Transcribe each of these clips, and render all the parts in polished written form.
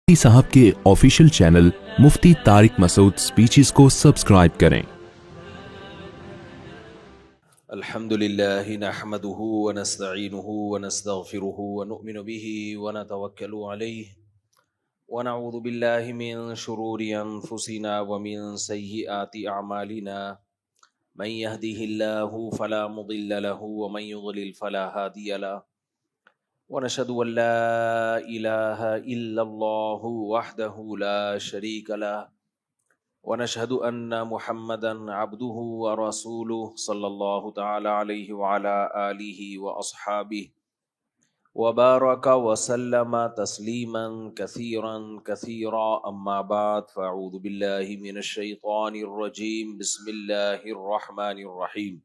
مفتی صاحب کے official channel مفتی طارق مسعود speeches کو سبسکرائب کریں۔ الحمد لله نحمده ونستعينه ونستغفره ونؤمن به ونتوكل عليه ونعوذ بالله من شرور أنفسنا ومن سيئات أعمالنا من يهده الله فلا مضل له ومن يضلل فلا هادي له ونشهد أن لا إله إلا الله وحده لا شريك له ونشهد أن محمدًا عبده ورسوله صلى الله تعالى عليه وعلى آله وأصحابه وبارك وسلم تسليمًا كثيرًا أما بعد فأعوذ بالله من الشيطان الرجيم بسم الله الرحمن الرحيم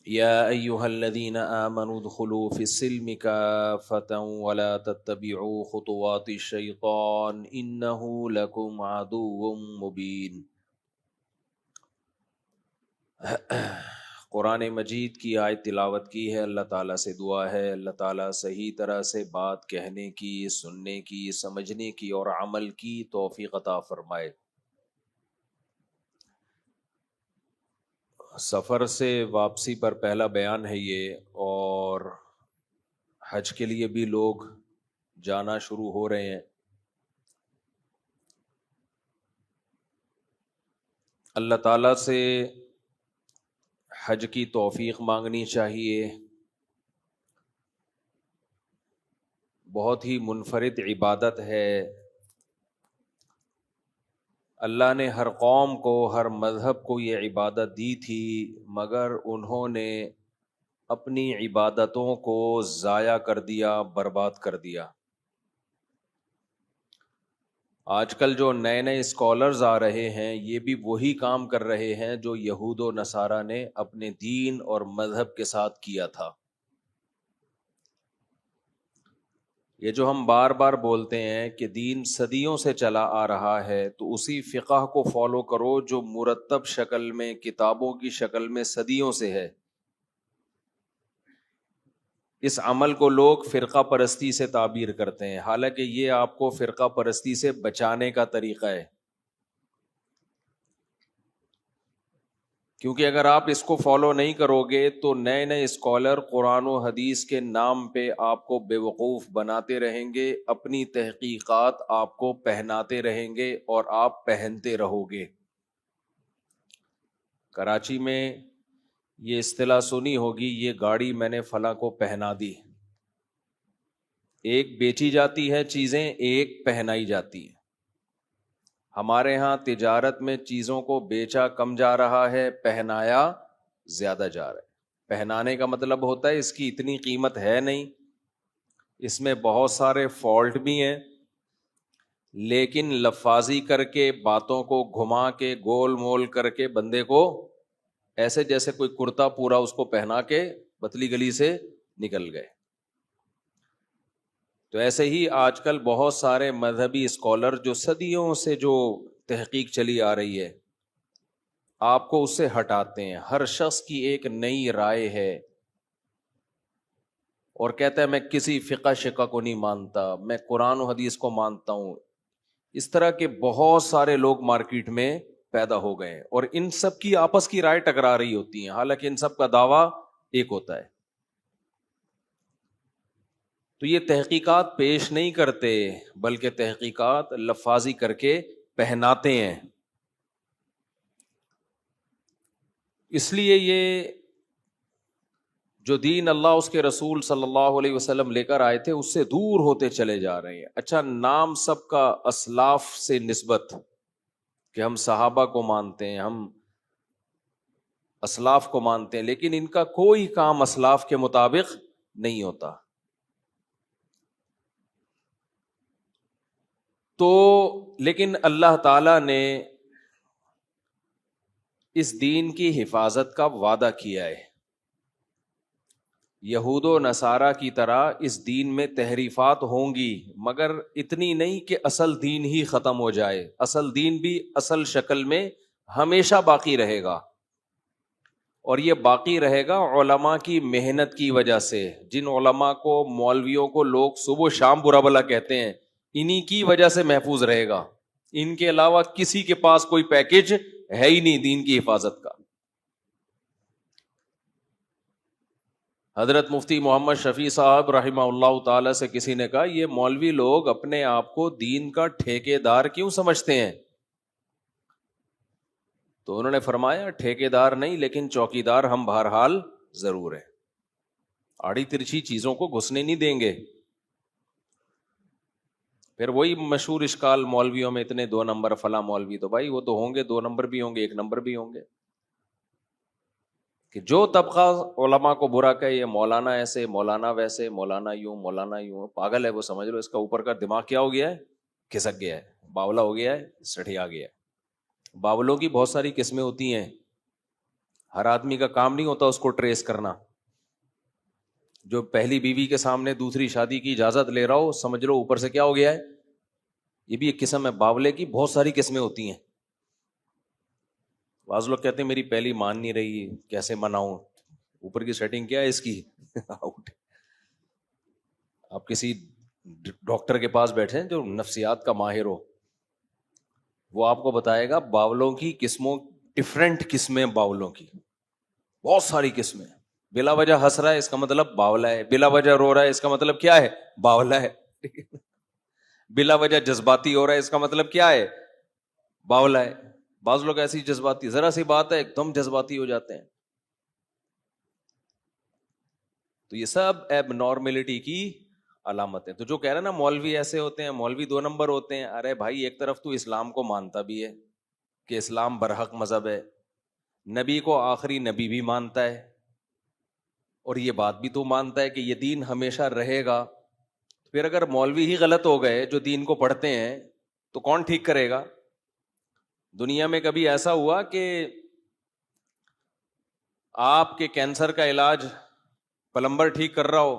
يا أيها الذين آمنوا ادخلوا في السلم كافة ولا تتبعوا خطوات الشيطان إنه لكم عدو مبين۔ قرآن مجید کی آیت تلاوت کی ہے، اللہ تعالیٰ سے دعا ہے اللہ تعالیٰ صحیح طرح سے بات کہنے کی، سننے کی، سمجھنے کی اور عمل کی توفیق عطا فرمائے۔ سفر سے واپسی پر پہلا بیان ہے یہ، اور حج کے لیے بھی لوگ جانا شروع ہو رہے ہیں۔ اللہ تعالیٰ سے حج کی توفیق مانگنی چاہیے۔ بہت ہی منفرد عبادت ہے۔ اللہ نے ہر قوم کو، ہر مذہب کو یہ عبادت دی تھی، مگر انہوں نے اپنی عبادتوں کو ضائع کر دیا، برباد کر دیا۔ آج کل جو نئے نئے اسکالرز آ رہے ہیں، یہ بھی وہی کام کر رہے ہیں جو یہود و نصارہ نے اپنے دین اور مذہب کے ساتھ کیا تھا۔ یہ جو ہم بار بار بولتے ہیں کہ دین صدیوں سے چلا آ رہا ہے، تو اسی فقہ کو فالو کرو جو مرتب شکل میں، کتابوں کی شکل میں صدیوں سے ہے۔ اس عمل کو لوگ فرقہ پرستی سے تعبیر کرتے ہیں، حالانکہ یہ آپ کو فرقہ پرستی سے بچانے کا طریقہ ہے۔ کیونکہ اگر آپ اس کو فالو نہیں کرو گے تو نئے نئے اسکالر قرآن و حدیث کے نام پہ آپ کو بے وقوف بناتے رہیں گے، اپنی تحقیقات آپ کو پہناتے رہیں گے اور آپ پہنتے رہو گے۔ کراچی میں یہ اصطلاح سنی ہوگی، یہ گاڑی میں نے فلاں کو پہنا دی۔ ایک بیچی جاتی ہے چیزیں، ایک پہنائی جاتی ہے۔ ہمارے ہاں تجارت میں چیزوں کو بیچا کم جا رہا ہے، پہنایا زیادہ جا رہا ہے۔ پہنانے کا مطلب ہوتا ہے اس کی اتنی قیمت ہے نہیں، اس میں بہت سارے فالٹ بھی ہیں، لیکن لفاظی کر کے، باتوں کو گھما کے، گول مول کر کے بندے کو ایسے جیسے کوئی کرتا پورا اس کو پہنا کے پتلی گلی سے نکل گئے۔ تو ایسے ہی آج کل بہت سارے مذہبی اسکالر جو صدیوں سے جو تحقیق چلی آ رہی ہے، آپ کو اس سے ہٹاتے ہیں۔ ہر شخص کی ایک نئی رائے ہے اور کہتا ہے میں کسی فقہ شقہ کو نہیں مانتا، میں قرآن و حدیث کو مانتا ہوں۔ اس طرح کے بہت سارے لوگ مارکیٹ میں پیدا ہو گئے ہیں، اور ان سب کی آپس کی رائے ٹکرا رہی ہوتی ہیں، حالانکہ ان سب کا دعویٰ ایک ہوتا ہے۔ تو یہ تحقیقات پیش نہیں کرتے، بلکہ تحقیقات لفاظی کر کے پہناتے ہیں۔ اس لیے یہ جو دین اللہ اس کے رسول صلی اللہ علیہ وسلم لے کر آئے تھے، اس سے دور ہوتے چلے جا رہے ہیں۔ اچھا، نام سب کا اسلاف سے نسبت کہ ہم صحابہ کو مانتے ہیں، ہم اسلاف کو مانتے ہیں، لیکن ان کا کوئی کام اسلاف کے مطابق نہیں ہوتا۔ تو لیکن اللہ تعالیٰ نے اس دین کی حفاظت کا وعدہ کیا ہے۔ یہود و نصارہ کی طرح اس دین میں تحریفات ہوں گی، مگر اتنی نہیں کہ اصل دین ہی ختم ہو جائے۔ اصل دین بھی اصل شکل میں ہمیشہ باقی رہے گا۔ اور یہ باقی رہے گا علماء کی محنت کی وجہ سے. جن علماء کو مولویوں کو لوگ صبح و شام برا بلا کہتے ہیں, انہی کی وجہ سے محفوظ رہے گا. ان کے علاوہ کسی کے پاس کوئی پیکج ہے ہی نہیں دین کی حفاظت کا. حضرت مفتی محمد شفیع صاحب رحمہ اللہ تعالی سے کسی نے کہا, یہ مولوی لوگ اپنے آپ کو دین کا ٹھیکیدار کیوں سمجھتے ہیں؟ تو انہوں نے فرمایا, ٹھیکیدار نہیں لیکن چوکیدار ہم بہرحال ضرور ہیں. آڑی ترچھی چیزوں کو گھسنے نہیں دیں گے. پھر وہی مشہور اشکال مولویوں میں اتنے 2 نمبر فلاں مولوی, تو بھائی وہ تو ہوں گے 2 نمبر بھی ہوں گے 1 نمبر بھی ہوں گے. کہ جو طبقہ علماء کو برا کہے, یہ مولانا ایسے, مولانا ویسے, مولانا یوں, مولانا یوں, پاگل ہے وہ, سمجھ لو اس کا اوپر کا دماغ کیا ہو گیا ہے, کھسک گیا ہے, باولا ہو گیا ہے, سٹھیا گیا ہے. باولوں کی بہت ساری قسمیں ہوتی ہیں, ہر آدمی کا کام نہیں ہوتا اس کو ٹریس کرنا. جو پہلی بیوی کے سامنے دوسری شادی کی اجازت لے رہا ہو, سمجھ لو اوپر سے کیا ہو گیا ہے, یہ بھی ایک قسم ہے. باولے کی بہت ساری قسمیں ہوتی ہیں. بعض لوگ کہتے ہیں میری پہلی مان نہیں رہی, کیسے مناؤں, اوپر کی سیٹنگ کیا ہے اس کی آؤٹ. آپ کسی ڈاکٹر کے پاس بیٹھے جو نفسیات کا ماہر ہو, وہ آپ کو بتائے گا باولوں کی قسموں, ڈفرینٹ قسمیں باولوں کی, بہت ساری قسمیں. بلا وجہ ہنس رہا ہے اس کا مطلب باولا ہے, بلا وجہ رو رہا ہے اس کا مطلب کیا ہے, باولا ہے. بلا وجہ جذباتی ہو رہا ہے اس کا مطلب کیا ہے, باولا ہے. بعض لوگ ایسی جذباتی, ذرا سی بات ہے ایک دم جذباتی ہو جاتے ہیں. تو یہ سب ایب نارملٹی کی علامتیں. تو جو کہہ رہے ہیں نا مولوی ایسے ہوتے ہیں, مولوی 2 نمبر ہوتے ہیں, ارے بھائی ایک طرف تو اسلام کو مانتا بھی ہے کہ اسلام برحق مذہب ہے, نبی کو آخری نبی بھی مانتا ہے, اور یہ بات بھی تو مانتا ہے کہ یہ دین ہمیشہ رہے گا. پھر اگر مولوی ہی غلط ہو گئے جو دین کو پڑھتے ہیں, تو کون ٹھیک کرے گا؟ دنیا میں کبھی ایسا ہوا کہ آپ کے کینسر کا علاج پلمبر ٹھیک کر رہا ہو,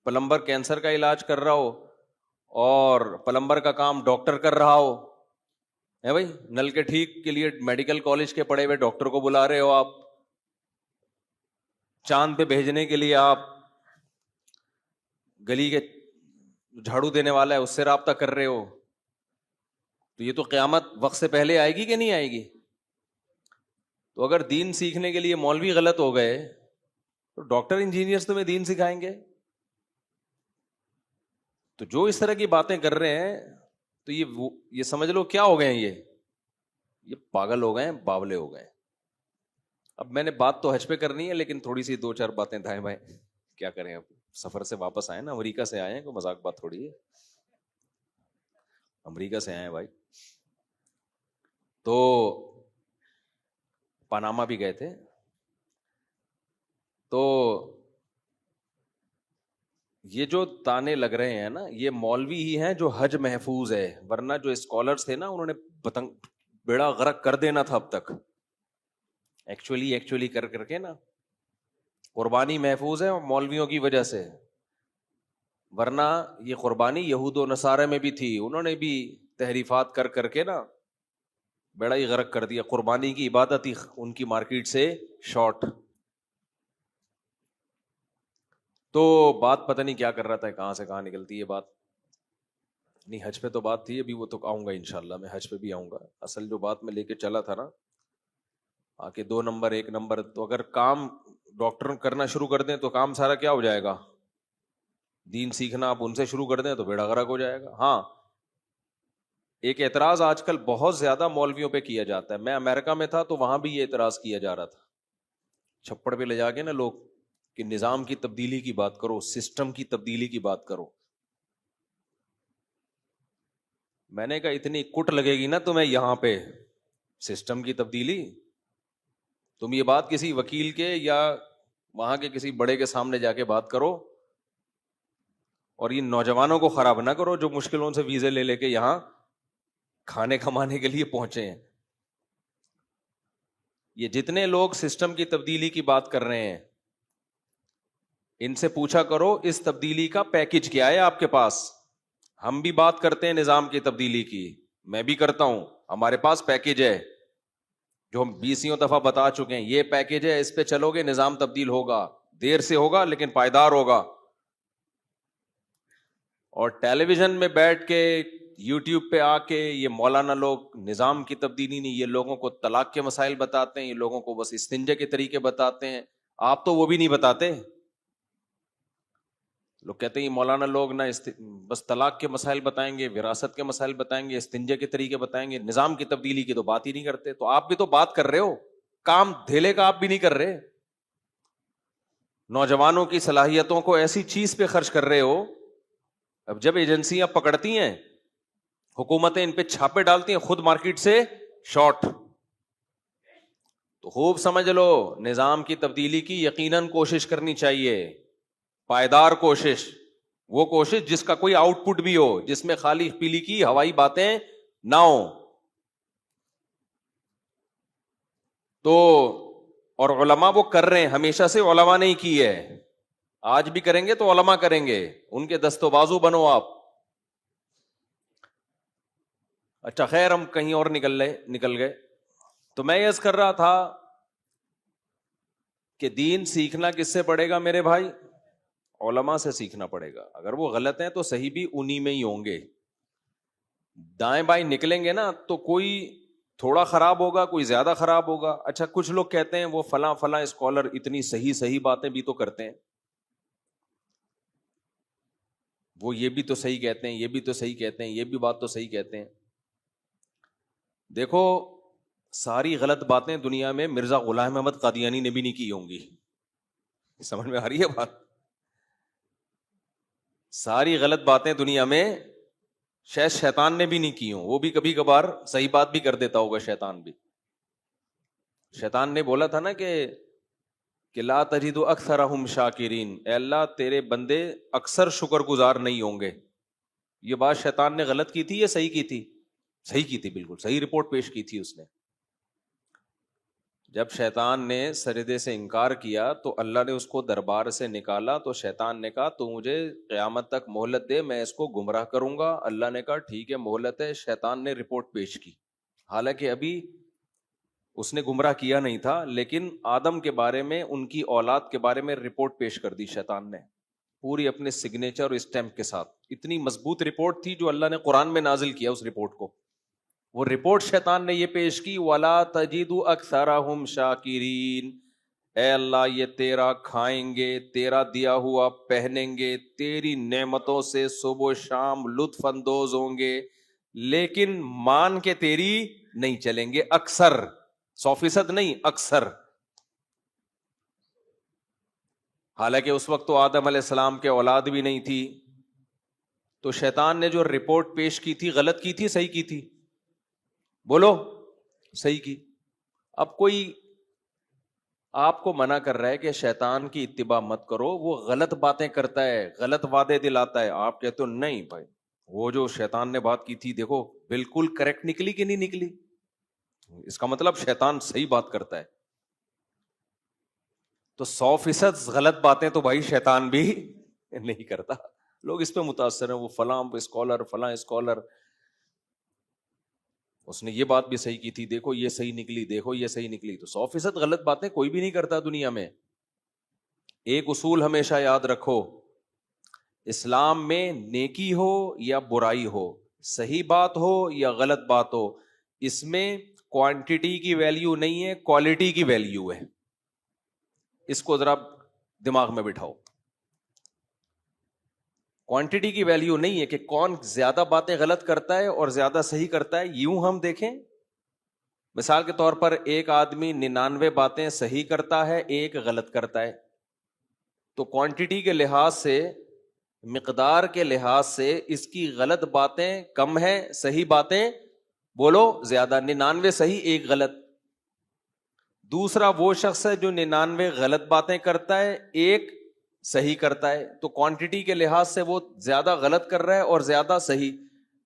پلمبر کینسر کا علاج کر رہا ہو, اور پلمبر کا کام ڈاکٹر کر رہا ہو, ہے بھائی؟ نل کے ٹھیک کے لیے میڈیکل کالج کے پڑھے ہوئے ڈاکٹر کو بلا رہے ہو آپ, چاند پہ بھیجنے کے لیے آپ گلی کے جھاڑو دینے والا ہے اس سے رابطہ کر رہے ہو, تو یہ تو قیامت وقت سے پہلے آئے گی کہ نہیں آئے گی؟ تو اگر دین سیکھنے کے لیے مولوی غلط ہو گئے تو ڈاکٹر انجینئرز تمہیں دین سکھائیں گے؟ تو جو اس طرح کی باتیں کر رہے ہیں تو یہ سمجھ لو کیا ہو گئے ہیں, یہ پاگل ہو گئے ہیں, باولے ہو گئے ہیں. اب میں نے بات تو حج پہ کرنی ہے, لیکن تھوڑی سی 2-4 باتیں دائیں بائیں کیا کریں, اب سفر سے واپس آئے نا, امریکہ سے آئے ہیں, کوئی مذاق بات تھوڑی ہے, امریکہ سے آئے ہیں بھائی. تو پاناما بھی گئے تھے. تو یہ جو تانے لگ رہے ہیں نا, یہ مولوی ہی ہیں جو حج محفوظ ہے, ورنہ جو اسکالرز تھے نا انہوں نے بیڑا غرق کر دینا تھا اب تک. ایکچولی کر کے نا قربانی محفوظ ہے مولویوں کی وجہ سے, ورنہ یہ قربانی یہود و نصارہ میں بھی تھی, انہوں نے بھی تحریفات کر کے نا بیڑا ہی غرق کر دیا. قربانی کی عبادت ہی ان کی مارکیٹ سے شارٹ. تو بات پتہ نہیں کیا کر رہا تھا, کہاں سے کہاں نکلتی ہے بات. نہیں, حج پہ تو بات تھی, ابھی وہ تو آؤں گا انشاءاللہ, میں حج پہ بھی آؤں گا. اصل جو بات میں لے کے چلا تھا نا, کہ 2 نمبر 1 نمبر, تو اگر کام ڈاکٹر کرنا شروع کر دیں تو کام سارا کیا ہو جائے گا, دین سیکھنا آپ ان سے شروع کر دیں تو بیڑا غرق ہو جائے گا. ہاں, ایک اعتراض آج کل بہت زیادہ مولویوں پہ کیا جاتا ہے. میں امریکہ میں تھا تو وہاں بھی یہ اعتراض کیا جا رہا تھا, چھپڑ پہ لے جا کے نا لوگ, کہ نظام کی تبدیلی کی بات کرو, سسٹم کی تبدیلی کی بات کرو. میں نے کہا اتنی کٹ لگے گی نا تمہیں یہاں پہ سسٹم کی تبدیلی, تم یہ بات کسی وکیل کے یا وہاں کے کسی بڑے کے سامنے جا کے بات کرو, اور یہ نوجوانوں کو خراب نہ کرو جو مشکلوں سے ویزے لے لے کے یہاں کھانے کمانے کے لیے پہنچے ہیں. یہ جتنے لوگ سسٹم کی تبدیلی کی بات کر رہے ہیں, ان سے پوچھا کرو اس تبدیلی کا پیکج کیا ہے آپ کے پاس. ہم بھی بات کرتے ہیں نظام کی تبدیلی کی, میں بھی کرتا ہوں, ہمارے پاس پیکج ہے, جو ہم 20 دفعہ بتا چکے ہیں. یہ پیکج ہے, اس پہ چلو گے نظام تبدیل ہوگا, دیر سے ہوگا لیکن پائیدار ہوگا. اور ٹیلی ویژن میں بیٹھ کے یوٹیوب پہ آ کے یہ مولانا لوگ نظام کی تبدیلی نہیں, یہ لوگوں کو طلاق کے مسائل بتاتے ہیں, یہ لوگوں کو بس استنجے کے طریقے بتاتے ہیں. آپ تو وہ بھی نہیں بتاتے. لوگ کہتے ہیں یہ مولانا لوگ نہ بس طلاق کے مسائل بتائیں گے, وراثت کے مسائل بتائیں گے, استنجے کے طریقے بتائیں گے, نظام کی تبدیلی کی تو بات ہی نہیں کرتے. تو آپ بھی تو بات کر رہے ہو, کام دھیلے کا آپ بھی نہیں کر رہے. نوجوانوں کی صلاحیتوں کو ایسی چیز پہ خرچ کر رہے ہو. اب جب ایجنسیاں پکڑتی ہیں, حکومتیں ان پہ چھاپے ڈالتی ہیں, خود مارکیٹ سے شارٹ. تو خوب سمجھ لو, نظام کی تبدیلی کی یقیناً کوشش کرنی چاہیے, پائیدار کوشش, وہ کوشش جس کا کوئی آؤٹ پٹ بھی ہو, جس میں خالی پیلی کی ہوائی باتیں نہ ہو. تو اور علماء وہ کر رہے ہیں, ہمیشہ سے علماء نہیں کی ہے, آج بھی کریں گے تو علماء کریں گے, ان کے دست و بازو بنو آپ. اچھا خیر, ہم کہیں اور نکل گئے. تو میں عرض کر رہا تھا کہ دین سیکھنا کس سے پڑے گا میرے بھائی؟ علماء سے سیکھنا پڑے گا. اگر وہ غلط ہیں تو صحیح بھی انہی میں ہی ہوں گے. دائیں بائیں نکلیں گے نا تو کوئی تھوڑا خراب ہوگا, کوئی زیادہ خراب ہوگا. اچھا کچھ لوگ کہتے ہیں وہ فلاں فلاں اسکالر اتنی صحیح باتیں بھی تو کرتے ہیں, وہ یہ بھی تو صحیح کہتے ہیں, یہ بھی تو صحیح کہتے ہیں, یہ بھی بات تو صحیح کہتے ہیں. دیکھو ساری غلط باتیں دنیا میں مرزا غلام احمد قادیانی نے بھی نہیں کی ہوں گی. سمجھ میں آ رہی ہے بات؟ ساری غلط باتیں دنیا میں شاید شیطان نے بھی نہیں کی ہوں, وہ بھی کبھی کبھار صحیح بات بھی کر دیتا ہوگا شیطان بھی. شیطان نے بولا تھا نا کہ لا تجد اکثرہم شاکرین, اے اللہ تیرے بندے اکثر شکر گزار نہیں ہوں گے. یہ بات شیطان نے غلط کی تھی یا صحیح کی تھی؟ صحیح کی تھی, بالکل صحیح رپورٹ پیش کی تھی اس نے. جب شیطان نے سجدے سے انکار کیا تو اللہ نے اس کو دربار سے نکالا, تو شیطان نے کہا تو مجھے قیامت تک مہلت دے, میں اس کو گمراہ کروں گا. اللہ نے کہا ٹھیک ہے مہلت ہے. شیطان نے رپورٹ پیش کی, حالانکہ ابھی اس نے گمراہ کیا نہیں تھا, لیکن آدم کے بارے میں, ان کی اولاد کے بارے میں رپورٹ پیش کر دی شیطان نے, پوری اپنے سگنیچر اور اسٹیمپ کے ساتھ. اتنی مضبوط رپورٹ تھی جو اللہ نے قرآن میں نازل کیا اس رپورٹ کو. وہ رپورٹ شیطان نے یہ پیش کی, وَلَا تَجِدُ أَكْثَرَهُمْ شَاكِرِينَ, اے اللہ یہ تیرا کھائیں گے, تیرا دیا ہوا پہنیں گے, تیری نعمتوں سے صبح و شام لطف اندوز ہوں گے, لیکن مان کے تیری نہیں چلیں گے. اکثر, 100% نہیں, اکثر. حالانکہ اس وقت تو آدم علیہ السلام کے اولاد بھی نہیں تھی. تو شیطان نے جو رپورٹ پیش کی تھی غلط کی تھی صحیح کی تھی؟ بولو, صحیح کی. اب کوئی آپ کو منع کر رہا ہے کہ شیطان کی اتباع مت کرو, وہ غلط باتیں کرتا ہے, غلط وعدے دلاتا ہے. آپ کہتے ہو نہیں بھائی, وہ جو شیطان نے بات کی تھی دیکھو بالکل کریکٹ نکلی کہ نہیں نکلی, اس کا مطلب شیطان صحیح بات کرتا ہے. تو 100% غلط باتیں تو بھائی شیطان بھی نہیں کرتا. لوگ اس پہ متاثر ہیں, وہ فلاں اسکالر, فلاں اسکالر, اس نے یہ بات بھی صحیح کی تھی, دیکھو یہ صحیح نکلی, دیکھو یہ صحیح نکلی. تو 100% غلط باتیں کوئی بھی نہیں کرتا دنیا میں. ایک اصول ہمیشہ یاد رکھو, اسلام میں نیکی ہو یا برائی ہو, صحیح بات ہو یا غلط بات ہو, اس میں کوانٹٹی کی ویلیو نہیں ہے, کوالٹی کی ویلیو ہے. اس کو ذرا دماغ میں بٹھاؤ. کوانٹٹی کی ویلیو نہیں ہے کہ کون زیادہ باتیں غلط کرتا ہے اور زیادہ صحیح کرتا ہے. یوں ہم دیکھیں, مثال کے طور پر ایک آدمی 99 باتیں صحیح کرتا ہے, ایک غلط کرتا ہے, تو کوانٹٹی کے لحاظ سے, مقدار کے لحاظ سے اس کی غلط باتیں کم ہیں, صحیح باتیں بولو زیادہ. 99 صحیح, ایک غلط. دوسرا وہ شخص ہے جو 99 غلط باتیں کرتا ہے, ایک صحیح کرتا ہے, تو کوانٹٹی کے لحاظ سے وہ زیادہ غلط کر رہا ہے اور زیادہ صحیح.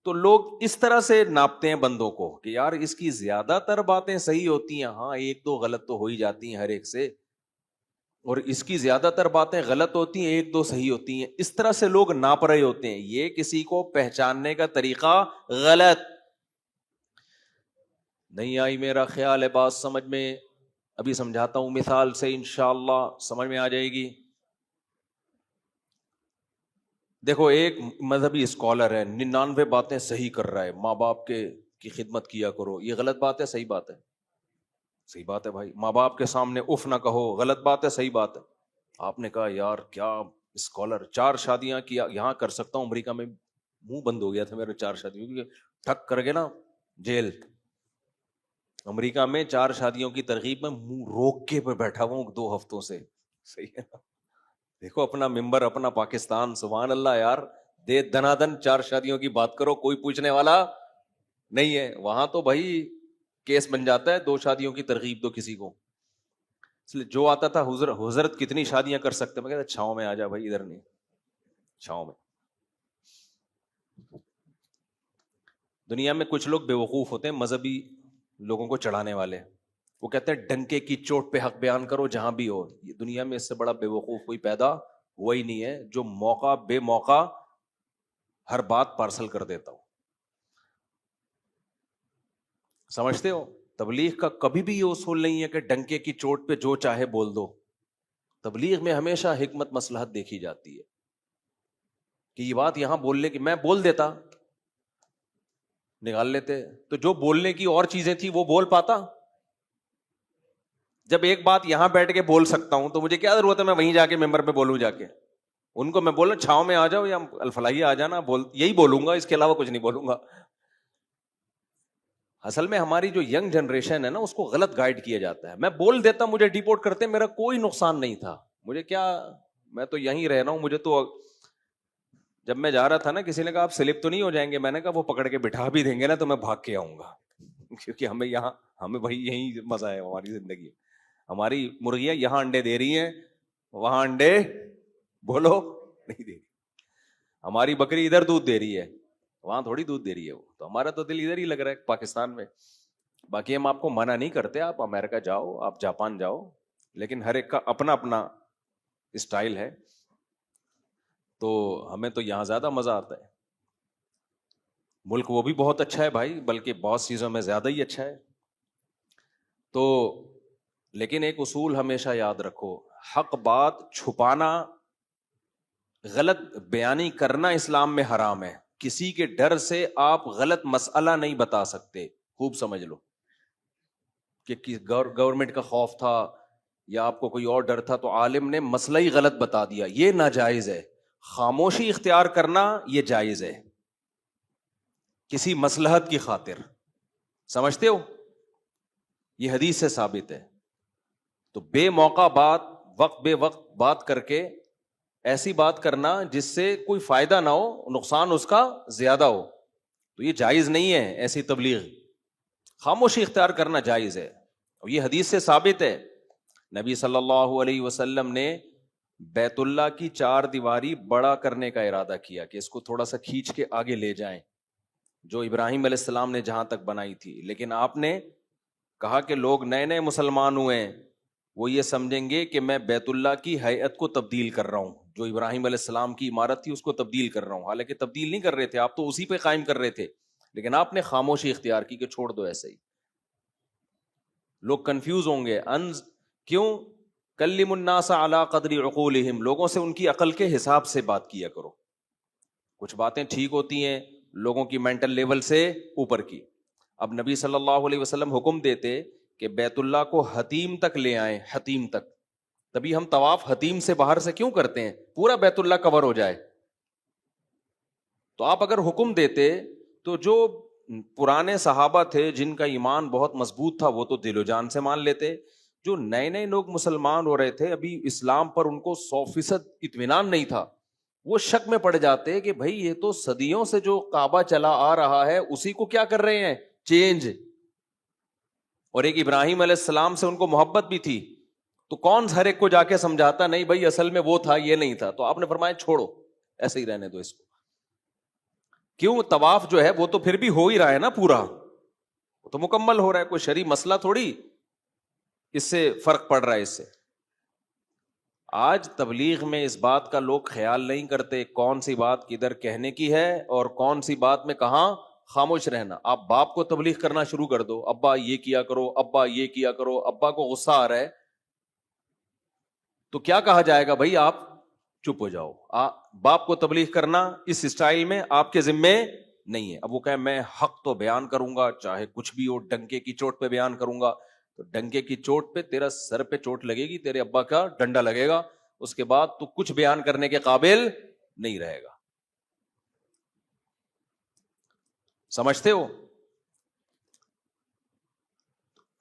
تو لوگ اس طرح سے ناپتے ہیں بندوں کو کہ یار اس کی زیادہ تر باتیں صحیح ہوتی ہیں, ہاں ایک دو غلط تو ہو ہی جاتی ہیں ہر ایک سے, اور اس کی زیادہ تر باتیں غلط ہوتی ہیں, ایک دو صحیح ہوتی ہیں. اس طرح سے لوگ ناپ رہے ہوتے ہیں. یہ کسی کو پہچاننے کا طریقہ غلط. نہیں آئی میرا خیال ہے بات سمجھ میں؟ ابھی سمجھاتا ہوں مثال سے، انشاءاللہ سمجھ میں آ جائے گی۔ دیکھو ایک مذہبی اسکالر ہے، 99 باتیں صحیح کر رہا ہے، ماں باپ کی خدمت کیا کرو، یہ غلط بات ہے صحیح بات ہے؟ صحیح بات ہے بھائی۔ ماں باپ کے سامنے اف نہ کہو، غلط بات ہے صحیح بات ہے؟ آپ نے کہا یار کیا اسکالر، 4 شادیاں کیا، یہاں کر سکتا ہوں، امریکہ میں منہ بند ہو گیا تھا میرے 4 شادیوں کی، ٹھک کر کے نا جیل۔ امریکہ میں 4 شادیوں کی ترغیب میں منہ روک کے پہ بیٹھا ہوا ہوں 2 ہفتوں سے، صحیح ہے نا؟ دیکھو اپنا ممبر، اپنا پاکستان، سبحان اللہ یار، دے دنادن 4 شادیوں کی بات کرو، کوئی پوچھنے والا نہیں ہے۔ وہاں تو بھائی کیس بن جاتا ہے، 2 شادیوں کی ترغیب دو کسی کو۔ اس لیے جو آتا تھا حضرت کتنی شادیاں کر سکتے، میں کہتا چھاؤں میں آ جا بھائی، ادھر نہیں، چھاؤں میں۔ دنیا میں کچھ لوگ بے وقوف ہوتے ہیں، مذہبی لوگوں کو چڑھانے والے، وہ کہتے ہیں ڈنکے کی چوٹ پہ حق بیان کرو جہاں بھی ہو۔ یہ دنیا میں اس سے بڑا بے وقوف کوئی پیدا ہوا ہی نہیں ہے، جو موقع بے موقع ہر بات پارسل کر دیتا ہو۔ سمجھتے ہو؟ تبلیغ کا کبھی بھی یہ اصول نہیں ہے کہ ڈنکے کی چوٹ پہ جو چاہے بول دو۔ تبلیغ میں ہمیشہ حکمت مصلحت دیکھی جاتی ہے کہ یہ بات یہاں بولنے کی، میں بول دیتا، نکال لیتے، تو جو بولنے کی اور چیزیں تھی وہ بول پاتا؟ جب ایک بات یہاں بیٹھ کے بول سکتا ہوں تو مجھے کیا ضرورت ہے میں وہیں جا کے ممبر پہ بولوں؟ جا کے ان کو میں بولوں چھاؤں میں آ جاؤ یا الفلاحی آ جانا، یہی بولوں گا، اس کے علاوہ کچھ نہیں بولوں گا۔ اصل میں ہماری جو ینگ جنریشن ہے نا، اس کو غلط گائیڈ کیا جاتا ہے۔ میں بول دیتا، مجھے ڈیپورٹ کرتے، میرا کوئی نقصان نہیں تھا، مجھے کیا، میں تو یہیں رہ رہا ہوں، مجھے تو۔ جب میں جا رہا تھا نا، کسی نے کہا آپ سلپ تو نہیں ہو جائیں گے، میں نے کہا وہ پکڑ کے بٹھا بھی دیں گے نا تو میں بھاگ کے آؤں گا، کیونکہ ہمیں بھائی یہی مزہ ہے ہماری زندگی۔ ہماری مرغیاں یہاں انڈے دے رہی ہیں، وہاں انڈے بولو نہیں دے رہی۔ ہماری بکری ادھر دودھ دے رہی ہے، وہاں تھوڑی دودھ دے رہی ہے وہ، تو ہمارا تو دل ادھر ہی لگ رہا ہے پاکستان میں۔ باقی ہم آپ کو منع نہیں کرتے، آپ امریکہ جاؤ، آپ جاپان جاؤ، لیکن ہر ایک کا اپنا اپنا اسٹائل ہے، تو ہمیں تو یہاں زیادہ مزہ آتا ہے۔ ملک وہ بھی بہت اچھا ہے بھائی، بلکہ بہت چیزوں میں زیادہ ہی اچھا ہے۔ تو لیکن ایک اصول ہمیشہ یاد رکھو، حق بات چھپانا، غلط بیانی کرنا اسلام میں حرام ہے۔ کسی کے ڈر سے آپ غلط مسئلہ نہیں بتا سکتے، خوب سمجھ لو کہ گورنمنٹ کا خوف تھا یا آپ کو کوئی اور ڈر تھا تو عالم نے مسئلہ ہی غلط بتا دیا، یہ ناجائز ہے۔ خاموشی اختیار کرنا یہ جائز ہے کسی مصلحت کی خاطر، سمجھتے ہو؟ یہ حدیث سے ثابت ہے۔ تو بے موقع بات، وقت بے وقت بات کر کے ایسی بات کرنا جس سے کوئی فائدہ نہ ہو، نقصان اس کا زیادہ ہو، تو یہ جائز نہیں ہے۔ ایسی تبلیغ، خاموشی اختیار کرنا جائز ہے، اور یہ حدیث سے ثابت ہے۔ نبی صلی اللہ علیہ وسلم نے بیت اللہ کی 4 دیواری بڑا کرنے کا ارادہ کیا کہ اس کو تھوڑا سا کھینچ کے آگے لے جائیں، جو ابراہیم علیہ السلام نے جہاں تک بنائی تھی، لیکن آپ نے کہا کہ لوگ نئے نئے مسلمان ہوئے ہیں، وہ یہ سمجھیں گے کہ میں بیت اللہ کی ہیئت کو تبدیل کر رہا ہوں، جو ابراہیم علیہ السلام کی عمارت تھی اس کو تبدیل کر رہا ہوں، حالانکہ تبدیل نہیں کر رہے تھے آپ، تو اسی پہ قائم کر رہے تھے، لیکن آپ نے خاموشی اختیار کی کہ چھوڑ دو ایسے ہی۔ لوگ کنفیوز ہوں گے، کیوں؟ کلم الناس علی قدر عقولہم، لوگوں سے ان کی عقل کے حساب سے بات کیا کرو۔ کچھ باتیں ٹھیک ہوتی ہیں لوگوں کی مینٹل لیول سے اوپر کی۔ اب نبی صلی اللہ علیہ وسلم حکم دیتے کہ بیت اللہ کو حتیم تک لے آئیں، حتیم تک، تبھی ہم طواف حتیم سے باہر سے کیوں کرتے ہیں؟ پورا بیت اللہ کور ہو جائے۔ تو آپ اگر حکم دیتے تو جو پرانے صحابہ تھے جن کا ایمان بہت مضبوط تھا وہ تو دل و جان سے مان لیتے، جو نئے نئے لوگ مسلمان ہو رہے تھے، ابھی اسلام پر ان کو 100% اطمینان نہیں تھا، وہ شک میں پڑ جاتے کہ بھائی یہ تو صدیوں سے جو کعبہ چلا آ رہا ہے اسی کو کیا کر رہے ہیں، چینج۔ اور ایک ابراہیم علیہ السلام سے ان کو محبت بھی تھی، تو کون ہر ایک کو جا کے سمجھاتا نہیں بھائی اصل میں وہ تھا یہ نہیں تھا، تو آپ نے فرمایا چھوڑو ایسے ہی رہنے دو اس کو۔ کیوں؟ طواف جو ہے وہ تو پھر بھی ہو ہی رہا ہے نا، پورا وہ تو مکمل ہو رہا ہے، کوئی شرعی مسئلہ تھوڑی اس سے فرق پڑ رہا ہے اس سے۔ آج تبلیغ میں اس بات کا لوگ خیال نہیں کرتے کون سی بات کدھر کہنے کی ہے اور کون سی بات میں کہاں خاموش رہنا. آپ باپ کو تبلیغ کرنا شروع کر دو, ابا یہ کیا کرو, ابا یہ کیا کرو, ابا کو غصہ آ رہا ہے تو کیا کہا جائے گا؟ بھائی آپ چپ ہو جاؤ. باپ کو تبلیغ کرنا اس اسٹائل میں آپ کے ذمے نہیں ہے. اب وہ کہے میں حق تو بیان کروں گا چاہے کچھ بھی ہو, ڈنکے کی چوٹ پہ بیان کروں گا, تو ڈنکے کی چوٹ پہ تیرا سر پہ چوٹ لگے گی, تیرے ابا کا ڈنڈا لگے گا, اس کے بعد تو کچھ بیان کرنے کے قابل نہیں رہے گا. سمجھتے ہو؟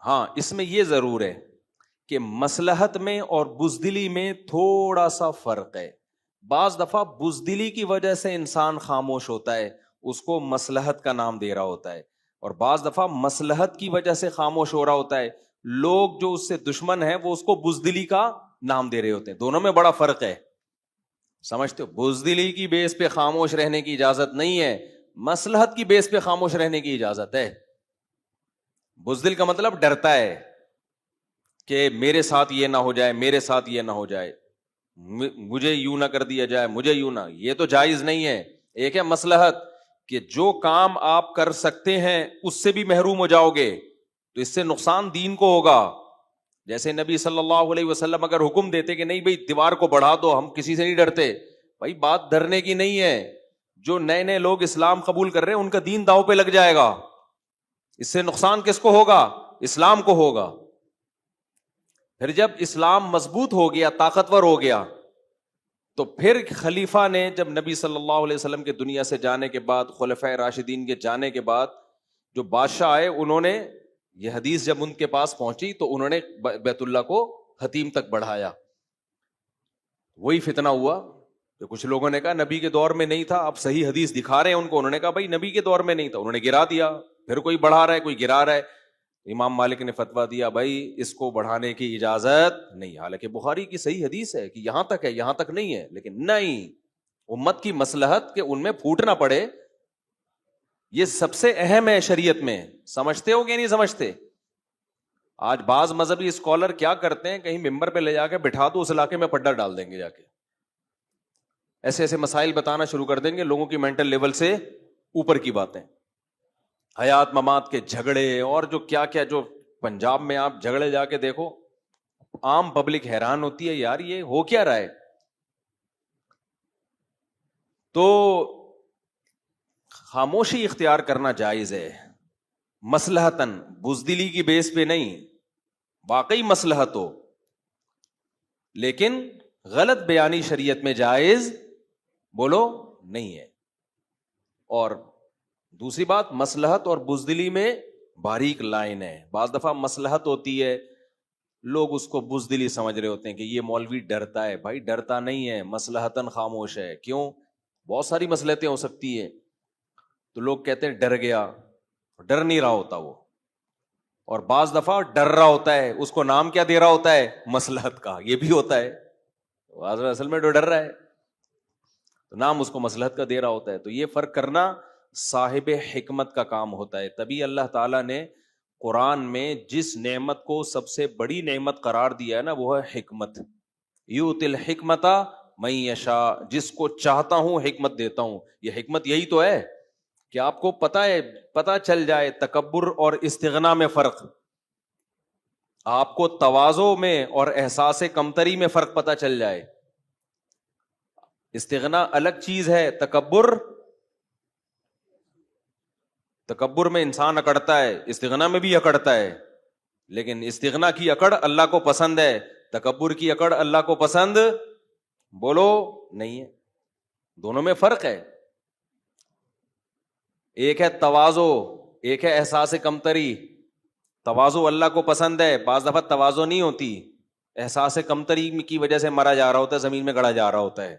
ہاں, اس میں یہ ضرور ہے کہ مصلحت میں اور بزدلی میں تھوڑا سا فرق ہے. بعض دفعہ بزدلی کی وجہ سے انسان خاموش ہوتا ہے, اس کو مصلحت کا نام دے رہا ہوتا ہے, اور بعض دفعہ مصلحت کی وجہ سے خاموش ہو رہا ہوتا ہے, لوگ جو اس سے دشمن ہیں وہ اس کو بزدلی کا نام دے رہے ہوتے ہیں. دونوں میں بڑا فرق ہے, سمجھتے ہو؟ بزدلی کی بیس پہ خاموش رہنے کی اجازت نہیں ہے, مصلحت کی بیس پہ خاموش رہنے کی اجازت ہے. بزدل کا مطلب ڈرتا ہے کہ میرے ساتھ یہ نہ ہو جائے, میرے ساتھ یہ نہ ہو جائے, مجھے یوں نہ کر دیا جائے, مجھے یوں نہ. یہ تو جائز نہیں ہے. ایک ہے مصلحت کہ جو کام آپ کر سکتے ہیں اس سے بھی محروم ہو جاؤ گے تو اس سے نقصان دین کو ہوگا. جیسے نبی صلی اللہ علیہ وسلم اگر حکم دیتے کہ نہیں بھائی دیوار کو بڑھا دو, ہم کسی سے نہیں ڈرتے, بھائی بات ڈرنے کی نہیں ہے. جو نئے نئے لوگ اسلام قبول کر رہے ہیں ان کا دین داؤ پہ لگ جائے گا, اس سے نقصان کس کو ہوگا؟ اسلام کو ہوگا. پھر جب اسلام مضبوط ہو گیا, طاقتور ہو گیا, تو پھر خلیفہ نے جب نبی صلی اللہ علیہ وسلم کے دنیا سے جانے کے بعد, خلفائے راشدین کے جانے کے بعد, جو بادشاہ آئے انہوں نے یہ حدیث جب ان کے پاس پہنچی تو انہوں نے بیت اللہ کو حتیم تک بڑھایا. وہی فتنہ ہوا کہ کچھ لوگوں نے کہا نبی کے دور میں نہیں تھا, اب صحیح حدیث دکھا رہے ہیں ان کو, انہوں نے کہا بھائی نبی کے دور میں نہیں تھا, انہوں نے گرا دیا. پھر کوئی بڑھا رہا ہے, کوئی گرا رہا ہے. امام مالک نے فتویٰ دیا بھائی اس کو بڑھانے کی اجازت نہیں, حالانکہ بخاری کی صحیح حدیث ہے کہ یہاں تک ہے, یہاں تک نہیں ہے. لیکن نہیں, امت کی مصلحت کہ ان میں پھوٹ نہ پڑے, یہ سب سے اہم ہے شریعت میں. سمجھتے ہو کہ نہیں سمجھتے؟ آج بعض مذہبی اسکالر کیا کرتے ہیں, کہیں ممبر پہ لے جا کے بٹھا دو, اس علاقے میں پڈا ڈال دیں گے, جا کے ایسے ایسے مسائل بتانا شروع کر دیں گے, لوگوں کی مینٹل لیول سے اوپر کی باتیں, حیات ممات کے جھگڑے, اور جو کیا کیا, جو پنجاب میں آپ جھگڑے جا کے دیکھو, عام پبلک حیران ہوتی ہے یار یہ ہو کیا رہا ہے. تو خاموشی اختیار کرنا جائز ہے مصلحتاً, بزدلی کی بیس پہ نہیں, واقعی مصلحت ہو, لیکن غلط بیانی شریعت میں جائز بولو نہیں ہے. اور دوسری بات, مصلحت اور بزدلی میں باریک لائن ہے. بعض دفعہ مصلحت ہوتی ہے, لوگ اس کو بزدلی سمجھ رہے ہوتے ہیں کہ یہ مولوی ڈرتا ہے. بھائی ڈرتا نہیں ہے, مصلحتاً خاموش ہے. کیوں؟ بہت ساری مصلحتیں ہو سکتی ہیں, تو لوگ کہتے ہیں ڈر گیا, ڈر نہیں رہا ہوتا وہ. اور بعض دفعہ ڈر رہا ہوتا ہے, اس کو نام کیا دے رہا ہوتا ہے؟ مصلحت کا. یہ بھی ہوتا ہے, اصل میں جو ڈر رہا ہے تو نام اس کو مصلحت کا دے رہا ہوتا ہے. تو یہ فرق کرنا صاحب حکمت کا کام ہوتا ہے. تبھی اللہ تعالیٰ نے قرآن میں جس نعمت کو سب سے بڑی نعمت قرار دیا ہے نا, وہ ہے حکمت. یؤتی الحکمت من یشاء, جس کو چاہتا ہوں حکمت دیتا ہوں. یہ حکمت یہی تو ہے کہ آپ کو پتہ چل جائے تکبر اور استغنا میں فرق, آپ کو تواضع میں اور احساس کمتری میں فرق پتہ چل جائے. استغنا الگ چیز ہے, تکبر میں انسان اکڑتا ہے, استغنا میں بھی اکڑتا ہے, لیکن استغنا کی اکڑ اللہ کو پسند ہے, تکبر کی اکڑ اللہ کو پسند بولو نہیں ہے. دونوں میں فرق ہے. ایک ہے تواضع, ایک ہے احساس کمتری. تواضع اللہ کو پسند ہے, بعض دفعہ تواضع نہیں ہوتی, احساس کمتری کی وجہ سے مرا جا رہا ہوتا ہے, زمین میں گڑا جا رہا ہوتا ہے.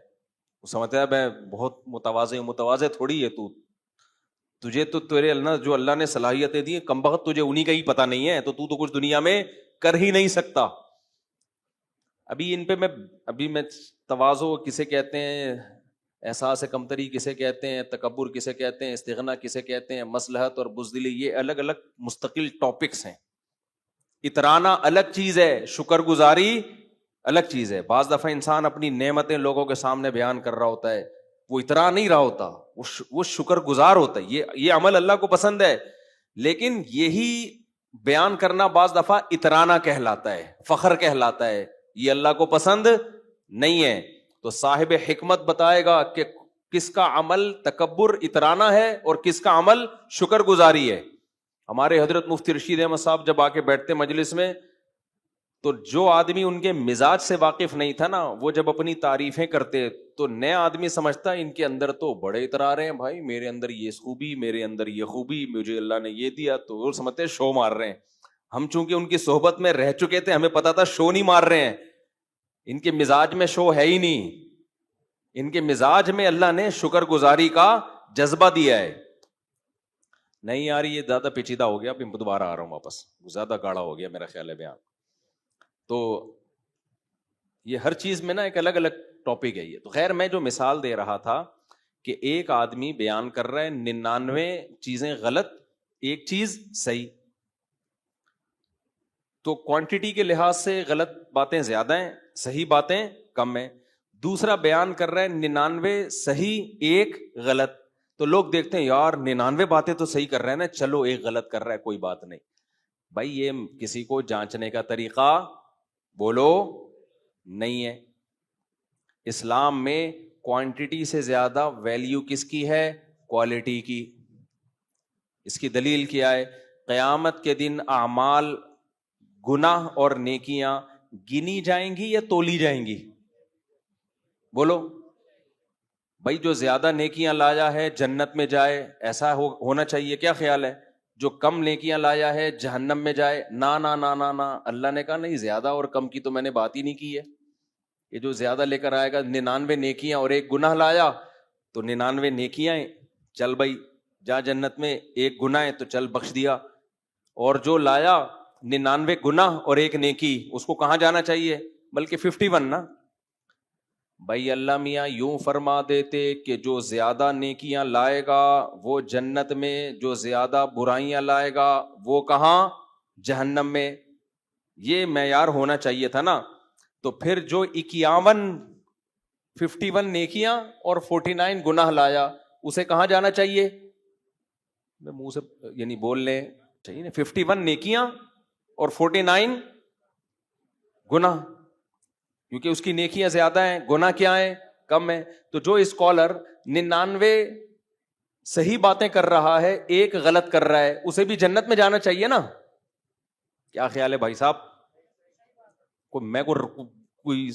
وہ سمجھتا ہے میں بہت متواضع ہوں. متواضع تھوڑی ہے تو, تجھے تو تیرے اللہ جو اللہ نے صلاحیتیں دی, کم بخت تجھے انہی کا ہی پتہ نہیں ہے, تو کچھ دنیا میں کر ہی نہیں سکتا. ابھی ان پہ میں تواضع کسے کہتے ہیں, احساس کمتری کسے کہتے ہیں, تکبر کسے کہتے ہیں, استغنا کسے کہتے ہیں, مصلحت اور بزدلی, یہ الگ الگ مستقل ٹاپکس ہیں. اترانا الگ چیز ہے, شکر گزاری الگ چیز ہے. بعض دفعہ انسان اپنی نعمتیں لوگوں کے سامنے بیان کر رہا ہوتا ہے, وہ اترا نہیں رہا ہوتا, وہ شکر گزار ہوتا ہے. یہ عمل اللہ کو پسند ہے, لیکن یہی بیان کرنا بعض دفعہ اترانا کہلاتا ہے, فخر کہلاتا ہے. یہ اللہ کو پسند نہیں ہے. تو صاحب حکمت بتائے گا کہ کس کا عمل تکبر اترانا ہے اور کس کا عمل شکر گزاری ہے. ہمارے حضرت مفتی رشید احمد صاحب جب آ کے بیٹھتے مجلس میں, تو جو آدمی ان کے مزاج سے واقف نہیں تھا نا, وہ جب اپنی تعریفیں کرتے تو نیا آدمی سمجھتا ان کے اندر تو بڑے اترا رہے ہیں بھائی, میرے اندر یہ خوبی, میرے اندر یہ خوبی, مجھے اللہ نے یہ دیا, تو وہ سمجھتے شو مار رہے ہیں. ہم چونکہ ان کی صحبت میں رہ چکے تھے, ہمیں پتا تھا شو نہیں مار رہے ہیں, ان کے مزاج میں شو ہے ہی نہیں. ان کے مزاج میں اللہ نے شکر گزاری کا جذبہ دیا ہے. نہیں یار یہ زیادہ پیچیدہ ہو گیا, اب دوبارہ آ رہا ہوں واپس, زیادہ گاڑا ہو گیا میرا خیال ہے بیان. تو یہ ہر چیز میں نا ایک الگ الگ ٹاپک ہے یہ. تو خیر میں جو مثال دے رہا تھا کہ ایک آدمی بیان کر رہا ہے 99 چیزیں غلط, ایک چیز صحیح. تو کوانٹٹی کے لحاظ سے غلط باتیں زیادہ ہیں, صحیح باتیں کم ہیں. دوسرا بیان کر رہا ہے 99 صحیح ایک غلط. تو لوگ دیکھتے ہیں یار 99 باتیں تو صحیح کر رہے ہیں نا, چلو ایک غلط کر رہا ہے, کوئی بات نہیں. بھائی یہ کسی کو جانچنے کا طریقہ بولو نہیں ہے. اسلام میں کوانٹٹی سے زیادہ ویلیو کس کی ہے؟ کوالٹی کی. اس کی دلیل کیا ہے؟ قیامت کے دن اعمال, گناہ اور نیکیاں گنی جائیں گی یا تولی جائیں گی؟ بولو بھائی, جو زیادہ نیکیاں لایا ہے جنت میں جائے, ایسا ہونا چاہیے, کیا خیال ہے؟ جو کم نیکیاں لایا ہے جہنم میں جائے؟ نا نا نا نا نا, اللہ نے کہا نہیں, زیادہ اور کم کی تو میں نے بات ہی نہیں کی ہے. یہ جو زیادہ لے کر آئے گا 99 نیکیاں اور ایک گناہ لایا, تو 99 نیکیاں چل بھائی جا جنت میں, ایک گناہ ہے تو چل بخش دیا. اور جو لایا 99 گناہ اور ایک نیکی, اس کو کہاں جانا چاہیے؟ بلکہ 51 نا. بھائی اللہ میاں یوں فرما دیتے کہ جو زیادہ نیکیاں لائے گا وہ جنت میں, جو زیادہ برائیاں لائے گا وہ کہاں؟ جہنم میں. یہ معیار ہونا چاہیے تھا نا. تو پھر جو 51 نیکیاں اور 49 گناہ لایا, اسے کہاں جانا چاہیے؟ منہ سے یعنی بول لیں چاہیے نا, 51 نیکیاں اور 49 گناہ, کیونکہ اس کی نیکیاں زیادہ ہیں, گناہ کیا ہیں؟ کم ہیں. تو جو اسکالر 99 صحیح باتیں کر رہا ہے, ایک غلط کر رہا ہے, اسے بھی جنت میں جانا چاہیے نا. کیا خیال ہے بھائی صاحب؟ میں کوئی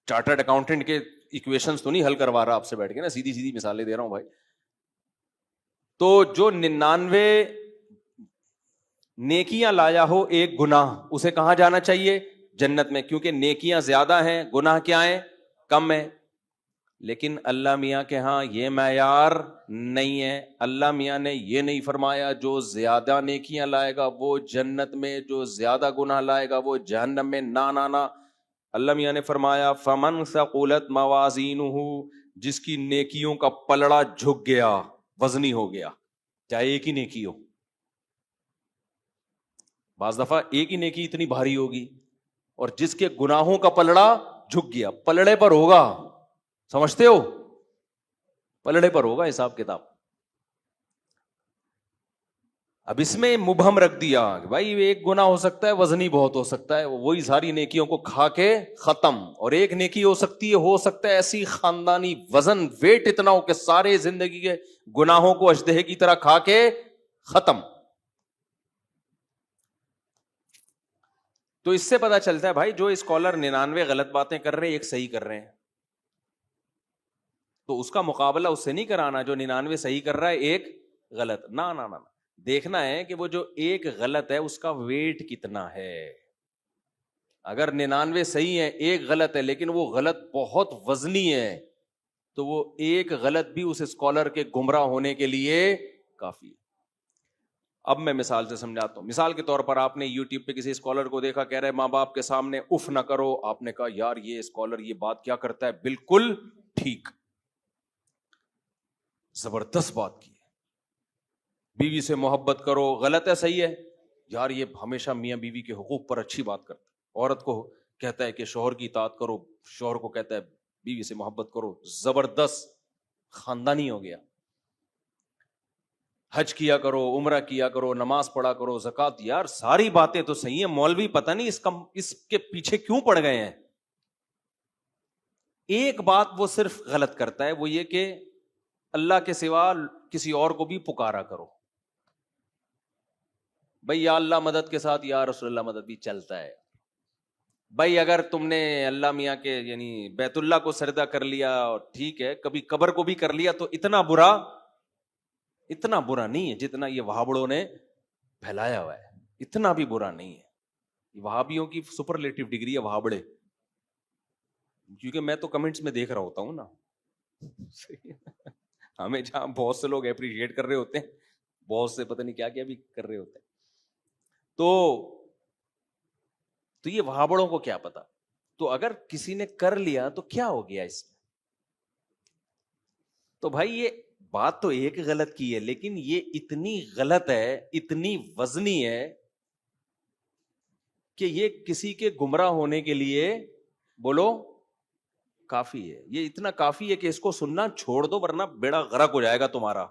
چارٹرڈ اکاؤنٹنٹ کے ایکویشنز تو نہیں حل کروا رہا آپ سے بیٹھ کے نا, سیدھی سیدھی مثالیں دے رہا ہوں بھائی. تو جو 99 نیکیاں لایا ہو ایک گناہ, اسے کہاں جانا چاہیے؟ جنت میں, کیونکہ نیکیاں زیادہ ہیں, گناہ کیا ہیں؟ کم ہیں. لیکن اللہ میاں کے ہاں یہ معیار نہیں ہے. اللہ میاں نے یہ نہیں فرمایا جو زیادہ نیکیاں لائے گا وہ جنت میں, جو زیادہ گناہ لائے گا وہ جہنم میں. نا نا نا, اللہ میاں نے فرمایا فمن ثقلت موازینہ, جس کی نیکیوں کا پلڑا جھک گیا, وزنی ہو گیا, چاہے ایک ہی نیکی ہو. بعض دفعہ ایک ہی نیکی اتنی بھاری ہوگی, اور جس کے گناہوں کا پلڑا جھک گیا, پلڑے پر ہوگا, سمجھتے ہو, پلڑے پر ہوگا حساب کتاب. اب اس میں مبہم رکھ دیا کہ بھائی ایک گناہ ہو سکتا ہے وزنی بہت ہو سکتا ہے, وہی ساری نیکیوں کو کھا کے ختم. اور ایک نیکی ہو سکتا ہے ایسی خاندانی وزن ویٹ اتنا ہو کہ سارے زندگی کے گناہوں کو اژدہے کی طرح کھا کے ختم. تو اس سے پتا چلتا ہے بھائی جو اسکالر 99 غلط باتیں کر رہے ہیں, ایک صحیح کر رہے ہیں, تو اس کا مقابلہ اس سے نہیں کرانا جو 99 صحیح کر رہا ہے ایک غلط. نا نا نا, دیکھنا ہے کہ وہ جو ایک غلط ہے اس کا ویٹ کتنا ہے. اگر 99 صحیح ہے ایک غلط ہے, لیکن وہ غلط بہت وزنی ہے, تو وہ ایک غلط بھی اس اسکالر کے گمراہ ہونے کے لیے کافی ہے. اب میں مثال سے سمجھاتا ہوں. مثال کے طور پر آپ نے یوٹیوب پہ کسی اسکالر کو دیکھا, کہہ رہے ماں باپ کے سامنے اف نہ کرو. آپ نے کہا یار یہ اسکالر یہ بات کیا کرتا ہے, بالکل ٹھیک, زبردست بات کی. بیوی سے محبت کرو, غلط ہے صحیح ہے؟ یار یہ ہمیشہ میاں بیوی کے حقوق پر اچھی بات کرتا ہے. عورت کو کہتا ہے کہ شوہر کی اطاعت کرو, شوہر کو کہتا ہے بیوی سے محبت کرو. زبردست, خاندانی ہو گیا. حج کیا کرو، عمرہ کیا کرو، نماز پڑھا کرو، زکوٰۃ. یار ساری باتیں تو صحیح ہیں، مولوی پتہ نہیں اس کے پیچھے کیوں پڑ گئے ہیں. ایک بات وہ صرف غلط کرتا ہے، وہ یہ کہ اللہ کے سوا کسی اور کو بھی پکارا کرو. بھائی یا اللہ مدد کے ساتھ یا رسول اللہ مدد بھی چلتا ہے. بھائی اگر تم نے اللہ میاں کے یعنی بیت اللہ کو سجدہ کر لیا ٹھیک ہے، کبھی قبر کو بھی کر لیا تو اتنا برا نہیں ہے جتنا یہ وہابڑوں نے پھیلایا ہوا ہے. اتنا بھی برا نہیں ہے. وہابیوں کی سپرلیٹو ڈگری ہے وہابڑے، کیونکہ میں تو کمنٹس میں دیکھ رہا ہوتا ہوں نا. ہمیں جہاں بہت سے لوگ اپریشیٹ کر رہے ہوتے ہیں، بہت سے پتہ نہیں کیا کیا بھی کر رہے ہوتے ہیں. تو یہ وہابڑوں کو کیا پتا. تو اگر کسی نے کر لیا تو کیا ہو گیا اس میں؟ تو بھائی یہ بات تو ایک غلط کی ہے، لیکن یہ اتنی غلط ہے، اتنی وزنی ہے کہ یہ کسی کے گمراہ ہونے کے لیے بولو کافی ہے. یہ اتنا کافی ہے کہ اس کو سننا چھوڑ دو ورنہ بیڑا غرق ہو جائے گا تمہارا.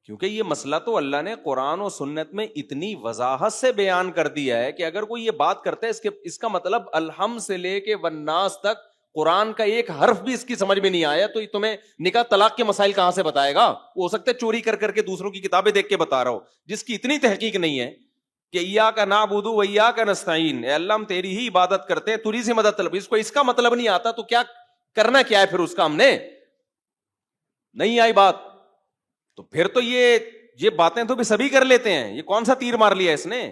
کیونکہ یہ مسئلہ تو اللہ نے قرآن و سنت میں اتنی وضاحت سے بیان کر دیا ہے کہ اگر کوئی یہ بات کرتا ہے اس کا مطلب الحم سے لے کے والناس تک قرآن کا ایک حرف بھی اس کی سمجھ میں نہیں آیا تو یہ تمہیں نکاح طلاق کے مسائل کہاں سے بتائے گا؟ وہ ہو سکتا ہے چوری کر کر کے دوسروں کی کتابیں دیکھ کے بتا رہا ہو، جس کی اتنی تحقیق نہیں ہے کہ ایاک نعبد و ایاک نستعین، اے اللہ ہم تیری ہی عبادت کرتے ہیں، تجھی سے مدد طلب. اس کو اس کا مطلب نہیں آتا تو کیا کرنا کیا ہے پھر اس کا؟ ہم نے نہیں آئی بات تو پھر تو یہ باتیں تو بھی سبھی کر لیتے ہیں. یہ کون سا تیر مار لیا اس نے؟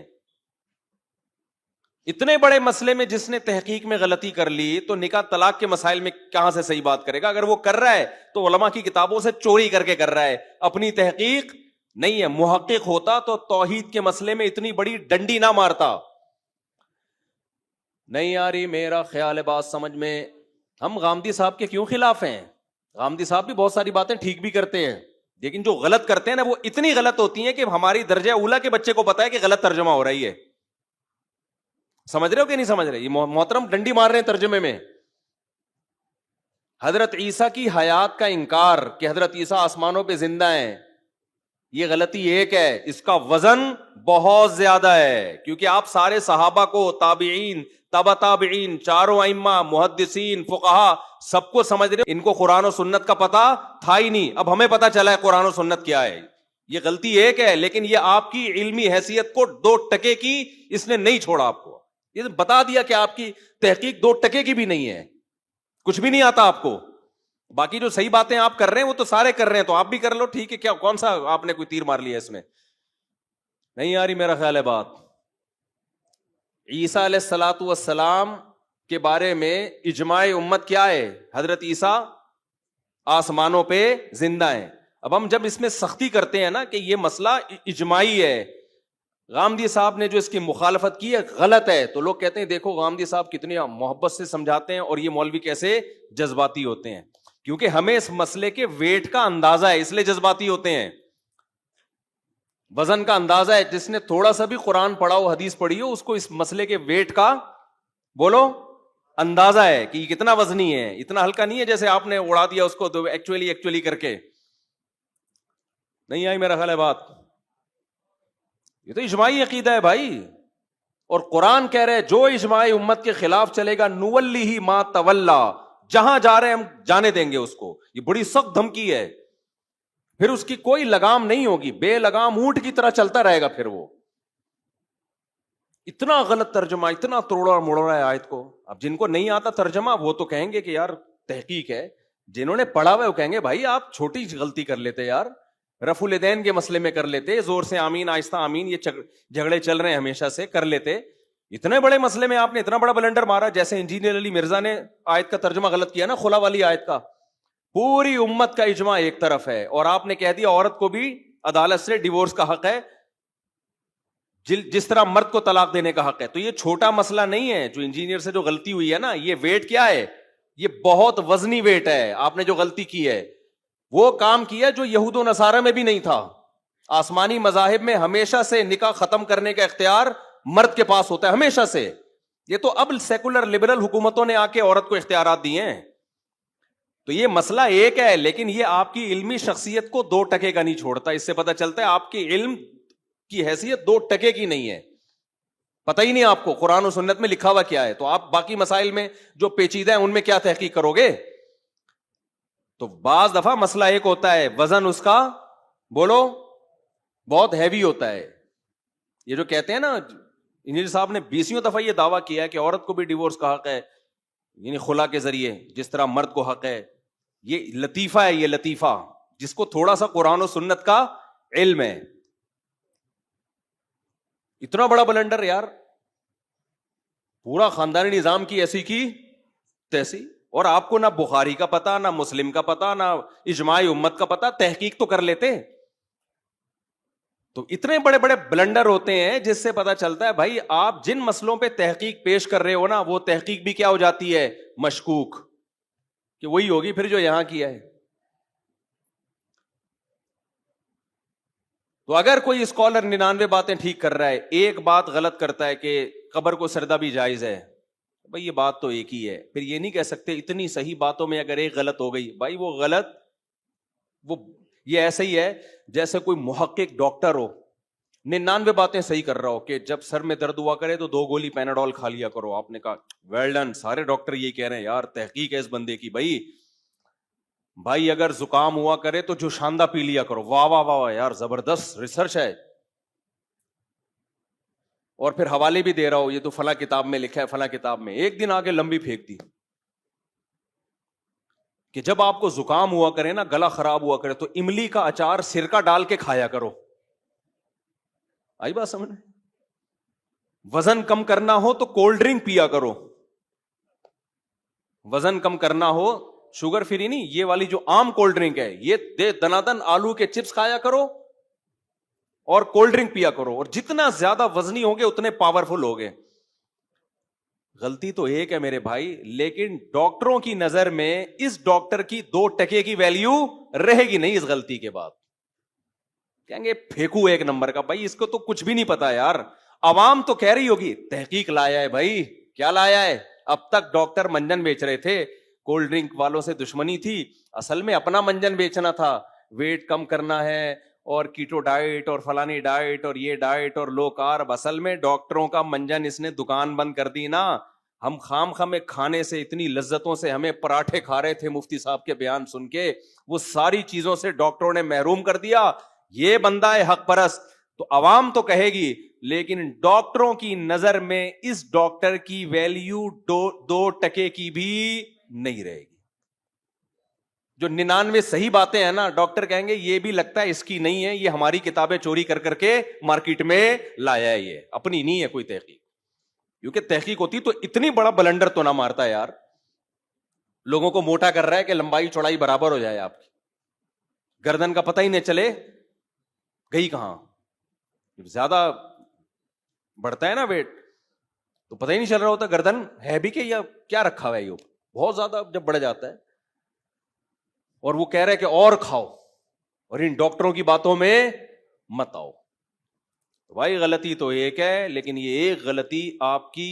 اتنے بڑے مسئلے میں جس نے تحقیق میں غلطی کر لی تو نکاح طلاق کے مسائل میں کہاں سے صحیح بات کرے گا؟ اگر وہ کر رہا ہے تو علماء کی کتابوں سے چوری کر کے کر رہا ہے، اپنی تحقیق نہیں ہے. محقق ہوتا تو توحید کے مسئلے میں اتنی بڑی ڈنڈی نہ مارتا. نہیں آ رہی میرا خیال ہے بات سمجھ میں؟ ہم غامدی صاحب کے کیوں خلاف ہیں؟ غامدی صاحب بھی بہت ساری باتیں ٹھیک بھی کرتے ہیں، لیکن جو غلط کرتے ہیں نا وہ اتنی غلط ہوتی ہیں کہ ہماری درجہ اولا کے بچے کو پتا ہے کہ غلط ترجمہ ہو رہی ہے. سمجھ رہے ہو کہ نہیں سمجھ رہے؟ یہ محترم ڈنڈی مار رہے ہیں ترجمے میں. حضرت عیسیٰ کی حیات کا انکار کہ حضرت عیسیٰ آسمانوں پہ زندہ ہیں، یہ غلطی ایک ہے، اس کا وزن بہت زیادہ ہے. کیونکہ آپ سارے صحابہ کو، تابعین، تبع تابعین، چاروں ائمہ، محدثین، فقہا سب کو سمجھ رہے، ان کو قرآن و سنت کا پتہ تھا ہی نہیں. اب ہمیں پتہ چلا ہے قرآن و سنت کیا ہے. یہ غلطی ایک ہے، لیکن یہ آپ کی علمی حیثیت کو 2% کی اس نے نہیں چھوڑا. آپ کو یہ بتا دیا کہ آپ کی تحقیق 2% کی بھی نہیں ہے، کچھ بھی نہیں آتا آپ کو. باقی جو صحیح باتیں آپ کر رہے ہیں وہ تو سارے کر رہے ہیں، تو آپ بھی کر لو ٹھیک ہے. کیا کون سا آپ نے کوئی تیر مار لیا اس میں؟ نہیں آ رہی میرا خیال ہے بات. عیسیٰ علیہ الصلوۃ والسلام کے بارے میں اجماع امت کیا ہے؟ حضرت عیسیٰ آسمانوں پہ زندہ ہیں. اب ہم جب اس میں سختی کرتے ہیں نا کہ یہ مسئلہ اجماعی ہے، غامدی صاحب نے جو اس کی مخالفت کی ہے غلط ہے، تو لوگ کہتے ہیں دیکھو غامدی صاحب کتنی محبت سے سمجھاتے ہیں اور یہ مولوی کیسے جذباتی ہوتے ہیں. کیونکہ ہمیں اس مسئلے کے ویٹ کا اندازہ ہے، اس لیے جذباتی ہوتے ہیں. وزن کا اندازہ ہے. جس نے تھوڑا سا بھی قرآن پڑھا ہو، حدیث پڑھی ہو، اس کو اس مسئلے کے ویٹ کا بولو اندازہ ہے کہ یہ کتنا وزنی ہے. اتنا ہلکا نہیں ہے جیسے آپ نے اڑا دیا اس کو ایکچولی کر کے. نہیں آئی میرا خیال ہے بات. یہ تو اجماعی عقیدہ ہے بھائی، اور قرآن کہہ رہے جو اجماع امت کے خلاف چلے گا نولیہ ما تولا، جہاں جا رہے ہیں ہم جانے دیں گے اس کو. یہ بڑی سخت دھمکی ہے. پھر اس کی کوئی لگام نہیں ہوگی، بے لگام اونٹ کی طرح چلتا رہے گا. پھر وہ اتنا غلط ترجمہ، اتنا توڑا موڑا ہے آیت کو. اب جن کو نہیں آتا ترجمہ وہ تو کہیں گے کہ یار تحقیق ہے. جنہوں نے پڑھا ہوا ہے وہ کہیں گے بھائی آپ چھوٹی غلطی کر لیتے یار، رفع الیدین کے مسئلے میں کر لیتے، زور سے آمین آہستہ آمین، یہ جھگڑے چل رہے ہیں ہمیشہ سے، کر لیتے. اتنے بڑے مسئلے میں آپ نے اتنا بڑا بلنڈر مارا. جیسے انجینئر علی مرزا نے آیت کا ترجمہ غلط کیا نا، خلا والی آیت کا. پوری امت کا اجماع ایک طرف ہے اور آپ نے کہہ دیا عورت کو بھی عدالت سے ڈیورس کا حق ہے جس طرح مرد کو طلاق دینے کا حق ہے. تو یہ چھوٹا مسئلہ نہیں ہے جو انجینئر سے جو غلطی ہوئی ہے نا. یہ ویٹ کیا ہے؟ یہ بہت وزنی ویٹ ہے. آپ نے جو غلطی کی ہے وہ کام کیا جو یہود و نصارہ میں بھی نہیں تھا. آسمانی مذاہب میں ہمیشہ سے نکاح ختم کرنے کا اختیار مرد کے پاس ہوتا ہے، ہمیشہ سے. یہ تو اب سیکولر لبرل حکومتوں نے آ کے عورت کو اختیارات دیے ہیں. تو یہ مسئلہ ایک ہے، لیکن یہ آپ کی علمی شخصیت کو 2% کا نہیں چھوڑتا. اس سے پتہ چلتا ہے آپ کی علم کی حیثیت 2% کی نہیں ہے. پتہ ہی نہیں آپ کو قرآن و سنت میں لکھا ہوا کیا ہے، تو آپ باقی مسائل میں جو پیچیدہ ہیں ان میں کیا تحقیق کرو گے؟ تو بعض دفعہ مسئلہ ایک ہوتا ہے، وزن اس کا بولو بہت ہیوی ہوتا ہے. یہ جو کہتے ہیں نا، انجینئر صاحب نے 20 دفعہ یہ دعویٰ کیا ہے کہ عورت کو بھی ڈیورس کا حق ہے، یعنی خلا کے ذریعے جس طرح مرد کو حق ہے. یہ لطیفہ ہے، یہ لطیفہ جس کو تھوڑا سا قرآن و سنت کا علم ہے. اتنا بڑا بلنڈر یار، پورا خاندانی نظام کی ایسی کی تیسی، اور آپ کو نہ بخاری کا پتا، نہ مسلم کا پتا، نہ اجماع امت کا پتا. تحقیق تو کر لیتے. تو اتنے بڑے بڑے بلنڈر ہوتے ہیں جس سے پتا چلتا ہے بھائی آپ جن مسئلوں پہ تحقیق پیش کر رہے ہو نا، وہ تحقیق بھی کیا ہو جاتی ہے؟ مشکوک، کہ وہی ہوگی پھر جو یہاں کیا ہے. تو اگر کوئی اسکالر 99 باتیں ٹھیک کر رہا ہے، ایک بات غلط کرتا ہے کہ قبر کو سردہ بھی جائز ہے، بھائی یہ بات تو ایک ہی ہے. پھر یہ نہیں کہہ سکتے اتنی صحیح باتوں میں اگر ایک غلط ہو گئی، بھائی وہ غلط، وہ یہ ایسا ہی ہے جیسے کوئی محقق ڈاکٹر ہو، 99 باتیں صحیح کر رہا ہو کہ جب سر میں درد ہوا کرے تو 2 گولی پیناڈول کھا لیا کرو. آپ نے کہا ویل ڈن، سارے ڈاکٹر یہ کہہ رہے ہیں، یار تحقیق ہے اس بندے کی. بھائی اگر زکام ہوا کرے تو جو شاندہ پی لیا کرو. واہ واہ واہ یار، زبردست ریسرچ ہے. اور پھر حوالے بھی دے رہا ہو، یہ تو فلاں کتاب میں لکھا ہے، فلاں کتاب میں. ایک دن آگے لمبی پھینک دی کہ جب آپ کو زکام ہوا کرے نا، گلا خراب ہوا کرے، تو املی کا اچار سرکہ ڈال کے کھایا کرو. آئی بات سمجھ؟ وزن کم کرنا ہو تو کولڈ ڈرنک پیا کرو. وزن کم کرنا ہو، شوگر فری نہیں، یہ والی جو عام کولڈ ڈرنک ہے، یہ دے دنادن آلو کے چپس کھایا کرو اور کولڈ ڈرنک پیا کرو. اور جتنا زیادہ وزنی ہوگے اتنے پاورفل ہوگے. غلطی تو ایک ہے میرے بھائی، لیکن ڈاکٹروں کی نظر میں اس ڈاکٹر کی 2% کی ویلیو رہے گی نہیں اس غلطی کے بعد. کہیں گے پھینکو ایک نمبر کا. بھائی اس کو تو کچھ بھی نہیں پتا یار. عوام تو کہہ رہی ہوگی تحقیق لایا ہے. بھائی کیا لایا ہے؟ اب تک ڈاکٹر منجن بیچ رہے تھے، کولڈ ڈرنک والوں سے دشمنی تھی، اصل میں اپنا منجن بیچنا تھا. ویٹ کم کرنا ہے اور کیٹو ڈائٹ اور فلانی ڈائٹ اور یہ ڈائٹ اور لو کارب. اصل میں ڈاکٹروں کا منجن اس نے دکان بند کر دی نا. ہم خام خام کھانے سے اتنی لذتوں سے ہمیں پراٹھے کھا رہے تھے مفتی صاحب کے بیان سن کے، وہ ساری چیزوں سے ڈاکٹروں نے محروم کر دیا. یہ بندہ ہے حق پرست. تو عوام تو کہے گی، لیکن ڈاکٹروں کی نظر میں اس ڈاکٹر کی ویلیو 2% کی بھی نہیں رہے گی. جو 99 صحیح باتیں ہیں نا، ڈاکٹر کہیں گے یہ بھی لگتا ہے اس کی نہیں ہے، یہ ہماری کتابیں چوری کر کر کے مارکیٹ میں لایا ہے، یہ اپنی نہیں ہے کوئی تحقیق. کیونکہ تحقیق ہوتی تو اتنی بڑا بلنڈر تو نہ مارتا یار. لوگوں کو موٹا کر رہا ہے کہ لمبائی چوڑائی برابر ہو جائے، آپ کی گردن کا پتہ ہی نہیں چلے گئی کہاں. زیادہ بڑھتا ہے نا ویٹ تو پتہ ہی نہیں چل رہا ہوتا گردن ہے بھی کہ یا کیا رکھا ہوا ہے. یہ بہت زیادہ جب بڑھ جاتا ہے اور وہ کہہ رہے کہ اور کھاؤ اور ان ڈاکٹروں کی باتوں میں مت آؤ. بھائی غلطی تو ایک ہے، لیکن یہ ایک غلطی آپ کی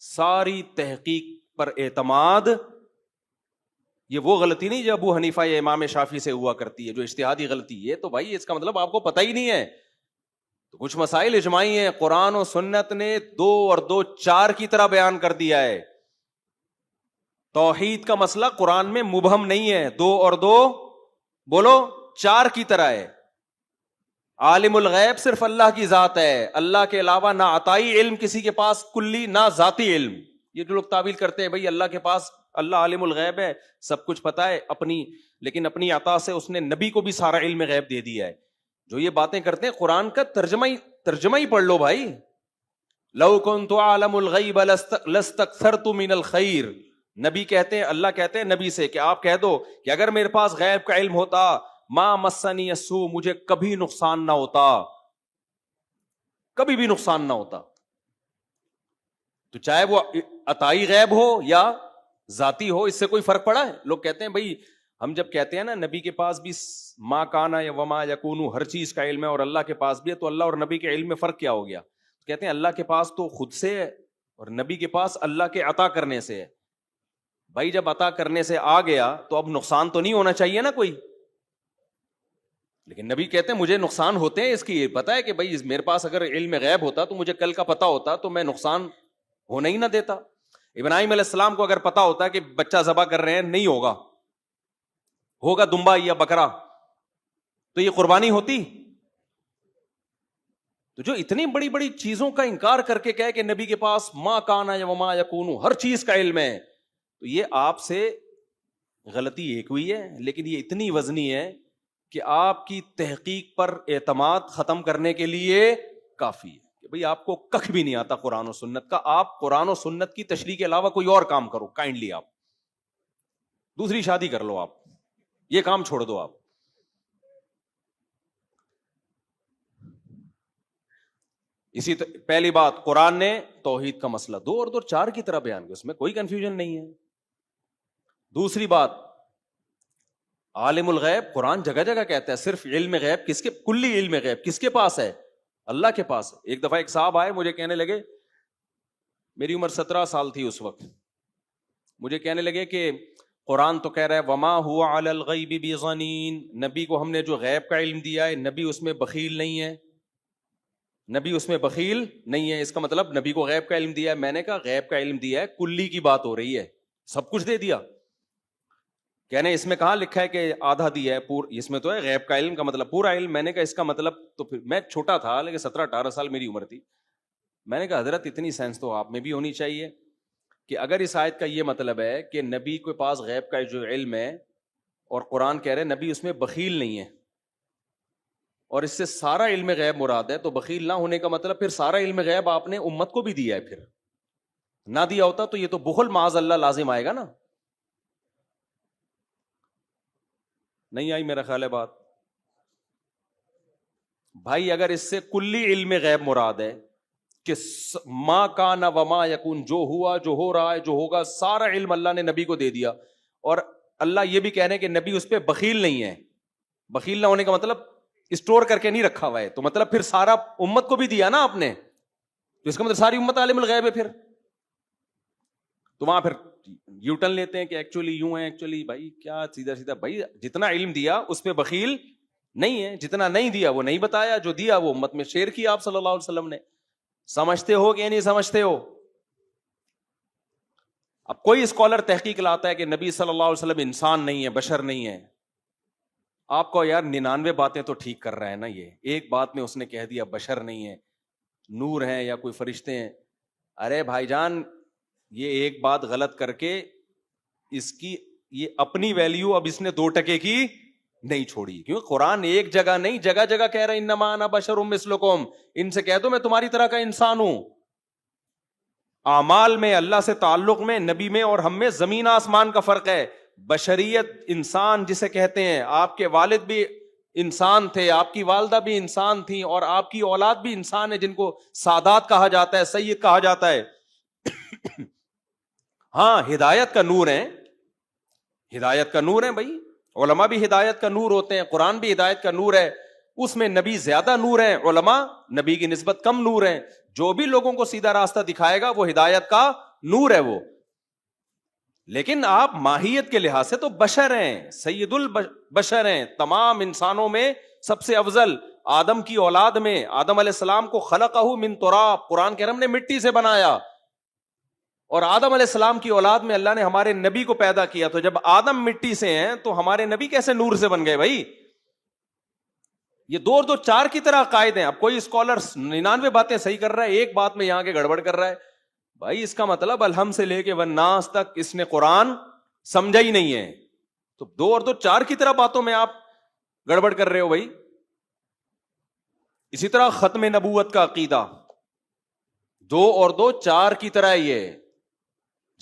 ساری تحقیق پر اعتماد، یہ وہ غلطی نہیں جو ابو حنیفہ یا امام شافعی سے ہوا کرتی ہے، جو اجتہادی غلطی. یہ تو بھائی اس کا مطلب آپ کو پتہ ہی نہیں ہے. تو کچھ مسائل اجماعی ہیں، قرآن و سنت نے 2 اور 2 4 کی طرح بیان کر دیا ہے. توحید کا مسئلہ قرآن میں مبہم نہیں ہے، 2 اور 2 بولو 4 کی طرح ہے. عالم الغیب صرف اللہ کی ذات ہے، اللہ کے علاوہ نہ عطائی علم کسی کے پاس کلی، نہ ذاتی علم. یہ جو لوگ تعویل کرتے ہیں بھائی اللہ کے پاس، اللہ عالم الغیب ہے، سب کچھ پتا ہے اپنی، لیکن اپنی عطا سے اس نے نبی کو بھی سارا علم غیب دے دیا ہے. جو یہ باتیں کرتے ہیں قرآن کا ترجمہ ہی پڑھ لو بھائی. لو کنت اعلم الغیب لاستکثرت من الخیر. نبی کہتے ہیں، اللہ کہتے ہیں نبی سے کہ آپ کہہ دو کہ اگر میرے پاس غیب کا علم ہوتا، ما مسنی السوء، مجھے کبھی نقصان نہ ہوتا، کبھی بھی نقصان نہ ہوتا. تو چاہے وہ عطائی غیب ہو یا ذاتی ہو، اس سے کوئی فرق پڑا ہے؟ لوگ کہتے ہیں بھائی ہم جب کہتے ہیں نا نبی کے پاس بھی ما کانا یا وما یکونو ہر چیز کا علم ہے اور اللہ کے پاس بھی ہے، تو اللہ اور نبی کے علم میں فرق کیا ہو گیا؟ کہتے ہیں اللہ کے پاس تو خود سے ہے اور نبی کے پاس اللہ کے عطا کرنے سے ہے. بھائی جب عطا کرنے سے آ گیا تو اب نقصان تو نہیں ہونا چاہیے نا کوئی. لیکن نبی کہتے ہیں مجھے نقصان ہوتے ہیں اس کی یہ پتا ہے کہ بھائی میرے پاس اگر علم غیب ہوتا تو مجھے کل کا پتا ہوتا تو میں نقصان ہونا ہی نہ دیتا. ابراہیم علیہ السلام کو اگر پتا ہوتا کہ بچہ ذبح کر رہے ہیں نہیں ہوگا دمبا یا بکرا, تو یہ قربانی ہوتی. تو جو اتنی بڑی بڑی چیزوں کا انکار کر کے کہے کہ نبی کے پاس ما کانا یا وما یکون ہر چیز کا علم ہے, تو یہ آپ سے غلطی ایک ہوئی ہے, لیکن یہ اتنی وزنی ہے کہ آپ کی تحقیق پر اعتماد ختم کرنے کے لیے کافی ہے کہ بھئی آپ کو کخ بھی نہیں آتا قرآن و سنت کا, آپ قرآن و سنت کی تشریح کے علاوہ کوئی اور کام کرو, کائنڈلی آپ دوسری شادی کر لو, آپ یہ کام چھوڑ دو. آپ اسی پہلی بات, قرآن نے توحید کا مسئلہ 2 اور 2 4 کی طرح بیان کیا, اس میں کوئی کنفیوژن نہیں ہے. دوسری بات, عالم الغیب قرآن جگہ جگہ کہتا ہے صرف علم غیب کس کے, کلی علم غیب کس کے پاس ہے, اللہ کے پاس ہے. ایک دفعہ ایک صاحب آئے, مجھے کہنے لگے, میری عمر 17 سال تھی اس وقت, مجھے کہنے لگے کہ قرآن تو کہہ رہا ہے وما هو علی الغیب بضنین, نبی کو ہم نے جو غیب کا علم دیا ہے نبی اس میں بخیل نہیں ہے, نبی اس میں بخیل نہیں ہے. اس کا مطلب نبی کو غیب کا علم دیا ہے. میں نے کہا غیب کا علم دیا ہے, کلی کی بات ہو رہی ہے, سب کچھ دے دیا. کہنے اس میں کہاں لکھا ہے کہ آدھا دیا ہے, اس میں تو ہے غیب کا علم کا مطلب پورا علم. میں نے کہا اس کا مطلب, تو پھر میں چھوٹا تھا لیکن 17-18 سال میری عمر تھی. میں نے کہا حضرت اتنی سینس تو آپ میں بھی ہونی چاہیے کہ اگر اس آیت کا یہ مطلب ہے کہ نبی کے پاس غیب کا جو علم ہے اور قرآن کہہ رہے نبی اس میں بخیل نہیں ہے, اور اس سے سارا علم غیب مراد ہے, تو بخیل نہ ہونے کا مطلب پھر سارا علم غیب آپ نے امت کو بھی دیا ہے. پھر نہ دیا ہوتا تو یہ تو بخل معاذ اللہ لازم آئے گا نا. نہیں آئی میرا خیال ہے بات بھائی. اگر اس سے کلی علم غیب مراد ہے کہ ما کان وما یکون, جو ہوا جو ہو رہا ہے جو ہوگا سارا علم اللہ نے نبی کو دے دیا, اور اللہ یہ بھی کہہ رہے ہیں کہ نبی اس پہ بخیل نہیں ہے. بخیل نہ ہونے کا مطلب اسٹور کر کے نہیں رکھا ہوا ہے, تو مطلب پھر سارا امت کو بھی دیا نا آپ نے, تو اس کا مطلب ساری امت عالم الغیب ہے. پھر تو وہاں پھر یو ٹرن لیتے ہیں کہ ایکچولی یوں ہے, ایکچولی بھائی کیا سیدھا سیدھا, بھائی جتنا علم دیا اس پہ بخیل نہیں ہے, جتنا نہیں دیا وہ نہیں بتایا, جو دیا وہ امت میں شیئر کیا آپ صلی اللہ علیہ وسلم نے. سمجھتے ہو کہ نہیں سمجھتے ہو؟ اب کوئی اسکالر تحقیق لاتا ہے کہ نبی صلی اللہ علیہ وسلم انسان نہیں ہے, بشر نہیں ہے, آپ کو یار 99 باتیں تو ٹھیک کر رہا ہے نا, یہ ایک بات میں اس نے کہہ دیا بشر نہیں ہے, نور ہیں یا کوئی فرشتے ہیں. ارے بھائی جان, یہ ایک بات غلط کر کے اس کی یہ اپنی ویلیو اب اس نے 2% کی نہیں چھوڑی, کیونکہ قرآن ایک جگہ نہیں جگہ جگہ کہہ رہا ہے انما انا بشر مثلکم, ان سے کہہ دو میں تمہاری طرح کا انسان ہوں. اعمال میں, اللہ سے تعلق میں, نبی میں اور ہم میں زمین آسمان کا فرق ہے. بشریت, انسان جسے کہتے ہیں, آپ کے والد بھی انسان تھے, آپ کی والدہ بھی انسان تھی, اور آپ کی اولاد بھی انسان ہے جن کو سادات کہا جاتا ہے, سید کہا جاتا ہے. ہاں ہدایت کا نور ہے, ہدایت کا نور ہے بھائی, علماء بھی ہدایت کا نور ہوتے ہیں, قرآن بھی ہدایت کا نور ہے, اس میں نبی زیادہ نور ہیں, علماء نبی کی نسبت کم نور ہیں. جو بھی لوگوں کو سیدھا راستہ دکھائے گا وہ ہدایت کا نور ہے وہ. لیکن آپ ماہیت کے لحاظ سے تو بشر ہیں, سید البشر ہیں, تمام انسانوں میں سب سے افضل. آدم کی اولاد میں آدم علیہ السلام کو خلقہ من تراب, قرآن کے ہم نے مٹی سے بنایا, اور آدم علیہ السلام کی اولاد میں اللہ نے ہمارے نبی کو پیدا کیا. تو جب آدم مٹی سے ہیں تو ہمارے نبی کیسے نور سے بن گئے بھائی؟ یہ 2 اور 2 4 کی طرح قائد ہیں. اب کوئی اسکالر 99 باتیں صحیح کر رہا ہے, ایک بات میں یہاں کے گڑبڑ کر رہا ہے, بھائی اس کا مطلب الحمد سے لے کے والناس تک اس نے قرآن سمجھا ہی نہیں ہے. تو 2 اور 2 4 کی طرح باتوں میں آپ گڑبڑ کر رہے ہو بھائی. اسی طرح ختم نبوت کا عقیدہ 2 اور 2 4 کی طرح ہی ہے.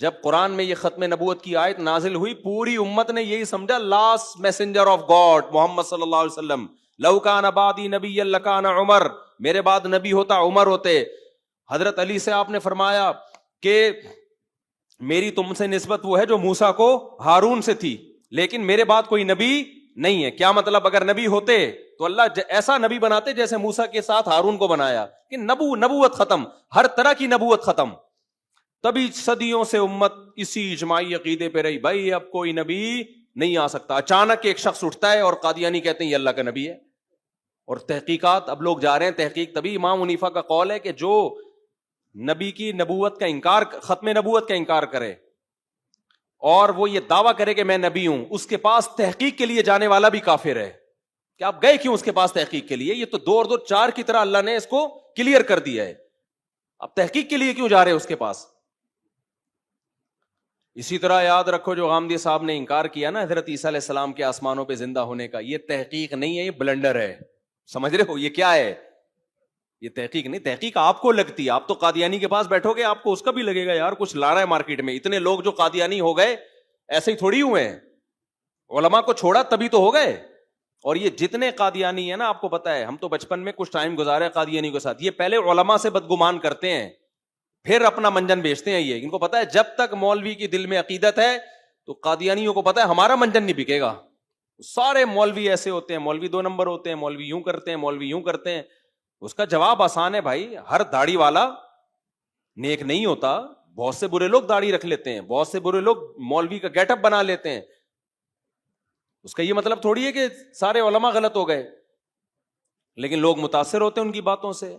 جب قرآن میں یہ ختم نبوت کی آیت نازل ہوئی, پوری امت نے یہی سمجھا لاسٹ میسنجر آف گاڈ محمد صلی اللہ علیہ وسلم. لو کان بعدی نبی لکان عمر, میرے بعد نبی ہوتا عمر ہوتے. حضرت علی سے آپ نے فرمایا کہ میری تم سے نسبت وہ ہے جو موسیٰ کو ہارون سے تھی, لیکن میرے بعد کوئی نبی نہیں ہے. کیا مطلب؟ اگر نبی ہوتے تو اللہ ایسا نبی بناتے جیسے موسیٰ کے ساتھ ہارون کو بنایا, کہ نبوت ختم, ہر طرح کی نبوت ختم. تبھی صدیوں سے امت اسی اجماعی عقیدے پہ رہی، بھائی اب کوئی نبی نہیں آ سکتا. اچانک ایک شخص اٹھتا ہے اور قادیانی کہتے ہیں یہ اللہ کا نبی ہے. اور تحقیقات اب لوگ جا رہے ہیں تحقیق، تبھی امام حنیفہ کا قول ہے کہ جو نبی کی نبوت کا انکار، ختم نبوت کا انکار کرے اور وہ یہ دعویٰ کرے کہ میں نبی ہوں، اس کے پاس تحقیق کے لیے جانے والا بھی کافر ہے. کہ آپ گئے کیوں اس کے پاس تحقیق کے لیے؟ یہ تو 2 اور 2 4 کی طرح اللہ نے اس کو کلیئر کر دیا ہے. اب تحقیق کے لیے کیوں جا رہے اس کے پاس؟ اسی طرح یاد رکھو جو غامدی صاحب نے انکار کیا نا حضرت عیسیٰ علیہ السلام کے آسمانوں پہ زندہ ہونے کا، یہ تحقیق نہیں ہے، یہ بلنڈر ہے. سمجھ رہے ہو یہ کیا ہے؟ یہ تحقیق نہیں. تحقیق آپ کو لگتی ہے، آپ تو قادیانی کے پاس بیٹھو گے آپ کو اس کا بھی لگے گا یار کچھ لا رہا ہے مارکیٹ میں. اتنے لوگ جو قادیانی ہو گئے ایسے ہی تھوڑی ہوئے ہیں، علماء کو چھوڑا تبھی تو ہو گئے. اور یہ جتنے قادیانی ہیں نا، آپ کو پتا ہے ہم تو بچپن میں کچھ ٹائم گزارے قادیانی کے ساتھ، یہ پہلے علماء سے بدگمان کرتے ہیں پھر اپنا منجن بیچتے ہیں. یہ ان کو پتا ہے جب تک مولوی کی دل میں عقیدت ہے تو قادیانیوں کو پتا ہے ہمارا منجن نہیں بکے گا. سارے مولوی ایسے ہوتے ہیں، مولوی 2 نمبر ہوتے ہیں، مولوی یوں کرتے ہیں، مولوی یوں کرتے ہیں. اس کا جواب آسان ہے بھائی، ہر داڑھی والا نیک نہیں ہوتا. بہت سے برے لوگ داڑھی رکھ لیتے ہیں، بہت سے برے لوگ مولوی کا گیٹ اپ بنا لیتے ہیں. اس کا یہ مطلب تھوڑی ہے کہ سارے علماء غلط ہو گئے، لیکن لوگ متاثر ہوتے ہیں ان کی باتوں سے.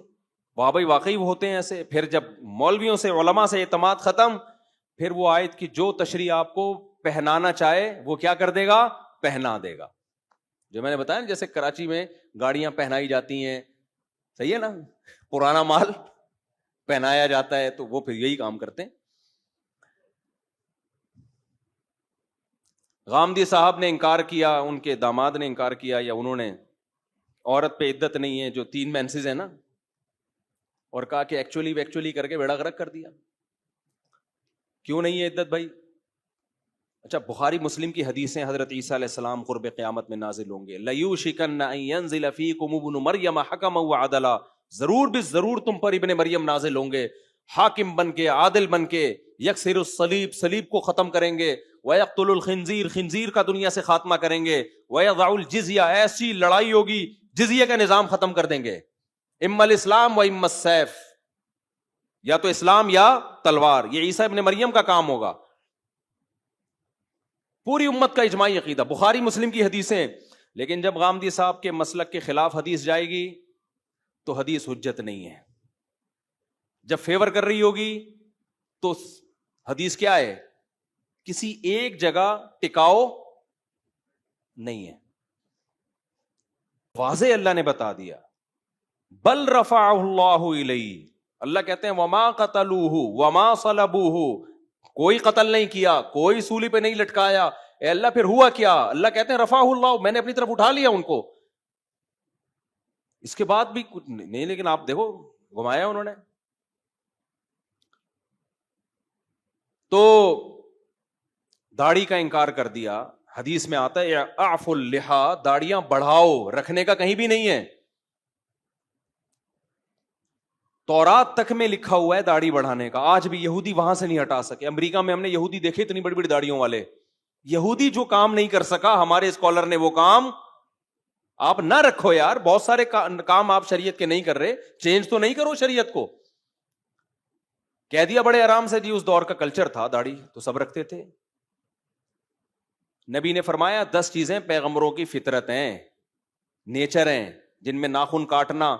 واہ بھائی واقعی وہ ہوتے ہیں ایسے. پھر جب مولویوں سے علماء سے اعتماد ختم، پھر وہ آیت کی جو تشریح آپ کو پہنانا چاہے وہ کیا کر دے گا؟ پہنا دے گا. جو میں نے بتایا جیسے کراچی میں گاڑیاں پہنائی جاتی ہیں، صحیح ہے نا، پرانا مال پہنایا جاتا ہے، تو وہ پھر یہی کام کرتے ہیں. غامدی صاحب نے انکار کیا، ان کے داماد نے انکار کیا، یا انہوں نے، عورت پہ عدت نہیں ہے جو 3 مینسز ہیں نا، اور کہا کہ ایکچولی کر کے بیڑا غرق کر دیا. کیوں نہیں ہے عدت بھائی؟ اچھا بخاری مسلم کی حدیثیں، حضرت عیسیٰ علیہ السلام قرب قیامت میں نازل ہوں گے. لَيُوشِكَنَّ أَن يَنزِلَ فِيكُمُ ابْنُ مَرْيَمَ حَكَمًا وَعَدْلًا، ضرور بھی ضرور تم پر ابن مریم نازل ہوں گے حاکم بن کے، عادل بن کے. یکسر الصلیب، صلیب کو ختم کریں گے. وَيَقْتُلُ الْخِنزِيرَ، خنزیر کا دنیا سے خاتمہ کریں گے. وَيَضَعُ الْجِزْيَةَ، ایسی لڑائی ہوگی جزیہ کا نظام ختم کر دیں گے. اما الاسلام و اما السیف، یا تو اسلام یا تلوار. یہ عیسیٰ ابن مریم کا کام ہوگا. پوری امت کا اجماعی عقیدہ، بخاری مسلم کی حدیثیں. لیکن جب غامدی صاحب کے مسلک کے خلاف حدیث جائے گی تو حدیث حجت نہیں ہے. جب فیور کر رہی ہوگی تو حدیث کیا ہے؟ کسی ایک جگہ ٹکاؤ نہیں ہے. واضح اللہ نے بتا دیا. بل رفعہ اللہ الیہ، اللہ کہتے ہیں وما قتلوہ وما صلبوہ، کوئی قتل نہیں کیا، کوئی سولی پہ نہیں لٹکایا. اے اللہ پھر ہوا کیا؟ اللہ کہتے ہیں رفعہ اللہ، میں نے اپنی طرف اٹھا لیا ان کو. اس کے بعد بھی کچھ نہیں، لیکن آپ دیکھو گھمایا انہوں نے. تو داڑھی کا انکار کر دیا. حدیث میں آتا ہے اعف اللحا، داڑیاں بڑھاؤ، رکھنے کا کہیں بھی نہیں ہے. تورات تک میں لکھا ہوا ہے داڑھی بڑھانے کا، آج بھی یہودی وہاں سے نہیں ہٹا سکے. امریکہ میں ہم نے یہودی دیکھے اتنی بڑی بڑی داڑھیوں والے. یہودی جو کام نہیں کر سکا، ہمارے اسکالر نے وہ کام. آپ نہ رکھو یار، بہت سارے کام آپ شریعت کے نہیں کر رہے، چینج تو نہیں کرو شریعت کو. کہہ دیا بڑے آرام سے، جی اس دور کا کلچر تھا، داڑھی تو سب رکھتے تھے. نبی نے فرمایا 10 چیزیں پیغمبروں کی فطرت ہیں، نیچر ہیں، جن میں ناخن کاٹنا.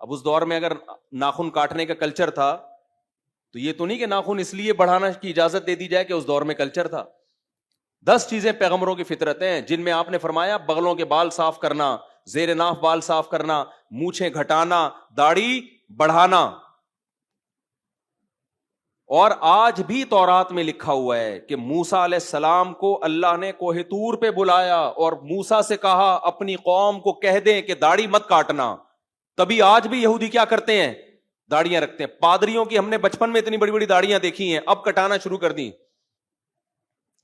اب اس دور میں اگر ناخن کاٹنے کا کلچر تھا تو یہ تو نہیں کہ ناخن اس لیے بڑھانا کی اجازت دے دی جائے کہ اس دور میں کلچر تھا. 10 چیزیں پیغمبروں کی فطرت ہیں، جن میں آپ نے فرمایا بغلوں کے بال صاف کرنا، زیر ناف بال صاف کرنا، مونچھیں گھٹانا، داڑھی بڑھانا. اور آج بھی تورات میں لکھا ہوا ہے کہ موسیٰ علیہ السلام کو اللہ نے کوہ طور پہ بلایا اور موسیٰ سے کہا اپنی قوم کو کہہ دیں کہ داڑھی مت کاٹنا. تبھی آج بھی یہودی کیا کرتے ہیں؟ داڑیاں رکھتے ہیں. پادریوں کی ہم نے بچپن میں اتنی بڑی بڑی داڑیاں دیکھی ہیں، اب کٹانا شروع کر دی.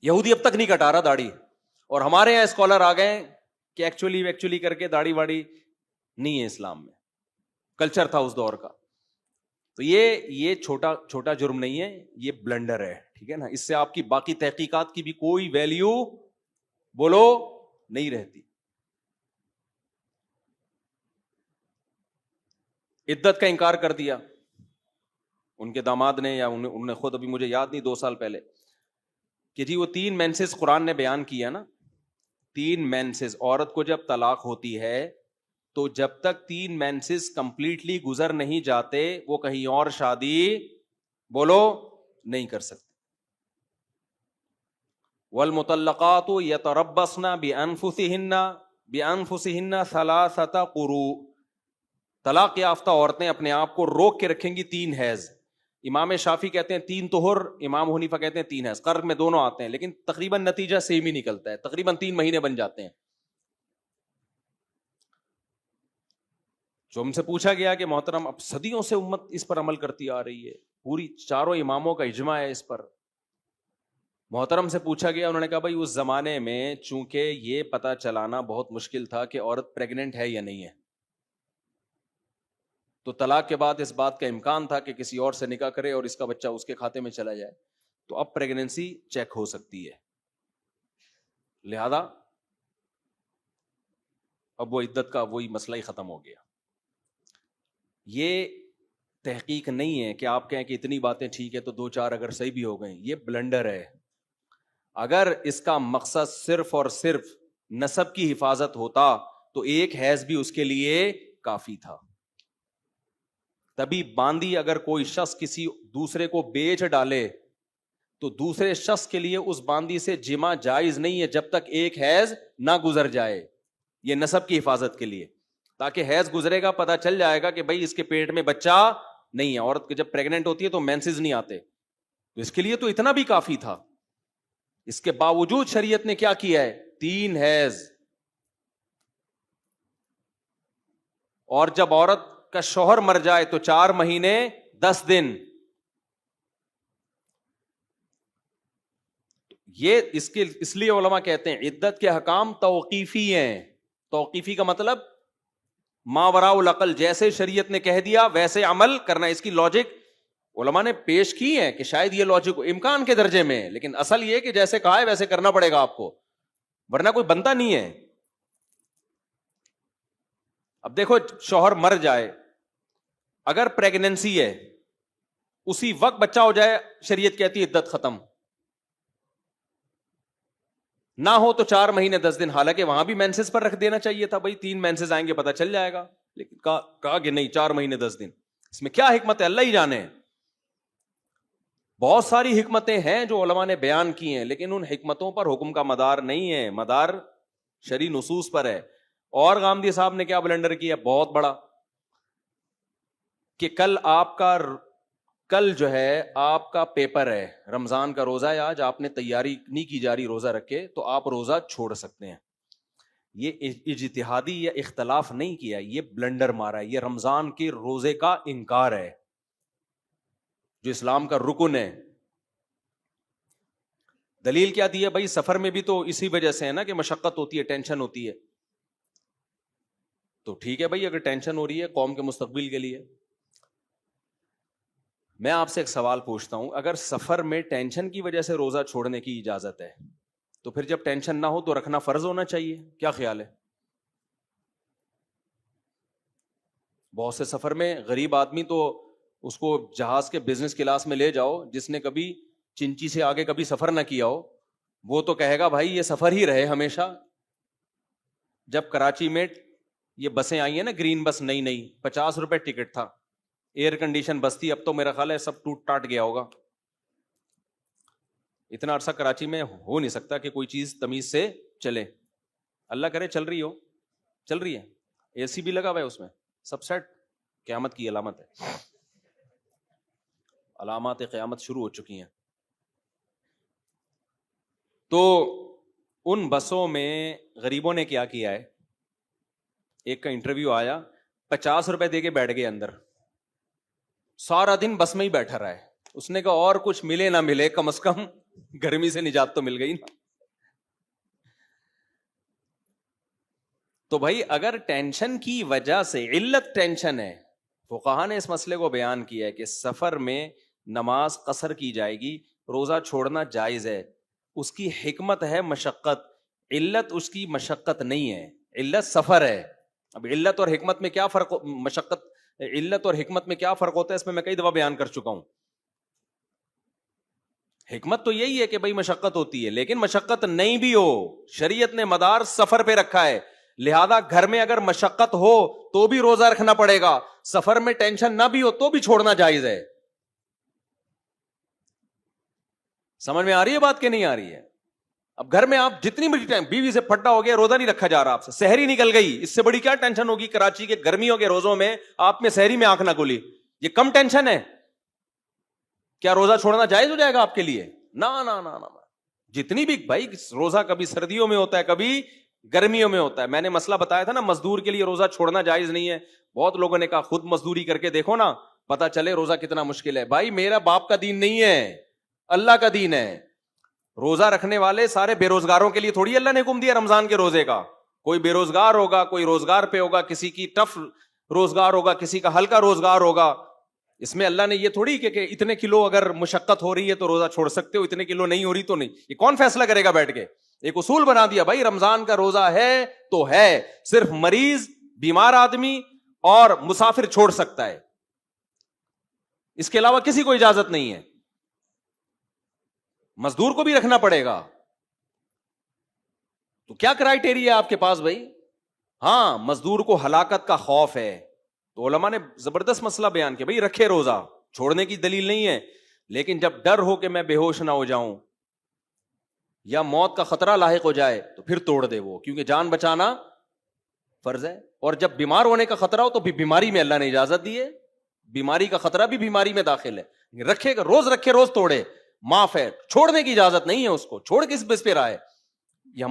یہودی اب تک نہیں کٹا رہا داڑھی. اور ہمارے یہاں اسکالر آ گئے کہ ایکچولی کر کے داڑھی واڑی نہیں ہے اسلام میں، کلچر تھا اس دور کا. تو یہ چھوٹا جرم نہیں ہے، یہ بلنڈر ہے. ٹھیک ہے نا، اس سے آپ کی باقی تحقیقات کی بھی کوئی ویلیو بولو نہیں رہتی. عدت کا انکار کر دیا. ان کے داماد نے یا انہوں نے خود، ابھی مجھے یاد نہیں، 2 سال پہلے، کہ جی وہ 3 مینسز قرآن نے بیان کیا نا، 3 مینسز. عورت کو جب طلاق ہوتی ہے تو جب تک 3 مینسز کمپلیٹلی گزر نہیں جاتے وہ کہیں اور شادی بولو نہیں کر سکتے. والمطلقات یتربصن بانفسہن 3 قروء. طلاق یافتہ عورتیں اپنے آپ کو روک کے رکھیں گی 3 حیض. امام شافعی کہتے ہیں 3 طہر، امام حنیفہ کہتے ہیں 3 حیض. قرء میں دونوں آتے ہیں لیکن تقریباً نتیجہ سیم ہی نکلتا ہے، تقریباً 3 مہینے بن جاتے ہیں. جو ہم سے پوچھا گیا کہ محترم اب صدیوں سے امت اس پر عمل کرتی آ رہی ہے، پوری 4 اماموں کا اجماع ہے اس پر. محترم سے پوچھا گیا، انہوں نے کہا بھائی اس زمانے میں چونکہ یہ پتہ چلانا بہت مشکل تھا کہ عورت پریگننٹ ہے یا نہیں ہے، تو طلاق کے بعد اس بات کا امکان تھا کہ کسی اور سے نکاح کرے اور اس کا بچہ اس کے کھاتے میں چلا جائے. تو اب پریگننسی چیک ہو سکتی ہے، لہذا اب وہ عدت کا وہی مسئلہ ہی ختم ہو گیا. یہ تحقیق نہیں ہے کہ آپ کہیں کہ اتنی باتیں ٹھیک ہے تو 2-4 اگر صحیح بھی ہو گئیں، یہ بلنڈر ہے. اگر اس کا مقصد صرف اور صرف نسب کی حفاظت ہوتا تو 1 حیض بھی اس کے لیے کافی تھا. تبھی باندی اگر کوئی شخص کسی دوسرے کو بیچ ڈالے تو دوسرے شخص کے لیے اس باندی سے جمع جائز نہیں ہے جب تک 1 حیض نہ گزر جائے. یہ نسب کی حفاظت کے لیے، تاکہ حیض گزرے گا پتہ چل جائے گا کہ بھائی اس کے پیٹ میں بچہ نہیں ہے. عورت جب پریگننٹ ہوتی ہے تو مینسز نہیں آتے، تو اس کے لیے تو اتنا بھی کافی تھا. اس کے باوجود شریعت نے کیا کیا ہے؟ 3 حیض. اور جب عورت کا شوہر مر جائے تو 4 مہینے 10 دن. یہ اس لیے علماء کہتے ہیں عدت کے حکام توقیفی ہیں. توقیفی کا مطلب ما وراء العقل، جیسے شریعت نے کہہ دیا ویسے عمل کرنا. اس کی لاجک علماء نے پیش کی ہے کہ شاید یہ لاجک امکان کے درجے میں ہے، لیکن اصل یہ کہ جیسے کہا ہے ویسے کرنا پڑے گا آپ کو، ورنہ کوئی بنتا نہیں ہے. اب دیکھو شوہر مر جائے، اگر پریگننسی ہے اسی وقت بچہ ہو جائے، شریعت کہتی ہے عدت ختم. نہ ہو تو 4 مہینے 10 دن. حالانکہ وہاں بھی مینسز پر رکھ دینا چاہیے تھا، بھائی 3 مینسز آئیں گے پتہ چل جائے گا، لیکن کہا کہ نہیں 4 مہینے 10 دن. اس میں کیا حکمت ہے اللہ ہی جانے. بہت ساری حکمتیں ہیں جو علماء نے بیان کی ہیں، لیکن ان حکمتوں پر حکم کا مدار نہیں ہے، مدار شرعی نصوص پر ہے. اور غامدی صاحب نے کیا بلنڈر کیا بہت بڑا، کہ کل جو ہے آپ کا پیپر ہے، رمضان کا روزہ ہے، آج آپ نے تیاری نہیں کی جا رہی روزہ رکھے تو آپ روزہ چھوڑ سکتے ہیں. یہ اجتہادی یا اختلاف نہیں کیا، یہ بلنڈر مارا ہے. یہ رمضان کے روزے کا انکار ہے جو اسلام کا رکن ہے. دلیل کیا دی ہے؟ بھائی سفر میں بھی تو اسی وجہ سے ہے نا کہ مشقت ہوتی ہے، ٹینشن ہوتی ہے. تو ٹھیک ہے بھائی، اگر ٹینشن ہو رہی ہے قوم کے مستقبل کے لیے. میں آپ سے ایک سوال پوچھتا ہوں، اگر سفر میں ٹینشن کی وجہ سے روزہ چھوڑنے کی اجازت ہے تو پھر جب ٹینشن نہ ہو تو رکھنا فرض ہونا چاہیے. کیا خیال ہے؟ بہت سے سفر میں غریب آدمی تو اس کو جہاز کے بزنس کلاس میں لے جاؤ، جس نے کبھی چنچی سے آگے کبھی سفر نہ کیا ہو وہ تو کہے گا بھائی یہ سفر ہی رہے ہمیشہ. جب کراچی میں یہ بسیں آئی ہیں نا، گرین بس، نئی 50 روپے ٹکٹ تھا، ایئر کنڈیشن بس تھی. اب تو میرا خیال ہے سب ٹوٹ ٹاٹ گیا ہوگا. اتنا عرصہ کراچی میں ہو نہیں سکتا کہ کوئی چیز تمیز سے چلے. اللہ کرے چل رہی ہے، اے سی بھی لگا ہوا ہے اس میں، سب سیٹ. قیامت کی علامت ہے، علامات قیامت شروع ہو چکی ہیں. تو ان بسوں میں غریبوں نے کیا کیا ہے؟ ایک کا انٹرویو آیا، 50 روپے دے کے بیٹھ گئے اندر، سارا دن بس میں ہی بیٹھا رہا ہے. اس نے کہا اور کچھ ملے نہ ملے کم از کم گرمی سے نجات تو مل گئی نا. تو بھائی اگر ٹینشن کی وجہ سے، علت ٹینشن ہے، فقہاء نے اس مسئلے کو بیان کیا ہے کہ سفر میں نماز قصر کی جائے گی، روزہ چھوڑنا جائز ہے. اس کی حکمت ہے مشقت، علت اس کی مشقت نہیں ہے، علت سفر ہے. اب علت اور حکمت میں کیا فرق؟ مشقت علت اور حکمت میں کیا فرق ہوتا ہے اس میں کئی دفعہ بیان کر چکا ہوں. حکمت تو یہی ہے کہ بھائی مشقت ہوتی ہے, لیکن مشقت نہیں بھی ہو, شریعت نے مدار سفر پہ رکھا ہے, لہذا گھر میں اگر مشقت ہو تو بھی روزہ رکھنا پڑے گا, سفر میں ٹینشن نہ بھی ہو تو بھی چھوڑنا جائز ہے. سمجھ میں آ رہی ہے بات کہ نہیں آ رہی ہے؟ اب گھر میں آپ جتنی بڑی ٹائم بیوی سے پھٹا ہو گیا, روزہ نہیں رکھا جا رہا آپ سے, سحری نکل گئی, اس سے بڑی کیا ٹینشن ہوگی؟ کراچی کے گرمیوں کے روزوں میں آپ میں سحری میں آنکھ نہ کھلی, یہ کم ٹینشن ہے. کیا روزہ چھوڑنا جائز ہو جائے گا آپ کے لیے؟ نہ. جتنی بھی بھائی روزہ کبھی سردیوں میں ہوتا ہے, کبھی گرمیوں میں ہوتا ہے. میں نے مسئلہ بتایا تھا نا, مزدور کے لیے روزہ چھوڑنا جائز نہیں ہے. بہت لوگوں نے کہا خود مزدوری کر کے دیکھو نا, پتا چلے روزہ کتنا مشکل ہے. بھائی میرا باپ کا دین نہیں ہے, اللہ کا دین ہے. روزہ رکھنے والے سارے بے روزگاروں کے لیے تھوڑی اللہ نے حکم دیا رمضان کے روزے کا. کوئی بے روزگار ہوگا, کوئی روزگار پہ ہوگا, کسی کی ٹف روزگار ہوگا, کسی کا ہلکا روزگار ہوگا. اس میں اللہ نے یہ تھوڑی کہ اتنے کلو اگر مشقت ہو رہی ہے تو روزہ چھوڑ سکتے ہو, اتنے کلو نہیں ہو رہی تو نہیں. یہ کون فیصلہ کرے گا بیٹھ کے؟ ایک اصول بنا دیا بھائی رمضان کا روزہ ہے تو ہے, صرف مریض, بیمار آدمی اور مسافر چھوڑ سکتا ہے, اس کے علاوہ کسی کو اجازت نہیں ہے. مزدور کو بھی رکھنا پڑے گا. تو کیا کرائیٹیریا ہے آپ کے پاس بھائی؟ ہاں مزدور کو ہلاکت کا خوف ہے تو علماء نے زبردست مسئلہ بیان کیا, بھائی رکھے روزہ, چھوڑنے کی دلیل نہیں ہے, لیکن جب ڈر ہو کہ میں بے ہوش نہ ہو جاؤں یا موت کا خطرہ لاحق ہو جائے تو پھر توڑ دے وہ, کیونکہ جان بچانا فرض ہے. اور جب بیمار ہونے کا خطرہ ہو تو بھی بیماری میں اللہ نے اجازت دی ہے, بیماری کا خطرہ بھی بیماری میں داخل ہے. رکھے گا روز, رکھے روز توڑے, معاف ہے. چھوڑنے کی اجازت نہیں ہے اس کو, چھوڑ کس بس پہ رہا ہے؟ یہ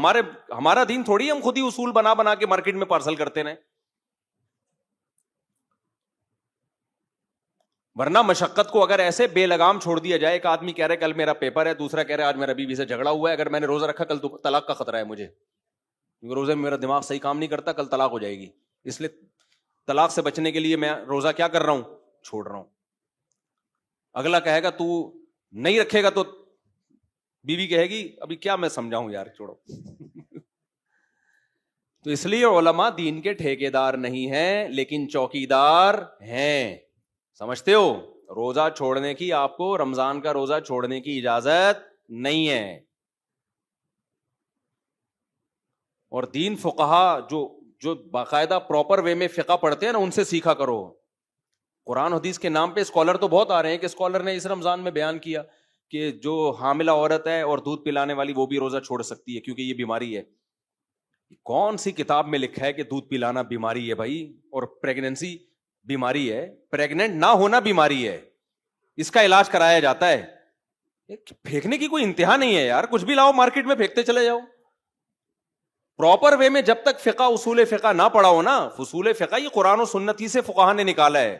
ہمارا دین تھوڑی ہم خود ہی اصول بنا کے مارکیٹ میں پارسل کرتے رہے. ورنہ مشقت کو اگر ایسے بے لگام چھوڑ دیا جائے, ایک آدمی کہہ رہا ہے کل میرا پیپر ہے, دوسرا کہہ رہا ہے آج میرا بیوی سے جھگڑا ہوا ہے, اگر میں نے روزہ رکھا کل تو طلاق کا خطرہ ہے مجھے, کیونکہ روزے میں میرا دماغ صحیح کام نہیں کرتا, کل طلاق ہو جائے گی, اس لیے طلاق سے بچنے کے لیے میں روزہ کیا کر رہا ہوں, چھوڑ رہا ہوں. اگلا کہے گا تو نہیں رکھے گا تو بیوی کہے گی ابھی کیا میں سمجھاؤں یار, چھوڑو. تو اس لیے علماء دین کے ٹھیکیدار نہیں ہیں لیکن چوکیدار ہیں. سمجھتے ہو؟ روزہ چھوڑنے کی, آپ کو رمضان کا روزہ چھوڑنے کی اجازت نہیں ہے. اور دین فقہا جو باقاعدہ پراپر وے میں فقہ پڑھتے ہیں نا, ان سے سیکھا کرو. قرآن حدیث کے نام پہ اسکالر تو بہت آ رہے ہیں, کہ اسکالر نے اس رمضان میں بیان کیا کہ جو حاملہ عورت ہے اور دودھ پلانے والی وہ بھی روزہ چھوڑ سکتی ہے کیونکہ یہ بیماری ہے. کون سی کتاب میں لکھا ہے کہ دودھ پلانا بیماری ہے بھائی, اور پریگننسی بیماری ہے؟ پریگننٹ نہ ہونا بیماری ہے, اس کا علاج کرایا جاتا ہے. پھینکنے کی کوئی انتہا نہیں ہے یار, کچھ بھی لاؤ مارکیٹ میں پھینکتے چلے جاؤ. پراپر وے میں جب تک فقہ اصول فقہ نہ پڑھا ہو نا, اصول فقہ یہ قرآن و سنت ہی سے فقہا نے نکالا ہے.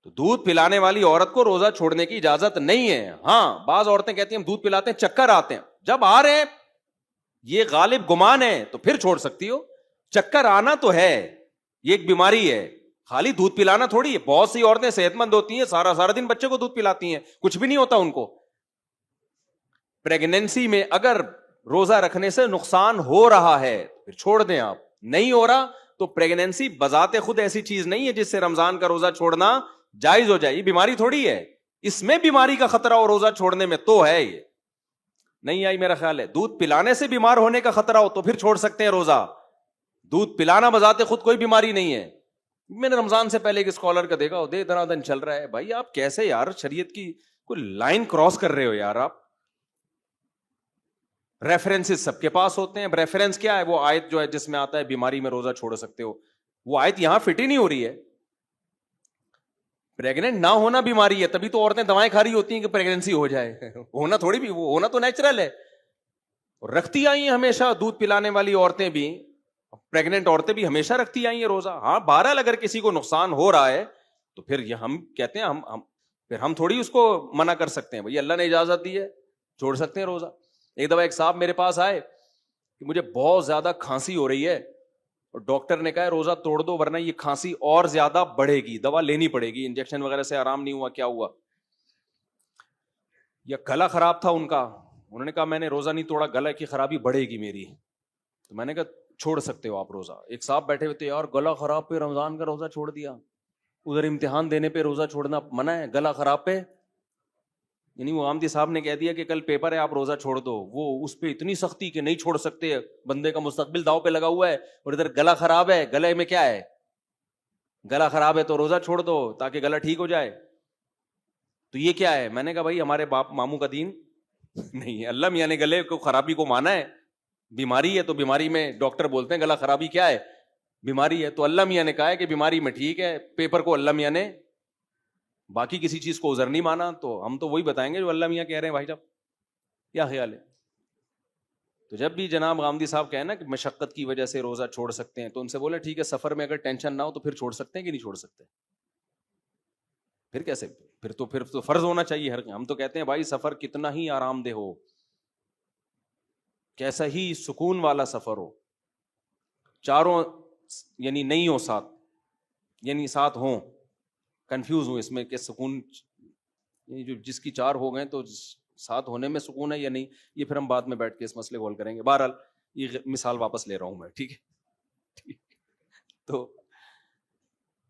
تو دودھ پلانے والی عورت کو روزہ چھوڑنے کی اجازت نہیں ہے. ہاں بعض عورتیں کہتی ہیں ہم دودھ پلاتے ہیں, چکر آتے ہیں, جب آ رہے ہیں یہ غالب گمان ہے تو پھر چھوڑ سکتی ہو. چکر آنا تو ہے, یہ ایک بیماری ہے, خالی دودھ پلانا تھوڑی ہے. بہت سی عورتیں صحت مند ہوتی ہیں, سارا دن بچے کو دودھ پلاتی ہیں, کچھ بھی نہیں ہوتا ان کو. پریگنینسی میں اگر روزہ رکھنے سے نقصان ہو رہا ہے پھر چھوڑ دیں آپ, نہیں ہو رہا تو پریگنینسی بذات خود ایسی چیز نہیں ہے جس سے رمضان کا روزہ چھوڑنا جائز ہو جائے. یہ بیماری تھوڑی ہے, اس میں بیماری کا خطرہ اور روزہ چھوڑنے میں تو ہے. یہ نہیں آئی میرا خیال ہے. دودھ پلانے سے بیمار ہونے کا خطرہ ہو تو پھر چھوڑ سکتے ہیں روزہ. دودھ پلانا بذات خود کوئی بیماری نہیں ہے. میں نے رمضان سے پہلے ایک اسکالر کا دیکھا, دے دنا دن چل رہا ہے. بھائی آپ کیسے یار شریعت کی کوئی لائن کراس کر رہے ہو یار آپ. ریفرنسز سب کے پاس ہوتے ہیں. ریفرنس کیا ہے؟ وہ آیت جو ہے جس میں آتا ہے بیماری میں روزہ چھوڑ سکتے ہو, وہ آیت یہاں فٹ ہی نہیں ہو رہی ہے. پریگننٹ نہ ہونا بیماری ہے, تبھی تو عورتیں دوائیں کھا رہی ہوتی ہیں کہ پریگننسی ہو جائے. ہونا تھوڑی بھی, وہ ہونا تو نیچرل ہے. رکھتی آئی ہیں ہمیشہ دودھ پلانے والی عورتیں بھی, پریگننٹ عورتیں بھی ہمیشہ رکھتی آئی ہیں روزہ. ہاں بہرحال اگر کسی کو نقصان ہو رہا ہے تو پھر یہ ہم کہتے ہیں پھر ہم تھوڑی اس کو منع کر سکتے ہیں. بھائی اللہ نے اجازت دی ہے, چھوڑ سکتے ہیں روزہ. ایک دفعہ ایک صاحب میرے پاس آئے کہ مجھے بہت زیادہ کھانسی ہو رہی ہے, اور ڈاکٹر نے کہا روزہ توڑ دو ورنہ یہ کھانسی اور زیادہ بڑھے گی, دوا لینی پڑے گی, انجیکشن وغیرہ سے آرام نہیں ہوا, کیا ہوا, یا گلا خراب تھا ان کا. انہوں نے کہا میں نے روزہ نہیں توڑا, گلا کی خرابی بڑھے گی میری. تو میں نے کہا چھوڑ سکتے ہو آپ روزہ. ایک صاحب بیٹھے ہوئے تھے, یار گلا خراب پہ رمضان کا روزہ چھوڑ دیا, ادھر امتحان دینے پہ روزہ چھوڑنا منع ہے, گلا خراب پہ, یعنی وہ آمدی صاحب نے کہہ دیا کہ کل پیپر ہے آپ روزہ چھوڑ دو, وہ اس پہ اتنی سختی کہ نہیں چھوڑ سکتے, بندے کا مستقبل داؤ پہ لگا ہوا ہے, اور ادھر گلا خراب ہے, گلے میں کیا ہے, گلا خراب ہے تو روزہ چھوڑ دو تاکہ گلا ٹھیک ہو جائے. تو یہ کیا ہے؟ میں نے کہا بھائی ہمارے باپ ماموں کا دین نہیں ہے. اللہ میاں نے گلے کو خرابی کو مانا ہے, بیماری ہے تو بیماری میں ڈاکٹر بولتے ہیں گلا خرابی کیا ہے, بیماری ہے, تو اللہ میاں نے کہا ہے کہ بیماری میں ٹھیک ہے, پیپر کو اللہ میاں نے, باقی کسی چیز کو عذر نہیں مانا. تو ہم تو وہی بتائیں گے جو اللہ میاں کہہ رہے ہیں. بھائی صاحب کیا خیال ہے؟ تو جب بھی جناب غامدی صاحب کہیں نا کہ مشقت کی وجہ سے روزہ چھوڑ سکتے ہیں, تو ان سے بولے ٹھیک ہے, سفر میں اگر ٹینشن نہ ہو تو پھر چھوڑ سکتے ہیں کہ نہیں چھوڑ سکتے؟ پھر کیسے؟ پھر تو فرض ہونا چاہیے ہر. ہم تو کہتے ہیں بھائی سفر کتنا ہی آرام دہ ہو, کیسا ہی سکون والا سفر ہو, چاروں یعنی نہیں ہو ساتھ, یعنی ساتھ ہوں, کنفیوز ہوں اس میں کہ سکون جو جس کی چار ہو گئے تو ساتھ ہونے میں سکون ہے یا نہیں, یہ پھر ہم بعد میں بیٹھ کے اس مسئلے کو حل کریں گے. بہرحال یہ مثال واپس لے رہا ہوں میں, ٹھیک ہے. تو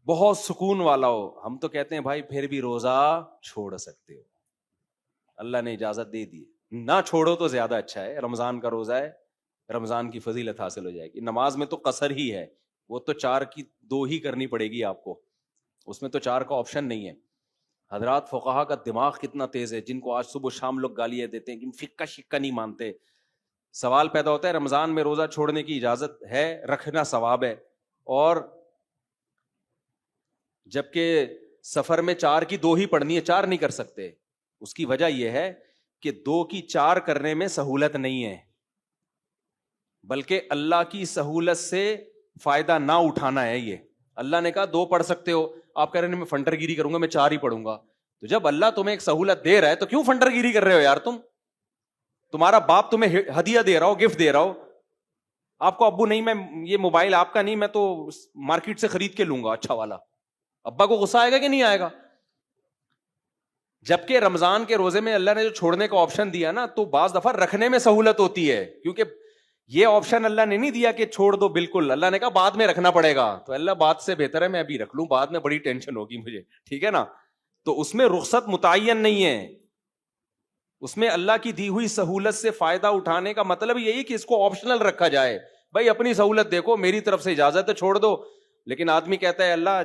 بہت سکون والا ہو, ہم تو کہتے ہیں بھائی پھر بھی روزہ چھوڑ سکتے ہو, اللہ نے اجازت دے دی, نہ چھوڑو تو زیادہ اچھا ہے. رمضان کا روزہ ہے, رمضان کی فضیلت حاصل ہو جائے گی. نماز میں تو قصر ہی ہے, وہ تو 4 کی 2 ہی کرنی پڑے گی آپ کو, اس میں تو 4 کا آپشن نہیں ہے. حضرات فقہا کا دماغ کتنا تیز ہے, جن کو آج صبح شام لوگ گالیاں دیتے ہیں کہ فقہ شکہ نہیں مانتے. سوال پیدا ہوتا ہے رمضان میں روزہ چھوڑنے کی اجازت ہے, رکھنا ثواب ہے, اور جبکہ سفر میں 4 کی 2 ہی پڑھنی ہے, 4 نہیں کر سکتے. اس کی وجہ یہ ہے کہ 2 کی 4 کرنے میں سہولت نہیں ہے, بلکہ اللہ کی سہولت سے فائدہ نہ اٹھانا ہے. یہ اللہ نے کہا 2 پڑھ سکتے ہو, آپ کہہ رہے ہیں میں فنٹر گیری کروں گا, میں 4 ہی پڑھوں گا. تو جب اللہ تمہیں ایک سہولت دے رہا ہے تو کیوں فنٹر گیری کر رہے ہو یار؟ تمہارا باپ تمہیں ہدیہ دے رہا ہو, گفٹ دے رہا ہو, آپ کو ابو نہیں میں یہ موبائل آپ کا نہیں, میں تو مارکیٹ سے خرید کے لوں گا اچھا والا, ابا کو غصہ آئے گا کہ نہیں آئے گا؟ جبکہ رمضان کے روزے میں اللہ نے جو چھوڑنے کا آپشن دیا نا, تو بعض دفعہ رکھنے میں سہولت ہوتی ہے, کیونکہ یہ آپشن اللہ نے نہیں دیا کہ چھوڑ دو بالکل, اللہ نے کہا بعد میں رکھنا پڑے گا. تو اللہ بات سے بہتر ہے میں ابھی رکھ لوں, بعد میں بڑی ٹینشن ہوگی مجھے, ٹھیک ہے نا. تو اس میں رخصت متعین نہیں ہے, اس میں اللہ کی دی ہوئی سہولت سے فائدہ اٹھانے کا مطلب یہی کہ اس کو آپشنل رکھا جائے. بھائی اپنی سہولت دیکھو, میری طرف سے اجازت ہے چھوڑ دو, لیکن آدمی کہتا ہے اللہ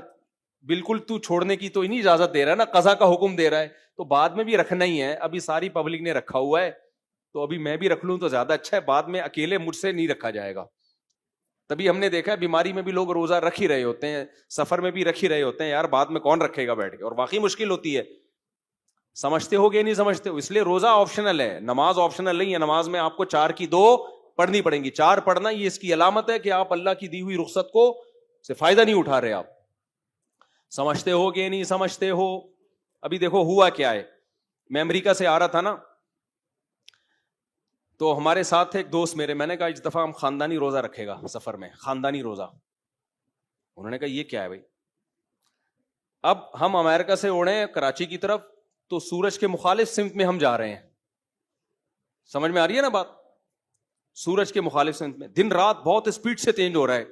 بالکل تو چھوڑنے کی تو نہیں اجازت دے رہا ہے نا, قضا کا حکم دے رہا ہے, تو بعد میں بھی رکھنا ہی ہے. ابھی ساری پبلک نے رکھا ہوا ہے تو ابھی میں بھی رکھ لوں تو زیادہ اچھا ہے, بعد میں اکیلے مجھ سے نہیں رکھا جائے گا. تبھی ہم نے دیکھا ہے بیماری میں بھی لوگ روزہ رکھ ہی رہے ہوتے ہیں, سفر میں بھی رکھ ہی رہے ہوتے ہیں, یار بعد میں کون رکھے گا بیٹھ کے, اور واقعی مشکل ہوتی ہے. سمجھتے ہو کہ نہیں سمجھتے ہو؟ اس لیے روزہ آپشنل ہے, نماز آپشنل نہیں ہے. نماز میں آپ کو 4 کی 2 پڑھنی پڑیں گی. 4 پڑھنا یہ اس کی علامت ہے کہ آپ اللہ کی دی ہوئی رخصت کو سے فائدہ نہیں اٹھا رہے. آپ سمجھتے ہو کہ نہیں سمجھتے ہو؟ ابھی دیکھو ہوا کیا ہے, میں امریکہ سے آ رہا تھا نا, تو ہمارے ساتھ ایک دوست میرے, میں نے کہا اس دفعہ ہم خاندانی روزہ رکھے گا سفر میں, خاندانی روزہ. انہوں نے کہا یہ کیا ہے بھائی؟ اب ہم امریکہ سے اڑے ہیں کراچی کی طرف, تو سورج کے مخالف سمت میں ہم جا رہے ہیں. سمجھ میں آ رہی ہے نا بات؟ سورج کے مخالف سمت میں, دن رات بہت اسپیڈ سے چینج ہو رہا ہے.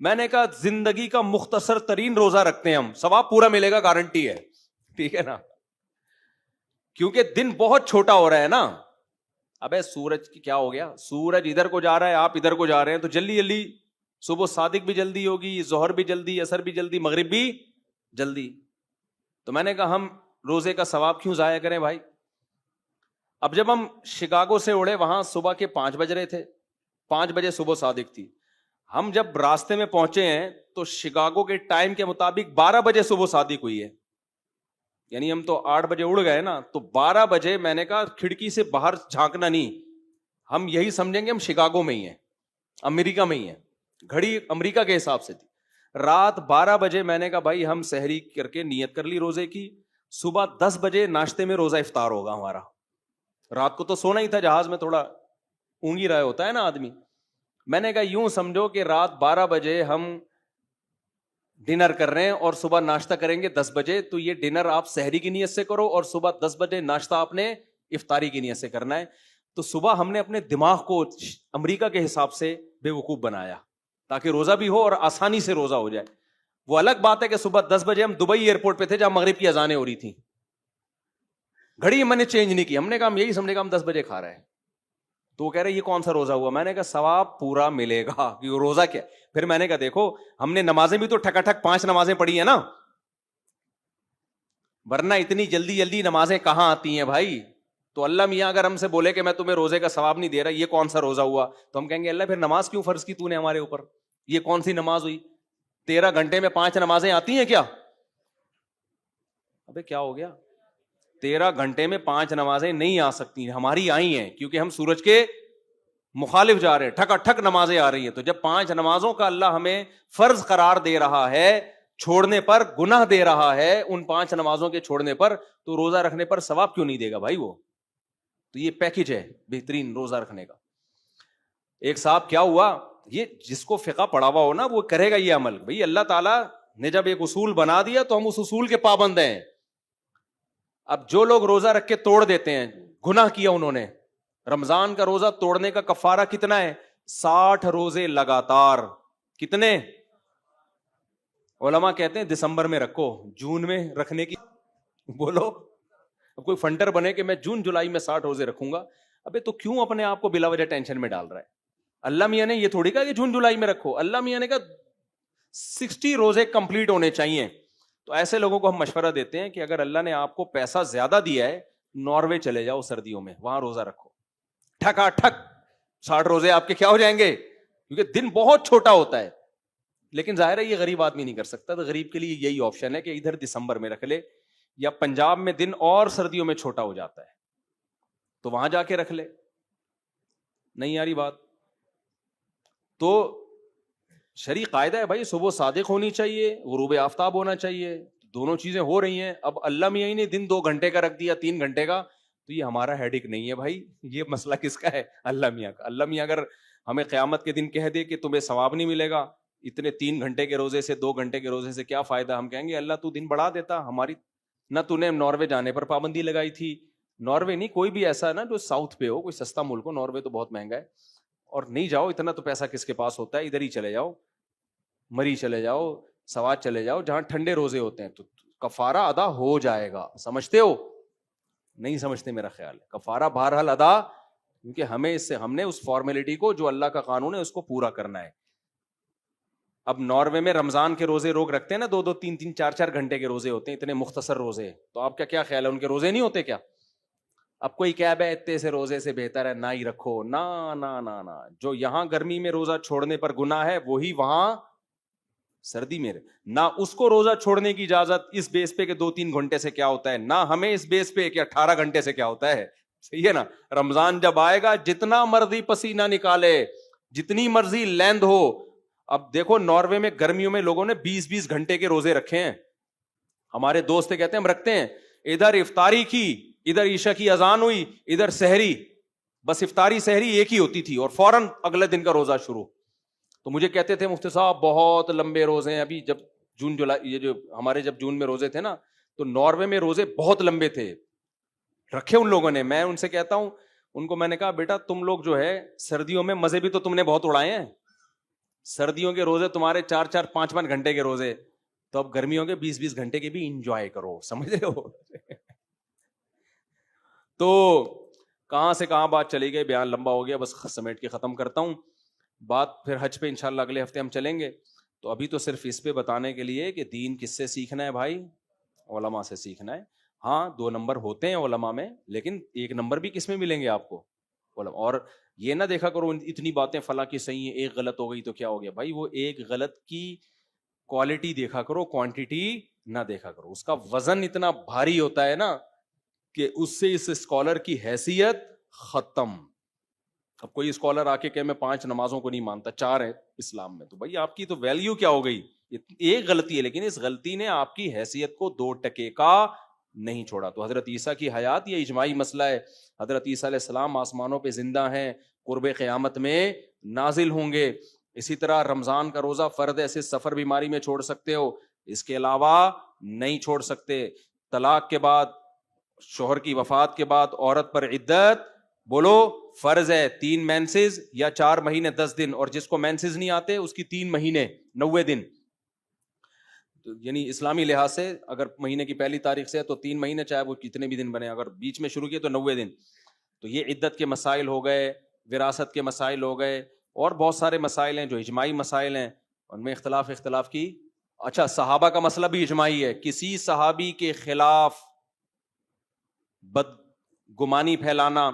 میں نے کہا زندگی کا مختصر ترین روزہ رکھتے ہیں ہم, ثواب پورا ملے گا, گارنٹی ہے, ٹھیک ہے نا, کیونکہ دن بہت چھوٹا ہو رہا ہے نا. ابے سورج کی کیا ہو گیا, سورج ادھر کو جا رہا ہے, آپ ادھر کو جا رہے ہیں, تو جلدی جلدی صبح صادق بھی جلدی ہوگی, ظہر بھی جلدی, عصر بھی جلدی, مغرب بھی جلدی. تو میں نے کہا ہم روزے کا ثواب کیوں ضائع کریں بھائی. اب جب ہم شکاگو سے اڑے, وہاں صبح کے 5 بج رہے تھے, 5 بجے صبح صادق تھی. ہم جب راستے میں پہنچے ہیں تو شکاگو کے ٹائم کے مطابق 12 بجے صبح صادق ہوئی ہے. یعنی ہم تو 8 بجے اڑ گئے نا, تو 12 بجے میں نے کہا کھڑکی سے باہر جھانکنا نہیں, ہم یہی سمجھیں گے ہم شکاگو میں ہی ہیں, امریکہ میں ہی ہیں. گھڑی امریکہ کے حساب سے تھی. رات 12 بجے میں نے کہا بھائی ہم سحری کر کے نیت کر لی روزے کی, صبح 10 بجے ناشتے میں روزہ افطار ہوگا ہمارا. رات کو تو سونا ہی تھا, جہاز میں تھوڑا اونگی رہا ہوتا ہے نا آدمی. میں نے کہا یوں سمجھو کہ رات 12 بجے ہم ڈنر کر رہے ہیں اور صبح ناشتہ کریں گے 10 بجے, تو یہ ڈنر آپ سحری کی نیت سے کرو اور صبح 10 بجے ناشتہ آپ نے افطاری کی نیت سے کرنا ہے. تو صبح ہم نے اپنے دماغ کو امریکہ کے حساب سے بے وقوف بنایا. تاکہ روزہ بھی ہو اور آسانی سے روزہ ہو جائے. وہ الگ بات ہے کہ صبح 10 بجے ہم دبئی ایئرپورٹ پہ تھے جہاں مغرب کی اذانیں ہو رہی تھیں, گھڑی میں نے چینج نہیں کی, ہم نے کہا ہم یہی سمجھے گا ہم 10 بجے کھا رہے ہیں. تو وہ کہہ رہے یہ کون سا روزہ ہوا؟ میں نے کہا ثواب پورا ملے گا. کہ روزہ کیا؟ پھر میں نے کہا دیکھو ہم نے نمازیں بھی تو ٹھکا ٹھک 5 نمازیں پڑھی ہیں نا, ورنہ اتنی جلدی جلدی نمازیں کہاں آتی ہیں بھائی. تو اللہ میاں اگر ہم سے بولے کہ میں تمہیں روزے کا ثواب نہیں دے رہا, یہ کون سا روزہ ہوا؟ تو ہم کہیں گے اللہ پھر نماز کیوں فرض کی تو نے ہمارے اوپر؟ یہ کون سی نماز ہوئی؟ 13 گھنٹے میں 5 نمازیں آتی ہیں کیا؟ ابے کیا ہو گیا؟ 13 گھنٹے میں 5 نمازیں نہیں آ سکتی, ہماری آئی ہیں کیونکہ ہم سورج کے مخالف جا رہے ہیں, ٹھکا ٹھک نمازیں آ رہی ہیں. تو جب 5 نمازوں کا اللہ ہمیں فرض قرار دے رہا ہے, چھوڑنے پر گناہ دے رہا ہے ان 5 نمازوں کے چھوڑنے پر, تو روزہ رکھنے پر ثواب کیوں نہیں دے گا بھائی وہ؟ تو یہ پیکج ہے بہترین روزہ رکھنے کا. ایک صاحب کیا ہوا, یہ جس کو فقہ پڑھا ہوا ہو نا وہ کرے گا یہ عمل. بھئی اللہ تعالیٰ نے جب ایک اصول بنا دیا تو ہم اس اصول کے پابند ہیں. اب جو لوگ روزہ رکھ کے توڑ دیتے ہیں, گناہ کیا انہوں نے. رمضان کا روزہ توڑنے کا کفارہ کتنا ہے؟ 60 روزے لگاتار. کتنے؟ علماء کہتے ہیں دسمبر میں رکھو, جون میں رکھنے کی بولو. اب کوئی فنڈر بنے کہ میں جون جولائی میں 60 روزے رکھوں گا, ابے تو کیوں اپنے آپ کو بلا وجہ ٹینشن میں ڈال رہا ہے؟ اللہ میاں نے یہ تھوڑی کہا کہ جون جولائی میں رکھو, اللہ میاں نے کہا 60 روزے کمپلیٹ ہونے چاہیے. تو ایسے لوگوں کو ہم مشورہ دیتے ہیں کہ اگر اللہ نے آپ کو پیسہ زیادہ دیا ہے, ناروے چلے جاؤ سردیوں میں, وہاں روزہ رکھو ٹھکا ٹھک. 60 روزے آپ کے کیا ہو جائیں گے, کیونکہ دن بہت چھوٹا ہوتا ہے. لیکن ظاہر ہے یہ غریب آدمی نہیں کر سکتا, تو غریب کے لیے یہی آپشن ہے کہ ادھر دسمبر میں رکھ لے, یا پنجاب میں دن اور سردیوں میں چھوٹا ہو جاتا ہے تو وہاں جا کے رکھ لے. نہیں آ رہی بات؟ تو شرعی قاعدہ ہے بھائی, صبح صادق ہونی چاہیے, غروب آفتاب ہونا چاہیے, دونوں چیزیں ہو رہی ہیں. اب اللہ میاں نے دن 2 گھنٹے کا رکھ دیا, 3 گھنٹے کا, تو یہ ہمارا ہیڈک نہیں ہے بھائی, یہ مسئلہ کس کا ہے؟ اللہ میاں کا. اللہ میاں اگر ہمیں قیامت کے دن کہہ دے کہ تمہیں ثواب نہیں ملے گا اتنے 3 گھنٹے کے روزے سے, 2 گھنٹے کے روزے سے کیا فائدہ؟ ہم کہیں گے اللہ تو دن بڑھا دیتا ہماری, نہ تو نے ناروے جانے پر پابندی لگائی تھی. ناروے نہیں, کوئی بھی ایسا نا جو ساؤتھ پہ ہو, کوئی سستا ملک ہو. ناروے تو بہت مہنگا ہے, اور نہیں جاؤ, اتنا تو پیسہ کس کے پاس ہوتا ہے, ادھر ہی چلے جاؤ, مری چلے جاؤ, سوات چلے جاؤ, جہاں ٹھنڈے روزے ہوتے ہیں, تو کفارہ ادا ہو جائے گا. سمجھتے ہو؟ نہیں سمجھتے میرا خیال ہے. کفارہ بہرحال ادا, کیونکہ ہم نے اس فارمیلٹی کو جو اللہ کا قانون ہے اس کو پورا کرنا ہے. اب ناروے میں رمضان کے روزے لوگ رکھتے ہیں نا, 2-2, 3-3, 4-4 گھنٹے کے روزے ہوتے ہیں, اتنے مختصر روزے. تو آپ کا کیا خیال ہے, ان کے روزے نہیں ہوتے کیا؟ اب کوئی کہہ ہے اتنے سے روزے سے بہتر ہے نہ ہی رکھو. نا نا نا نا, جو یہاں گرمی میں روزہ چھوڑنے پر گناہ ہے وہی وہاں سردی میں نہ, اس کو روزہ چھوڑنے کی اجازت اس بیس پہ کہ 2-3 گھنٹے سے کیا ہوتا ہے, نہ ہمیں اس بیس پہ کہ 18 گھنٹے سے کیا ہوتا ہے. صحیح ہے نا؟ رمضان جب آئے گا جتنا مرضی پسینہ نکالے, جتنی مرضی لیند ہو. اب دیکھو ناروے میں گرمیوں میں لوگوں نے 20-20 گھنٹے کے روزے رکھے ہیں. ہمارے دوست کہتے ہیں ہم رکھتے ہیں, ادھر افطاری کی, ادھر عشاء کی اذان ہوئی, ادھر سحری, بس افطاری سحری ایک ہی ہوتی تھی اور فوراً اگلے دن کا روزہ شروع. تو مجھے کہتے تھے مفتی صاحب بہت لمبے روزے ہیں. ابھی جب جون جولائی, یہ جو ہمارے جب جون میں روزے تھے نا, تو ناروے میں روزے بہت لمبے تھے, رکھے ان لوگوں نے. میں ان سے کہتا ہوں, ان کو میں نے کہا بیٹا تم لوگ جو ہے سردیوں میں مزے بھی تو تم نے بہت اڑائے ہیں, سردیوں کے روزے تمہارے 4-4, 5-5 گھنٹے کے روزے, تو اب گرمیوں کے 20-20 گھنٹے کے بھی انجوائے کرو. سمجھ رہے ہو؟ تو کہاں سے کہاں بات چلی گئی, بیان لمبا ہو گیا, بس سمیٹ کے ختم کرتا ہوں بات. پھر حج پہ انشاءاللہ اگلے ہفتے ہم چلیں گے. تو ابھی تو صرف اس پہ بتانے کے لیے کہ دین کس سے سیکھنا ہے بھائی, علماء سے سیکھنا ہے. ہاں 2 نمبر ہوتے ہیں علماء میں, لیکن 1 نمبر بھی کس میں ملیں گے آپ کو؟ علماء. اور یہ نہ دیکھا کرو اتنی باتیں فلاں کی صحیح ہیں, ایک غلط ہو گئی تو کیا ہو گیا. بھائی وہ ایک غلط کی کوالٹی دیکھا کرو, کوانٹیٹی نہ دیکھا کرو. اس کا وزن اتنا بھاری ہوتا ہے نا کہ اس سے اس اسکالر کی حیثیت ختم. اب کوئی اسکالر آ کے کہ میں 5 نمازوں کو نہیں مانتا, 4 ہے اسلام میں, تو بھائی آپ کی تو ویلیو کیا ہو گئی؟ ایک غلطی ہے, لیکن اس غلطی نے آپ کی حیثیت کو 2 ٹکے کا نہیں چھوڑا. تو حضرت عیسیٰ کی حیات یہ اجماعی مسئلہ ہے. حضرت عیسیٰ علیہ السلام آسمانوں پہ زندہ ہیں, قرب قیامت میں نازل ہوں گے. اسی طرح رمضان کا روزہ فرض ہے, ایسے سفر بیماری میں چھوڑ سکتے ہو, اس کے علاوہ نہیں چھوڑ سکتے. طلاق کے بعد, شوہر کی وفات کے بعد عورت پر عدت بولو فرض ہے 3 مینسز یا 4 مہینے 10 دن, اور جس کو مینسز نہیں آتے اس کی 3 مہینے 90 دن. یعنی اسلامی لحاظ سے اگر مہینے کی پہلی تاریخ سے ہے تو 3 مہینے, چاہے وہ کتنے بھی دن بنے, اگر بیچ میں شروع کیے تو 90 دن. تو یہ عدت کے مسائل ہو گئے, وراثت کے مسائل ہو گئے, اور بہت سارے مسائل ہیں جو اجماعی مسائل ہیں, ان میں اختلاف کی. اچھا, صحابہ کا مسئلہ بھی اجماعی ہے. کسی صحابی کے خلاف بدگمانی پھیلانا,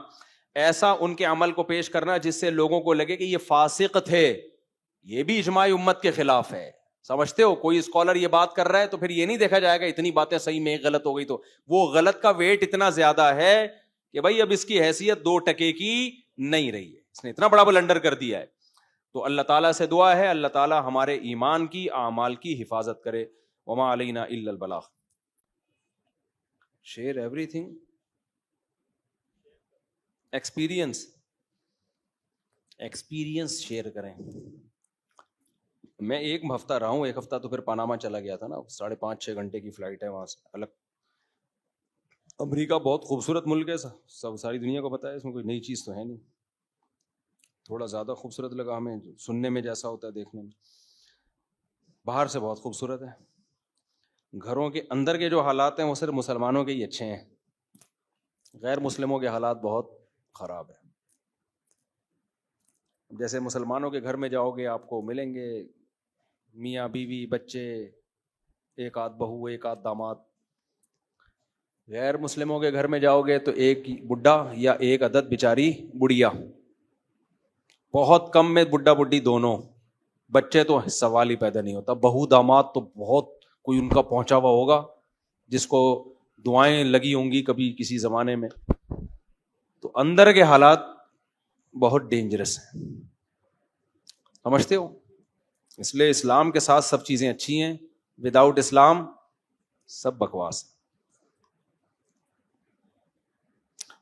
ایسا ان کے عمل کو پیش کرنا جس سے لوگوں کو لگے کہ یہ فاسق تھے, یہ بھی اجماعی امت کے خلاف ہے. سمجھتے ہو, کوئی اسکالر یہ بات کر رہا ہے تو پھر یہ نہیں دیکھا جائے گا اتنی باتیں صحیح میں غلط ہو گئی تو وہ غلط کا ویٹ اتنا زیادہ ہے کہ بھائی اب اس کی حیثیت 2 ٹکے کی نہیں رہی ہے, اس نے اتنا بڑا بلنڈر کر دیا ہے. تو اللہ تعالیٰ سے دعا ہے اللہ تعالیٰ ہمارے ایمان کی, اعمال کی حفاظت کرے. وما علینا الا البلاغ. Share everything. Experience share کریں. میں ایک ہفتہ رہا ہوں, 1 ہفتہ تو پھر پاناما چلا گیا تھا نا, 5.5-6 گھنٹے کی فلائٹ ہے وہاں سے الگ. امریکہ بہت خوبصورت ملک ہے, سب ساری دنیا کو پتا ہے, اس میں کوئی نئی چیز تو ہے نہیں. تھوڑا زیادہ خوبصورت لگا ہمیں, سننے میں جیسا ہوتا ہے دیکھنے میں, باہر سے بہت خوبصورت ہے. گھروں کے اندر کے جو حالات ہیں وہ صرف مسلمانوں کے ہی اچھے ہیں, غیر مسلموں کے حالات بہت خراب ہیں. جیسے مسلمانوں کے گھر میں جاؤ گے آپ کو ملیں گے میاں بیوی بچے, 1 آدھ بہو 1 آدھ داماد. غیر مسلموں کے گھر میں جاؤ گے تو 1 بڈھا یا 1 عدد بیچاری بڑھیا, بہت کم میں بڈھا بڈھی دونوں, بچے تو سوال ہی پیدا نہیں ہوتا. بہو داماد تو بہت کوئی ان کا پہنچا ہوا ہوگا جس کو دعائیں لگی ہوں گی کبھی کسی زمانے میں. تو اندر کے حالات بہت ڈینجرس ہیں, سمجھتے ہو. اس لیے اسلام کے ساتھ سب چیزیں اچھی ہیں, وداؤٹ اسلام سب بکواس ہے.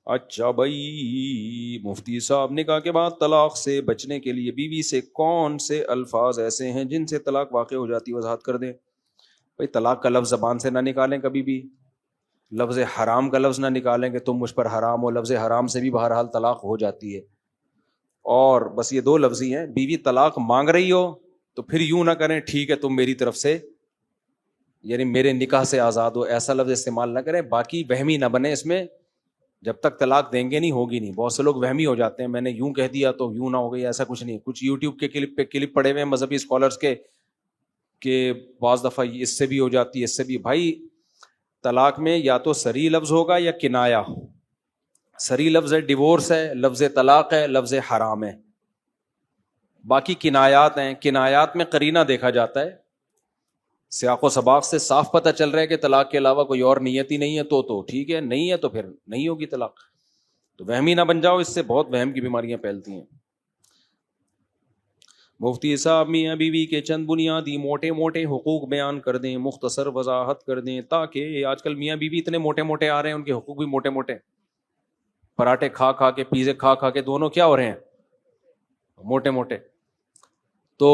اچھا بھائی, مفتی صاحب نکاح کے بعد طلاق سے بچنے کے لیے بیوی سے کون سے الفاظ ایسے ہیں جن سے طلاق واقع ہو جاتی, وضاحت کر دیں. بھائی طلاق کا لفظ زبان سے نہ نکالیں کبھی بھی, لفظ حرام کا لفظ نہ نکالیں کہ تم مجھ پر حرام ہو, لفظ حرام سے بھی بہرحال طلاق ہو جاتی ہے. اور بس یہ 2 لفظ ہی ہیں. بیوی طلاق مانگ رہی ہو تو پھر یوں نہ کریں ٹھیک ہے تم میری طرف سے یعنی میرے نکاح سے آزاد ہو, ایسا لفظ استعمال نہ کریں. باقی وہمی نہ بنے اس میں, جب تک طلاق دیں گے نہیں ہوگی نہیں. بہت سے لوگ وہمی ہو جاتے ہیں, میں نے یوں کہہ دیا تو یوں نہ ہو گئی, ایسا کچھ نہیں. کچھ یوٹیوب کے کلپ پہ کلپ پڑے ہوئے ہیں مذہبی اسکالرس کے کہ بعض دفعہ اس سے بھی ہو جاتی ہے اس سے بھی. بھائی طلاق میں یا تو صریح لفظ ہوگا یا کنایا. صریح لفظ ہے ڈیورس ہے, لفظ طلاق ہے, لفظ حرام ہے. باقی کنایات ہیں, کنایات میں قرینہ دیکھا جاتا ہے, سیاق و سباق سے صاف پتہ چل رہا ہے کہ طلاق کے علاوہ کوئی اور نیت ہی نہیں ہے تو ٹھیک ہے, نہیں ہے تو پھر نہیں ہوگی طلاق. تو وہمی نہ بن جاؤ, اس سے بہت وہم کی بیماریاں پھیلتی ہیں. مفتی صاحب میاں بیوی کے چند بنیادی موٹے موٹے حقوق بیان کر دیں, مختصر وضاحت کر دیں, تاکہ آج کل میاں بیوی اتنے موٹے موٹے آ رہے ہیں, ان کے حقوق بھی موٹے موٹے, پراٹھے کھا کھا کے پیزے کھا کھا کے دونوں کیا ہو رہے ہیں موٹے موٹے. تو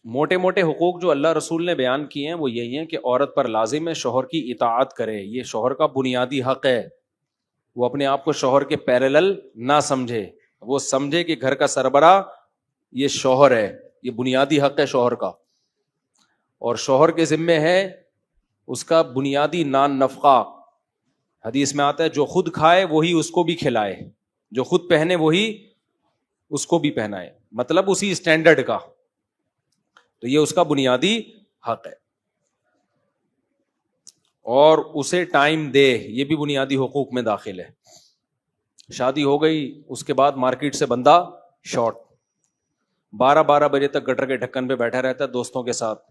موٹے موٹے حقوق جو اللہ رسول نے بیان کیے ہیں وہ یہی ہیں کہ عورت پر لازم ہے شوہر کی اطاعت کرے, یہ شوہر کا بنیادی حق ہے. وہ اپنے آپ کو شوہر کے پیرالل نہ سمجھے, وہ سمجھے کہ گھر کا سربراہ یہ شوہر ہے, یہ بنیادی حق ہے شوہر کا. اور شوہر کے ذمے ہے اس کا بنیادی نان نفقہ. حدیث میں آتا ہے جو خود کھائے وہی اس کو بھی کھلائے, جو خود پہنے وہی اس کو بھی پہنائے, مطلب اسی اسٹینڈرڈ کا. تو یہ اس کا بنیادی حق ہے. اور اسے ٹائم دے, یہ بھی بنیادی حقوق میں داخل ہے. شادی ہو گئی, اس کے بعد مارکیٹ سے بندہ شارٹ, 12 بجے تک گٹر کے ڈھکن پہ بیٹھا رہتا ہے دوستوں کے ساتھ,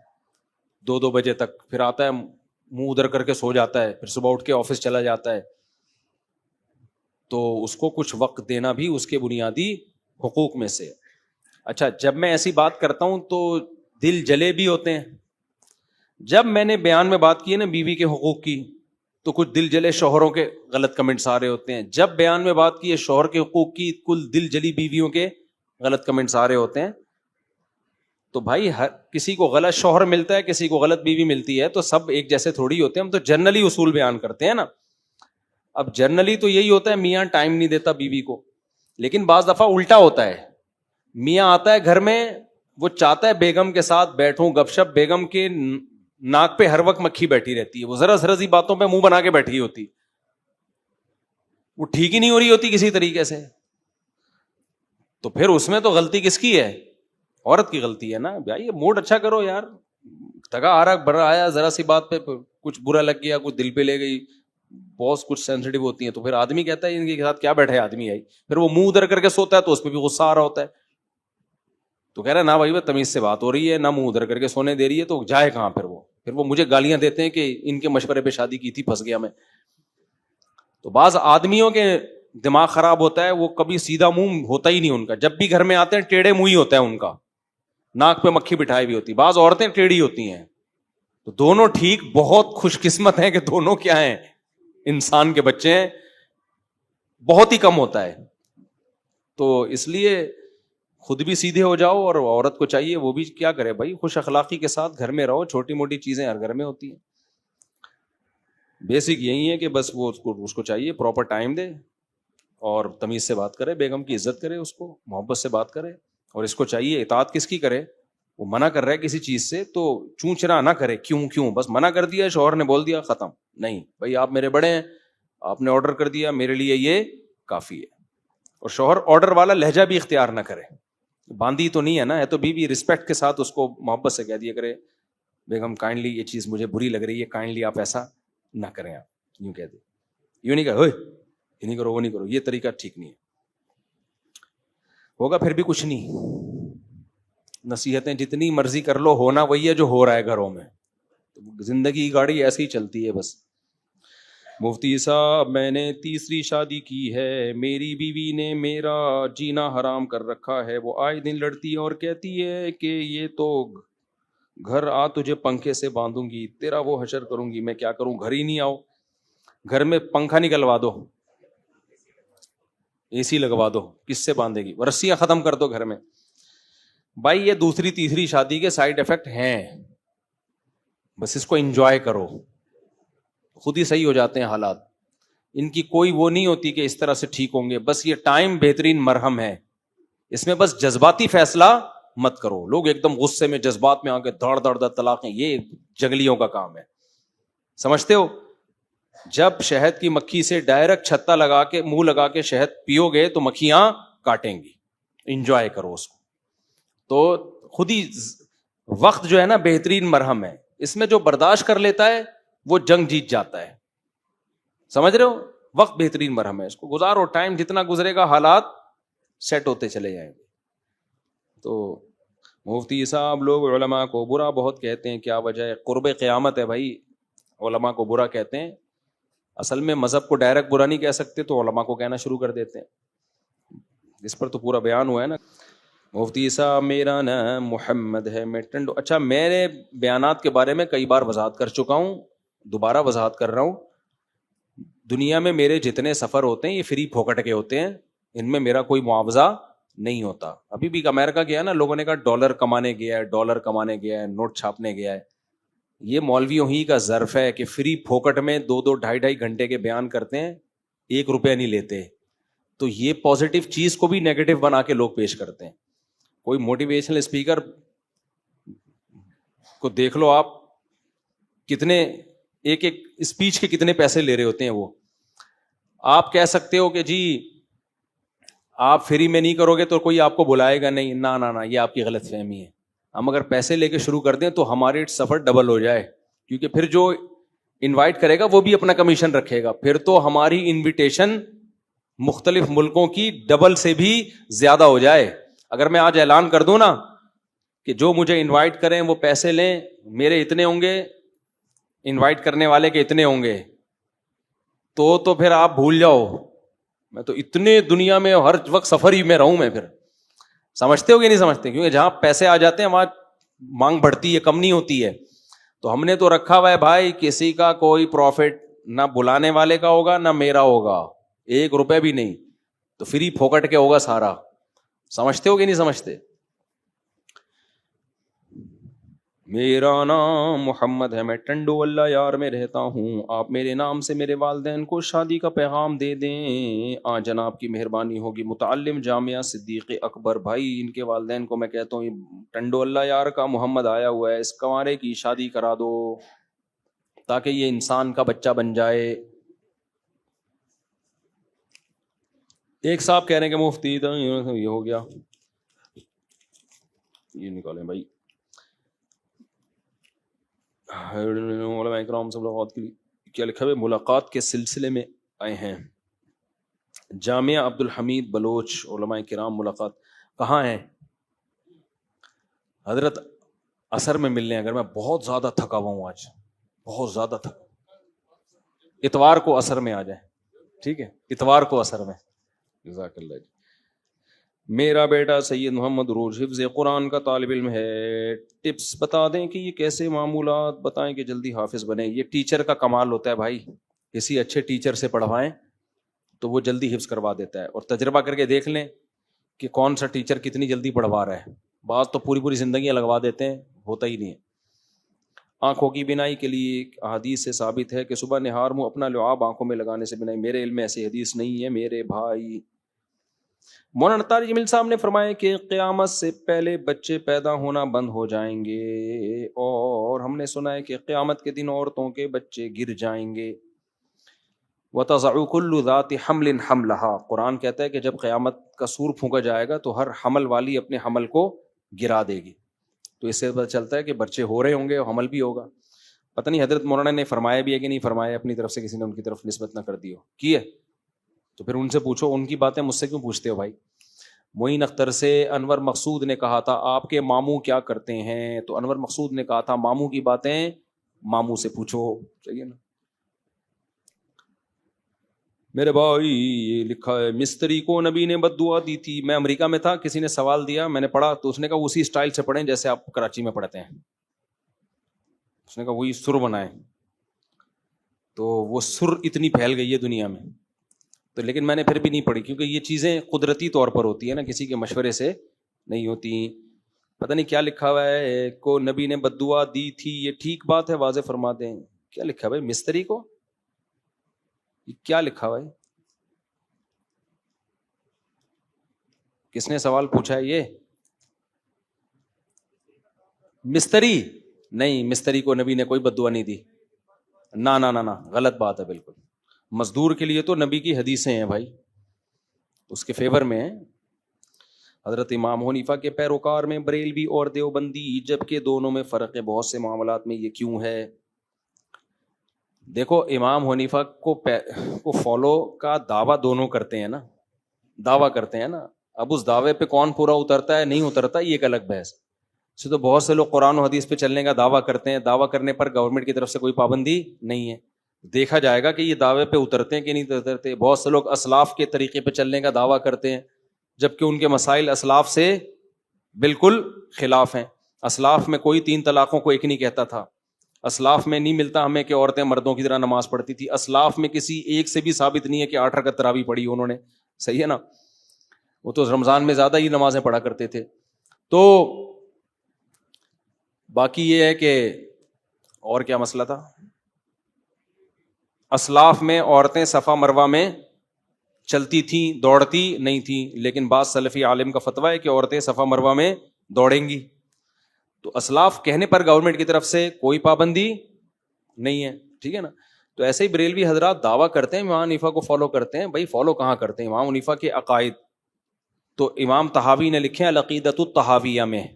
2 بجے تک, پھر آتا ہے منہ ادھر کر کے سو جاتا ہے, پھر صبح اٹھ کے آفس چلا جاتا ہے. تو اس کو کچھ وقت دینا بھی اس کے بنیادی حقوق میں سے. اچھا, جب میں ایسی بات کرتا ہوں تو دل جلے بھی ہوتے ہیں. جب میں نے بیان میں بات کی ہے نا بیوی کے حقوق کی, تو کچھ دل جلے شوہروں کے غلط کمنٹس آ رہے ہوتے ہیں. جب بیان میں بات کی ہے شوہر کے حقوق کی, کل دل جلی بیویوں کے غلط کمنٹس آ رہے ہوتے ہیں. تو بھائی ہر کسی کو غلط شوہر ملتا ہے, کسی کو غلط بیوی ملتی ہے, تو سب ایک جیسے تھوڑی ہوتے ہیں. ہم تو جنرلی اصول بیان کرتے ہیں نا. اب جنرلی تو یہی ہوتا ہے میاں ٹائم نہیں دیتا بیوی کو, لیکن بعض دفعہ الٹا ہوتا ہے, میاں آتا ہے گھر میں, وہ چاہتا ہے بیگم کے ساتھ بیٹھوں گپ شپ, بیگم کے ناک پہ ہر وقت مکھی بیٹھی رہتی ہے, وہ ذرا سی باتوں پہ منہ بنا کے بیٹھی ہوتی, وہ ٹھیک ہی نہیں ہو رہی ہوتی کسی طریقے سے. تو پھر اس میں تو غلطی کس کی ہے؟ عورت کی غلطی ہے نا بھائی. یہ موڈ اچھا کرو یار, تگا آ رہا برا آیا, ذرا سی بات پہ کچھ برا لگ گیا, کچھ دل پہ لے گئی, بہت کچھ سینسٹیو ہوتی ہیں, تو پھر آدمی کہتا ہے ان کے ساتھ کیا بیٹھے آدمی آئی, پھر وہ منہ ادھر کر کے سوتا ہے تو اس پہ بھی غصہ آ رہا ہوتا ہے. تو کہہ رہا ہے نا بھائی وہ تمیز سے بات ہو رہی ہے, نہ منہ ادھر کر کے سونے دے رہی ہے, تو جائے کہاں پھر وہ مجھے گالیاں دیتے ہیں کہ ان کے مشورے پہ شادی کی تھی, پھنس گیا میں. تو بعض آدمیوں کے دماغ خراب ہوتا ہے, وہ کبھی سیدھا منہ ہوتا ہی نہیں ان کا, جب بھی گھر میں آتے ہیں ٹیڑھے منہ ہی ہوتا ہے ان کا, ناک پہ مکھی بٹھائی بھی ہوتی. بعض عورتیں ٹیڑھی ہوتی ہیں, تو دونوں ٹھیک, بہت خوش قسمت ہیں کہ دونوں کیا ہیں, انسان کے بچے ہیں, بہت ہی کم ہوتا ہے. تو اس لیے خود بھی سیدھے ہو جاؤ, اور عورت کو چاہیے وہ بھی کیا کرے بھائی, خوش اخلاقی کے ساتھ گھر میں رہو, چھوٹی موٹی چیزیں ہر گھر میں ہوتی ہیں. بیسک یہی ہے کہ بس وہ اس کو چاہیے پراپر ٹائم دے, اور تمیز سے بات کرے, بیگم کی عزت کرے, اس کو محبت سے بات کرے. اور اس کو چاہیے اطاعت کس کی کرے, وہ منع کر رہا ہے کسی چیز سے تو چونچنا نہ کرے, کیوں بس منع کر دیا, شوہر نے بول دیا ختم, نہیں بھائی آپ میرے بڑے ہیں, آپ نے آرڈر کر دیا, میرے لیے یہ کافی ہے. اور شوہر آرڈر والا لہجہ بھی اختیار نہ کرے, باندھی تو نہیں ہے نا, ہے تو بیوی, رسپیکٹ کے ساتھ اس کو محبت سے کہہ دیا کرے, بیگم کائنڈلی یہ چیز مجھے بری لگ رہی ہے, کائنڈلی آپ ایسا نہ کریں, آپ یوں کہہ دیں, یوں نہیں کہ یہ نہیں کرو وہ نہیں کرو, یہ طریقہ ٹھیک نہیں ہے. ہوگا پھر بھی کچھ نہیں, نصیحتیں جتنی مرضی کر لو, ہونا وہی ہے جو ہو رہا ہے گھروں میں. زندگی کی گاڑی ایسے ہی چلتی ہے بس. مفتی صاحب میں نے تیسری شادی کی ہے, میری بیوی نے میرا جینا حرام کر رکھا ہے, وہ آئے دن لڑتی ہے اور کہتی ہے کہ یہ تو گھر آ تجھے پنکھے سے باندھوں گی, تیرا وہ حشر کروں گی. میں کیا کروں, گھر ہی نہیں آؤ, گھر میں پنکھا نکلوا دو, اے سی لگوا دو, کس سے باندھے گی, رسیاں ختم کر دو گھر میں. بھائی یہ دوسری تیسری شادی کے سائیڈ افیکٹ ہیں, بس اس کو انجوائے کرو, خود ہی صحیح ہو جاتے ہیں حالات. ان کی کوئی وہ نہیں ہوتی کہ اس طرح سے ٹھیک ہوں گے, بس یہ ٹائم بہترین مرہم ہے, اس میں بس جذباتی فیصلہ مت کرو. لوگ ایک دم غصے میں جذبات میں آ کے دھڑ دھڑ طلاقیں, یہ جنگلیوں کا کام ہے, سمجھتے ہو. جب شہد کی مکھی سے ڈائریکٹ چھتا لگا کے منہ لگا کے شہد پیو گے تو مکھیاں کاٹیں گی, انجوائے کرو اس کو. تو خود ہی وقت جو ہے نا بہترین مرہم ہے, اس میں جو برداشت کر لیتا ہے وہ جنگ جیت جاتا ہے, سمجھ رہے ہو. وقت بہترین مرہم ہے, اس کو گزارو, ٹائم جتنا گزرے گا حالات سیٹ ہوتے چلے جائیں گے. تو مفتی صاحب لوگ علماء کو برا بہت کہتے ہیں, کیا وجہ ہے؟ قرب قیامت ہے بھائی, علماء کو برا کہتے ہیں. اصل میں مذہب کو ڈائریکٹ برا نہیں کہہ سکتے تو علماء کو کہنا شروع کر دیتے ہیں, اس پر تو پورا بیان ہوا ہے نا. مفتی صاحب میرا نام محمد ہے, میں ٹنڈو. اچھا, میرے بیانات کے بارے میں کئی بار وضاحت کر چکا ہوں, دوبارہ وضاحت کر رہا ہوں. دنیا میں میرے جتنے سفر ہوتے ہیں یہ فری پھوکٹ کے ہوتے ہیں, ان میں میرا کوئی معاوضہ نہیں ہوتا. ابھی بھی امریکہ گیا نا, لوگوں نے کہا ڈالر کمانے گیا ہے, ڈالر کمانے گیا ہے, نوٹ چھاپنے گیا ہے. یہ مولویوں ہی کا ظرف ہے کہ فری پھوکٹ میں 2-2 ڈھائی گھنٹے کے بیان کرتے ہیں, 1 روپیہ نہیں لیتے. تو یہ پازیٹیو چیز کو بھی نیگیٹو بنا کے لوگ پیش کرتے ہیں. کوئی موٹیویشنل اسپیکر کو دیکھ لو آپ, کتنے ایک اسپیچ کے کتنے پیسے لے رہے ہوتے ہیں وہ. آپ کہہ سکتے ہو کہ جی آپ فری میں نہیں کرو گے تو کوئی آپ کو بلائے گا نہیں, نہ یہ آپ کی غلط فہمی ہے. ہم اگر پیسے لے کے شروع کر دیں تو ہمارے سفر ڈبل ہو جائے, کیونکہ پھر جو انوائٹ کرے گا وہ بھی اپنا کمیشن رکھے گا, پھر تو ہماری انویٹیشن مختلف ملکوں کی ڈبل سے بھی زیادہ ہو جائے. اگر میں آج اعلان کر دوں نا کہ جو مجھے انوائٹ کریں وہ پیسے لیں, میرے اتنے ہوں گے, انوائٹ کرنے والے کے اتنے ہوں گے, تو پھر آپ بھول جاؤ, میں تو اتنے دنیا میں ہر وقت سفر ہی میں رہوں میں. پھر سمجھتے ہو کہ نہیں سمجھتے, کیونکہ جہاں پیسے آ جاتے ہیں وہاں مانگ بڑھتی ہے, کم نہیں ہوتی ہے. تو ہم نے تو رکھا ہوا ہے بھائی, کسی کا کوئی پروفٹ نہ بلانے والے کا ہوگا نہ میرا ہوگا, 1 روپے بھی نہیں, تو فری پھوکٹ کے ہوگا سارا. سمجھتے ہو کہ نہیں سمجھتے؟ میرا نام محمد ہے، میں ٹنڈو اللہ یار میں رہتا ہوں، آپ میرے نام سے میرے والدین کو شادی کا پیغام دے دیں، جناب کی مہربانی ہوگی۔ متعلم جامعہ صدیق اکبر بھائی، ان کے والدین کو میں کہتا ہوں ٹنڈو اللہ یار کا محمد آیا ہوا ہے، اس کنوارے کی شادی کرا دو تاکہ یہ انسان کا بچہ بن جائے۔ ایک صاحب کہہ رہے ہیں کہ مفتی یہ ہو گیا، یہ نکالیں بھائی، علماء اکرام سے ملاقات کے لیے کیا لکھا ہے؟ ملاقات کے سلسلے میں آئے ہیں۔ جامعہ عبد الحمید بلوچ، علماء کرام ملاقات کہاں ہے؟ حضرت عصر میں ملنے، اگر میں بہت زیادہ تھکا ہوا ہوں، آج بہت زیادہ تھکا، اتوار کو عصر میں آ جائیں، ٹھیک ہے؟ اتوار کو عصر میں۔ جزاک اللہ جی۔ میرا بیٹا سید محمد عروج حفظ قرآن کا طالب علم ہے، ٹپس بتا دیں کہ یہ کیسے معمولات بتائیں کہ جلدی حافظ بنے۔ یہ ٹیچر کا کمال ہوتا ہے بھائی، کسی اچھے ٹیچر سے پڑھوائیں تو وہ جلدی حفظ کروا دیتا ہے، اور تجربہ کر کے دیکھ لیں کہ کون سا ٹیچر کتنی جلدی پڑھوا رہا ہے۔ بعض تو پوری پوری زندگیاں لگوا دیتے ہیں، ہوتا ہی نہیں ہے۔ آنکھوں کی بینائی کے لیے حدیث سے ثابت ہے کہ صبح نہار منہ اپنا لعاب آنکھوں میں لگانے سے بینائی، میرے علم میں ایسی حدیث نہیں ہے میرے بھائی۔ مولانا طارق جمیل صاحب نے فرمایا کہ قیامت سے پہلے بچے پیدا ہونا بند ہو جائیں گے، اور ہم نے سنا ہے کہ قیامت کے دن عورتوں کے بچے گر جائیں گے۔ وَتَضَعُ كُلُّ ذَاتِ حَمْلٍ حَمْلَهَا، قرآن کہتا ہے کہ جب قیامت کا سور پھونکا جائے گا تو ہر حمل والی اپنے حمل کو گرا دے گی۔ تو اس سے پتہ چلتا ہے کہ بچے ہو رہے ہوں گے اور حمل بھی ہوگا۔ پتہ نہیں حضرت مولانا نے فرمایا بھی ہے کہ نہیں فرمایا، اپنی طرف سے کسی نے ان کی طرف نسبت نہ کر دی ہو، کی ہے تو پھر ان سے پوچھو، ان کی باتیں مجھ سے کیوں پوچھتے ہو بھائی؟ معین اختر سے انور مقصود نے کہا تھا آپ کے ماموں کیا کرتے ہیں، تو انور مقصود نے کہا تھا ماموں کی باتیں ماموں سے پوچھو، چاہیے نا میرے بھائی۔ یہ لکھا ہے مستری کو نبی نے بد دعا دی تھی۔ میں امریکہ میں تھا، کسی نے سوال دیا، میں نے پڑھا تو اس نے کہا اسی اسٹائل سے پڑھیں جیسے آپ کراچی میں پڑھتے ہیں، اس نے کہا وہی سر بنائیں، تو وہ سر اتنی پھیل گئی ہے دنیا میں، تو لیکن میں نے پھر بھی نہیں پڑھی، کیونکہ یہ چیزیں قدرتی طور پر ہوتی ہیں نا، کسی کے مشورے سے نہیں ہوتی۔ پتہ نہیں کیا لکھا ہوا ہے، کو نبی نے بد دعا دی تھی، یہ ٹھیک بات ہے واضح فرما دیں۔ کیا لکھا ہوا ہے مستری کو، یہ کیا لکھا ہوا ہے؟ کس نے سوال پوچھا ہے؟ یہ مستری نہیں، مستری کو نبی نے کوئی بد دعا نہیں دی، نہ نہ نہ، غلط بات ہے بالکل۔ مزدور کے لیے تو نبی کی حدیثیں ہیں بھائی، اس کے فیور میں ہیں۔ حضرت امام حنیفہ کے پیروکار میں بریلوی اور دیوبندی، جبکہ دونوں میں فرق ہے، بہت سے معاملات میں یہ کیوں ہے؟ دیکھو امام حنیفہ کو فالو کا دعویٰ دونوں کرتے ہیں نا، دعویٰ کرتے ہیں نا، اب اس دعوے پہ کون پورا اترتا ہے نہیں اترتا یہ ایک الگ بحث سے۔ تو بہت سے لوگ قرآن و حدیث پہ چلنے کا دعویٰ کرتے ہیں، دعویٰ کرنے پر گورنمنٹ کی طرف سے کوئی پابندی نہیں ہے، دیکھا جائے گا کہ یہ دعوے پہ اترتے ہیں کہ نہیں اترتے۔ بہت سے لوگ اسلاف کے طریقے پہ چلنے کا دعویٰ کرتے ہیں، جبکہ ان کے مسائل اسلاف سے بالکل خلاف ہیں۔ اسلاف میں کوئی 3 طلاقوں کو ایک نہیں کہتا تھا، اسلاف میں نہیں ملتا ہمیں کہ عورتیں مردوں کی طرح نماز پڑھتی تھی، اسلاف میں کسی ایک سے بھی ثابت نہیں ہے کہ 8 رکعت تراویح پڑھی انہوں نے، صحیح ہے نا، وہ تو رمضان میں زیادہ ہی نمازیں پڑھا کرتے تھے۔ تو باقی یہ ہے کہ اور کیا مسئلہ تھا؟ اسلاف میں عورتیں صفا مروہ میں چلتی تھیں، دوڑتی نہیں تھیں، لیکن بعض سلفی عالم کا فتویٰ ہے کہ عورتیں صفا مروہ میں دوڑیں گی۔ تو اسلاف کہنے پر گورنمنٹ کی طرف سے کوئی پابندی نہیں ہے، ٹھیک ہے نا۔ تو ایسے ہی بریلوی حضرات دعویٰ کرتے ہیں امام حنیفہ کو فالو کرتے ہیں، بھائی فالو کہاں کرتے ہیں امام حنیفہ کے عقائد؟ تو امام طحاوی نے لکھے ہیں العقیدۃ الطحاویہ میں،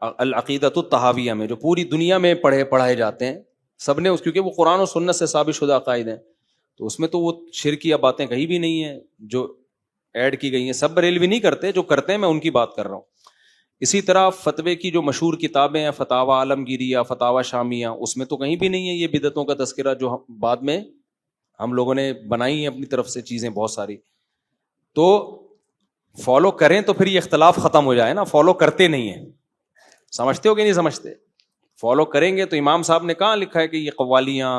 العقیدۃ الطحاویہ میں، جو پوری دنیا میں پڑھائے جاتے ہیں سب نے، کیونکہ وہ قرآن و سنت سے ثابت شدہ عقائد ہیں، تو اس میں تو وہ شرکیہ باتیں کہیں بھی نہیں ہیں جو ایڈ کی گئی ہیں۔ سب بریلوی نہیں کرتے، جو کرتے ہیں میں ان کی بات کر رہا ہوں۔ اسی طرح فتوے کی جو مشہور کتابیں ہیں، فتاوی عالمگیریہ، فتاوی شامیہ، اس میں تو کہیں بھی نہیں ہے یہ بدعتوں کا تذکرہ جو بعد میں ہم لوگوں نے بنائی ہیں اپنی طرف سے چیزیں بہت ساری۔ تو فالو کریں تو پھر یہ اختلاف ختم ہو جائے نا، فالو کرتے نہیں ہیں، سمجھتے ہو کہ نہیں سمجھتے؟ فالو کریں گے تو امام صاحب نے کہاں لکھا ہے کہ یہ قوالیاں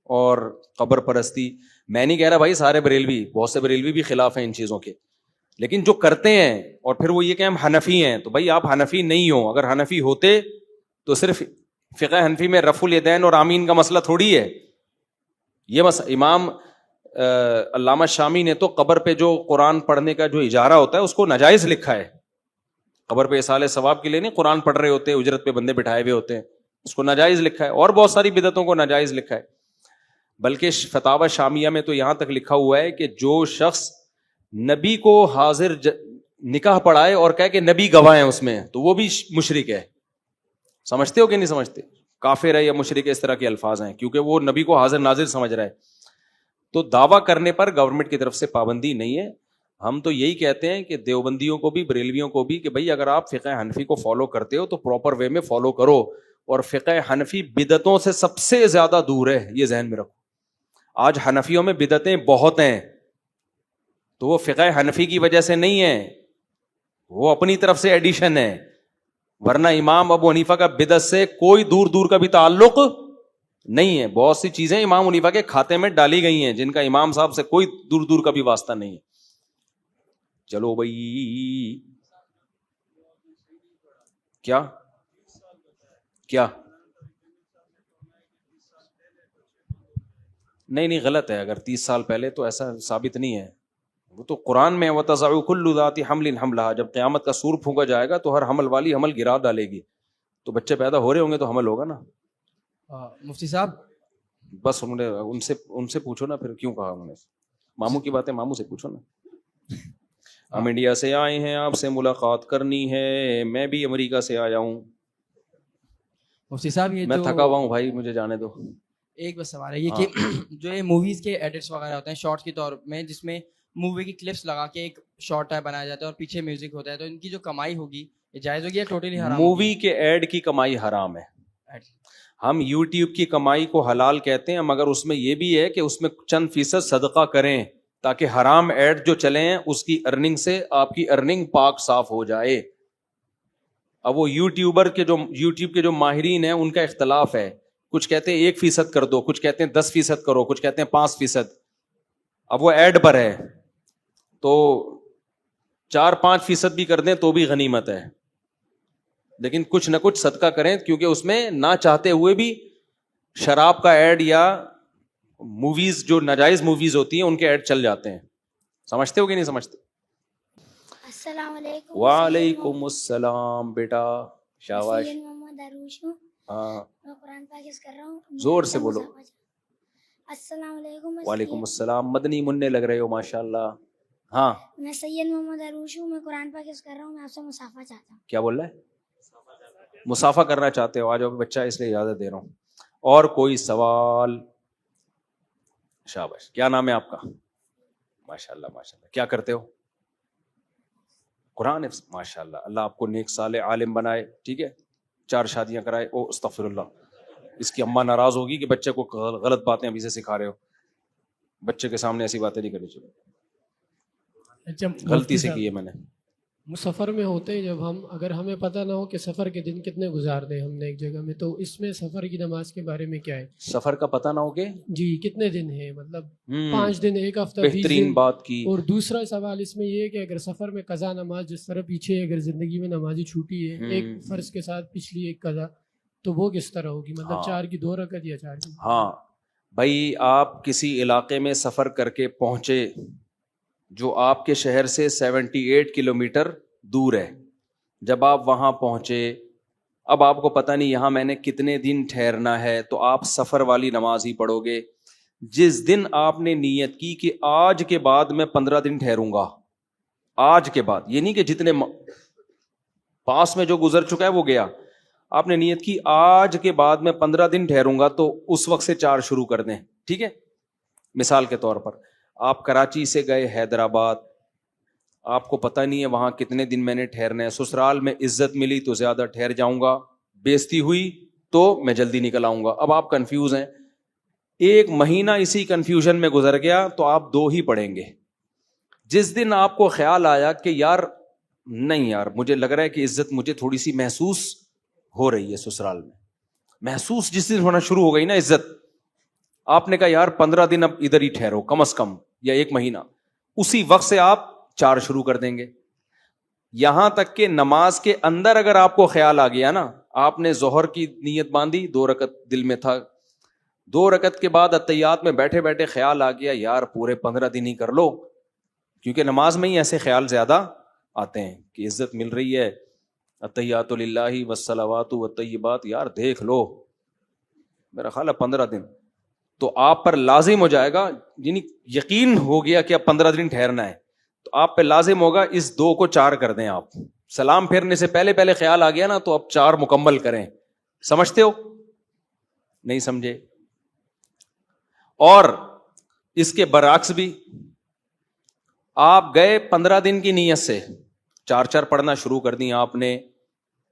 اور قبر پرستی؟ میں نہیں کہہ رہا بھائی سارے بریلوی، بہت سے بریلوی بھی خلاف ہیں ان چیزوں کے، لیکن جو کرتے ہیں، اور پھر وہ یہ کہ ہم حنفی ہیں، تو بھائی آپ حنفی نہیں ہو، اگر حنفی ہوتے تو صرف فقہ حنفی میں رفع الیدین اور آمین کا مسئلہ تھوڑی ہے یہ امام علامہ شامی نے تو قبر پہ جو قرآن پڑھنے کا جو اجارہ ہوتا ہے اس کو ناجائز لکھا ہے. قبر پہ اصالہ ثواب کے لیے نہیں, قرآن پڑھ رہے ہوتے ہیں, اجرت پہ بندے بٹھائے ہوئے ہوتے ہیں, اس کو ناجائز لکھا ہے, اور بہت ساری بدعتوں کو ناجائز لکھا ہے. بلکہ فتاوی شامیہ میں تو یہاں تک لکھا ہوا ہے کہ جو شخص نبی کو حاضر نکاح پڑھائے اور کہے کہ نبی گواہ ہیں اس میں, تو وہ بھی مشرک ہے. سمجھتے ہو کہ نہیں سمجھتے؟ کافر ہے یا مشرک, اس طرح کے الفاظ ہیں, کیونکہ وہ نبی کو حاضر ناظر سمجھ رہا ہے. تو دعویٰ کرنے پر گورنمنٹ کی طرف سے پابندی نہیں ہے. ہم تو یہی کہتے ہیں کہ دیوبندیوں کو بھی, بریلویوں کو بھی, کہ بھائی اگر آپ فقہ حنفی کو فالو کرتے ہو تو پراپر وے میں فالو کرو, اور فقہ حنفی بدعتوں سے سب سے زیادہ دور ہے, یہ ذہن میں رکھو. آج حنفیوں میں بدعتیں بہت ہیں, تو وہ فقہ حنفی کی وجہ سے نہیں ہے, وہ اپنی طرف سے ایڈیشن ہے. ورنہ امام ابو حنیفہ کا بدعت سے کوئی دور دور کا بھی تعلق نہیں ہے. بہت سی چیزیں امام حنیفہ کے کھاتے میں ڈالی گئی ہیں جن کا امام صاحب سے کوئی دور دور کا بھی واسطہ نہیں ہے. چلو بھائی, کیا کیا نہیں غلط ہے. اگر 30 سال پہلے تو ایسا ثابت نہیں ہے. وہ تو قرآن میں وَتَضَعُ كُلُّ ذَاتِ حَمْلٍ حَمْلَهَا, جب قیامت کا سور پھونکا جائے گا تو ہر حمل والی حمل گرا ڈالے گی. تو بچے پیدا ہو رہے ہوں گے تو حمل ہوگا نا. مفتی صاحب بس ان سے پوچھو نا, پھر کیوں کہا انہوں نے؟ ماموں کی باتیں ماموں سے پوچھو نا. ہم انڈیا سے آئے ہیں, آپ سے ملاقات کرنی ہے. میں بھی امریکہ سے آیا ہوں. مفتی صاحب یہ میں تھکا ہوا ہوں بھائی, مجھے جانے دو. ایک بس سوال ہے یہ کہ جو یہ موویز کے ایڈٹس وغیرہ ہوتے ہیں شارٹس کے طور میں, جس میں مووی کی کلپس لگا کے ایک شارٹ ٹائپ بنایا جاتا ہے اور پیچھے میوزک ہوتا ہے, تو ان کی جو کمائی ہوگی یہ جائز ہوگی یا ٹوٹلی حرام؟ مووی کے ایڈ کی کمائی حرام ہے. ہم یوٹیوب کی کمائی کو حلال کہتے ہیں, مگر اس میں یہ بھی ہے کہ اس میں چند فیصد صدقہ کریں تاکہ حرام ایڈ جو چلے ہیں اس کی ارننگ سے آپ کی ارننگ پاک صاف ہو جائے. اب وہ یوٹیوب کے جو ماہرین ہیں ان کا اختلاف ہے. کچھ کہتے ہیں 1% کر دو, کچھ کہتے ہیں 10% کرو, کچھ کہتے ہیں 5%. اب وہ ایڈ پر ہے تو 4-5% بھی کر دیں تو بھی غنیمت ہے, لیکن کچھ نہ کچھ صدقہ کریں, کیونکہ اس میں نہ چاہتے ہوئے بھی شراب کا ایڈ یا موویز جو ناجائز موویز ہوتی ہیں ان کے ایڈ چل جاتے ہیں. سمجھتے ہو کہ نہیں سمجھتے؟ السلام علیکم. وعلیکم السلام بیٹا, شاباش. محمد عروش ہوں, ہاں میں قرآن پاک کر رہا ہوں. زور سے بولو. السلام علیکم. وعلیکم السلام. مدنی منع لگ رہے ہو ماشاء اللہ. ہاں میں سید محمد عروش ہوں, میں قرآن پاک کر رہا ہوں. میں آپ سے مصافحہ چاہتا ہوں. کیا بول رہا ہے؟ مسافہ کرنا چاہتے ہو؟ آ جاؤ بچہ, اس لیے اجازت دے رہا ہوں. اور کوئی سوال؟ شاباش. کیا نام ہے آپ کا؟ ماشاء اللہ ماشاء اللہ. کیا کرتے ہو؟ قرآن حفظ. ماشاء اللہ, اللہ آپ کو نیک صالح عالم بنائے. ٹھیک ہے, 4 شادیاں کرائے. او استغفر اللہ, اس کی اماں ناراض ہوگی کہ بچے کو غلط باتیں ابھی سے سکھا رہے ہو. بچے کے سامنے ایسی باتیں نہیں کرنی چاہیے. غلطی سے کی ہے میں نے. سفر میں ہوتے ہیں جب ہم, اگر ہمیں پتہ نہ ہو کہ سفر کے دن کتنے گزار دیں ہم نے ایک جگہ میں, تو اس میں سفر کی نماز کے بارے میں کیا ہے؟ سفر کا پتہ نہ ہو کہ جی کتنے دن ہے, مطلب 5 دن, 1 ہفتہ, 20 بہترین دن. بات کی. اور دوسرا سوال اس میں یہ ہے کہ اگر سفر میں قضا نماز, جس طرح پیچھے اگر زندگی میں نمازی چھوٹی ہے ایک فرض کے ساتھ پچھلی ایک قضا, تو وہ کس طرح ہوگی؟ مطلب 4 کی 2 رکعت یا 4 کی؟ ہاں بھائی, آپ کسی علاقے میں سفر کر کے پہنچے جو آپ کے شہر سے 78 کلومیٹر دور ہے. جب آپ وہاں پہنچے, اب آپ کو پتہ نہیں یہاں میں نے کتنے دن ٹھہرنا ہے, تو آپ سفر والی نماز ہی پڑھو گے. جس دن آپ نے نیت کی کہ آج کے بعد میں 15 دن ٹھہروں گا, آج کے بعد, یہ نہیں کہ جتنے پاس میں جو گزر چکا ہے وہ گیا. آپ نے نیت کی آج کے بعد میں 15 دن ٹھہروں گا, تو اس وقت سے 4 شروع کر دیں. ٹھیک ہے, مثال کے طور پر آپ کراچی سے گئے حیدرآباد, آپ کو پتہ نہیں ہے وہاں کتنے دن میں نے ٹھہرنا ہے. سسرال میں عزت ملی تو زیادہ ٹھہر جاؤں گا, بےزتی ہوئی تو میں جلدی نکل آؤں گا. اب آپ کنفیوز ہیں, 1 مہینہ اسی کنفیوژن میں گزر گیا, تو آپ 2 ہی پڑھیں گے. جس دن آپ کو خیال آیا کہ یار نہیں یار, مجھے لگ رہا ہے کہ عزت مجھے تھوڑی سی محسوس ہو رہی ہے سسرال میں, محسوس جس دن ہونا شروع ہو گئی نا عزت, آپ نے کہا یار 15 دن اب ادھر ہی ٹھہرو کم از کم, یا 1 مہینہ, اسی وقت سے آپ 4 شروع کر دیں گے. یہاں تک کہ نماز کے اندر اگر آپ کو خیال آ گیا نا, آپ نے ظہر کی نیت باندھی, 2 رکعت دل میں تھا, 2 رکعت کے بعد اتحیات میں بیٹھے بیٹھے خیال آ گیا یار پورے 15 دن ہی کر لو, کیونکہ نماز میں ہی ایسے خیال زیادہ آتے ہیں کہ عزت مل رہی ہے, اتحیات للہ والصلوات والطیبات, یار دیکھ لو, میرا خیال ہے 15 دن تو آپ پر لازم ہو جائے گا, یعنی یقین ہو گیا کہ اب 15 دن ٹھہرنا ہے, تو آپ پہ لازم ہوگا اس 2 کو 4 کر دیں آپ. سلام پھیرنے سے پہلے خیال آ گیا نا, تو اب 4 مکمل کریں. سمجھتے ہو؟ نہیں سمجھے؟ اور اس کے برعکس بھی, آپ گئے 15 دن کی نیت سے 4 پڑھنا شروع کر دیں آپ نے,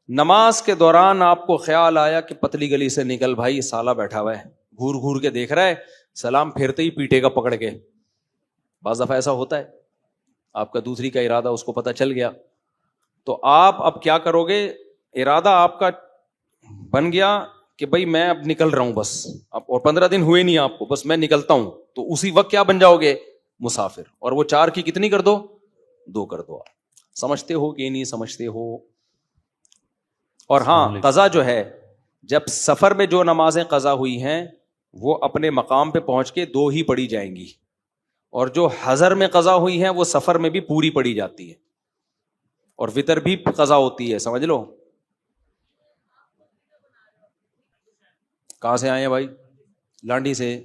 نماز کے دوران آپ کو خیال آیا کہ پتلی گلی سے نکل بھائی, سالہ بیٹھا ہوا ہے, گھور گھور کے دیکھ رہا ہے, سلام پھیرتے ہی پیٹے گا پکڑ کے. بعض دفعہ ایسا ہوتا ہے, آپ کا دوسری کا ارادہ اس کو پتہ چل گیا, تو آپ اب کیا کرو گے, ارادہ آپ کا بن گیا کہ بھائی میں اب نکل رہا ہوں بس, اب اور 15 دن ہوئے نہیں آپ کو, بس میں نکلتا ہوں, تو اسی وقت کیا بن جاؤ گے, مسافر. اور وہ 4 کی کتنی کر دو, 2 کر دو. آپ سمجھتے ہو کہ نہیں سمجھتے ہو؟ اور ہاں, قضا جو ہے, جب سفر میں جو نمازیں قضا ہوئی ہیں وہ اپنے مقام پہ پہنچ کے 2 ہی پڑھی جائیں گی, اور جو حضر میں قضا ہوئی ہیں وہ سفر میں بھی پوری پڑھی جاتی ہے, اور وتر بھی قضا ہوتی ہے. سمجھ لو. کہاں سے آئے ہیں بھائی؟ لانڈی سے.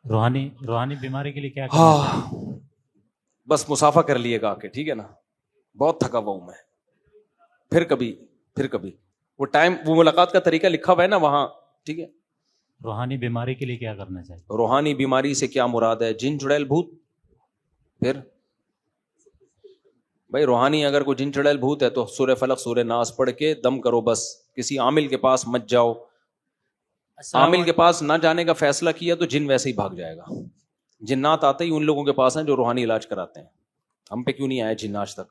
روحانی بیماری کے لیے کیا کرنا چاہیے؟ بس مسافہ کر لیے گا کہ ٹھیک ہے نا, بہت تھکا ہوا ہوں میں, پھر کبھی وہ ٹائم, وہ ملاقات کا طریقہ لکھا ہوا ہے نا وہاں, ٹھیک ہے. روحانی بیماری کے لیے کیا کرنا چاہیے؟ روحانی بیماری سے کیا مراد ہے؟ جن چڑیل بھوت. پھر بھائی روحانی اگر کوئی جن چڑیل بھوت ہے تو سورہ فلق سورہ ناس پڑھ کے دم کرو بس, کسی عامل کے پاس مت جاؤ. عامل کے پاس نہ جانے کا فیصلہ کیا تو جن ویسے ہی بھاگ جائے گا. جنات آتے ہی ان لوگوں کے پاس ہیں جو روحانی علاج کراتے ہیں. ہم پہ کیوں نہیں آئے جن آج تک؟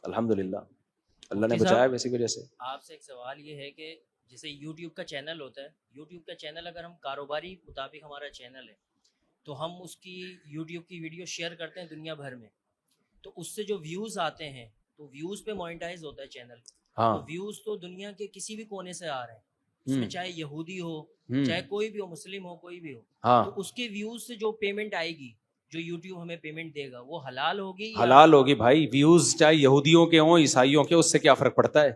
الحمدللہ اللہ نے بچایا ویسی وجہ سے. آپ سے ایک سوال یہ ہے کہ جیسے یوٹیوب کا چینل ہوتا ہے, یوٹیوب کا چینل اگر ہم کاروباری مطابق ہمارا چینل ہے تو ہم اس کی یوٹیوب کی ویڈیو شیئر کرتے ہیں دنیا بھر میں, تو اس سے جو ویوز آتے ہیں تو ویوز پہ مونیٹائز ہوتا ہے چینل. ہاں, تو ویوز تو دنیا کے کسی بھی کونے سے آ رہے ہیں, اس میں چاہے یہودی ہو, چاہے کوئی بھی ہو, مسلم ہو, کوئی بھی ہو, ہاں, تو اس کے ویوز سے جو پیمنٹ آئے گی, جو یوٹیوب ہمیں پیمنٹ دے گا, وہ حلال ہوگی. حلال ہوگی بھائی. ویوز چاہے یہودیوں کے ہوں عیسائیوں کے, اس سے کیا فرق پڑتا ہے؟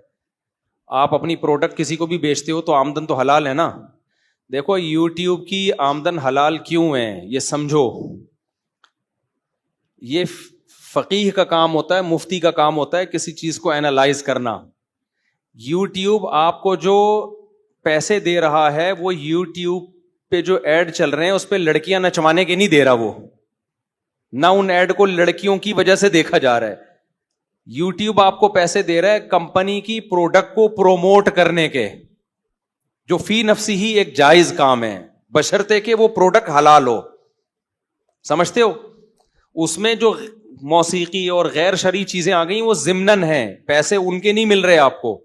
آپ اپنی پروڈکٹ کسی کو بھی بیچتے ہو تو آمدن تو حلال ہے نا. دیکھو یوٹیوب کی آمدن حلال کیوں ہے یہ سمجھو. یہ فقیہ کا کام ہوتا ہے, مفتی کا کام ہوتا ہے کسی چیز کو اینالائز کرنا. یوٹیوب آپ کو جو پیسے دے رہا ہے وہ یوٹیوب پہ جو ایڈ چل رہے ہیں اس پہ لڑکیاں نچوانے کے نہیں دے رہا, وہ نہ ان ایڈ کو لڑکیوں کی وجہ سے دیکھا جا رہا ہے. یوٹیوب آپ کو پیسے دے رہا ہے کمپنی کی پروڈکٹ کو پروموٹ کرنے کے, جو فی نفسی ہی ایک جائز کام ہے بشرطے کہ وہ پروڈکٹ حلال ہو. سمجھتے ہو؟ اس میں جو موسیقی اور غیر شرعی چیزیں آ گئی وہ ضمنن ہیں, پیسے ان کے نہیں مل رہے آپ کو.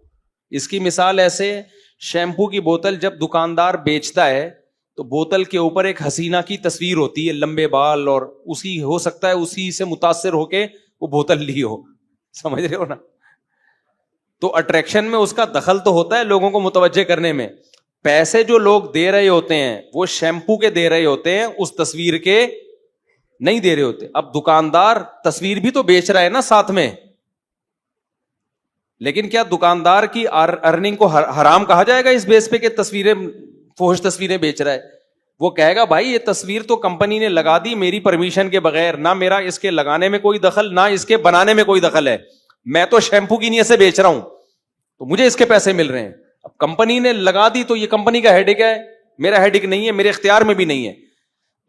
اس کی مثال ایسے, شیمپو کی بوتل جب دکاندار بیچتا ہے تو بوتل کے اوپر ایک حسینہ کی تصویر ہوتی ہے, لمبے بال, اور اسی ہو سکتا ہے اسی سے متاثر ہو کے وہ بوتل لی ہو. سمجھ رہے ہو نا؟ تو اٹریکشن میں اس کا دخل تو ہوتا ہے لوگوں کو متوجہ کرنے میں. پیسے جو لوگ دے رہے ہوتے ہیں وہ شیمپو کے دے رہے ہوتے ہیں, اس تصویر کے نہیں دے رہے ہوتے. اب دکاندار تصویر بھی تو بیچ رہا ہے نا ساتھ میں, لیکن کیا دکاندار کی ارننگ کو حرام کہا جائے گا اس بیس پہ کہ تصویریں, فحش تصویریں بیچ رہا ہے؟ وہ کہے گا بھائی یہ تصویر تو کمپنی نے لگا دی میری پرمیشن کے بغیر, نہ میرا اس کے لگانے میں کوئی دخل, نہ اس کے بنانے میں کوئی دخل ہے, میں تو شیمپو کی نیت سے بیچ رہا ہوں تو مجھے اس کے پیسے مل رہے ہیں. اب کمپنی نے لگا دی تو یہ کمپنی کا ہیڈک ہے, میرا ہیڈک نہیں ہے, میرے اختیار میں بھی نہیں ہے.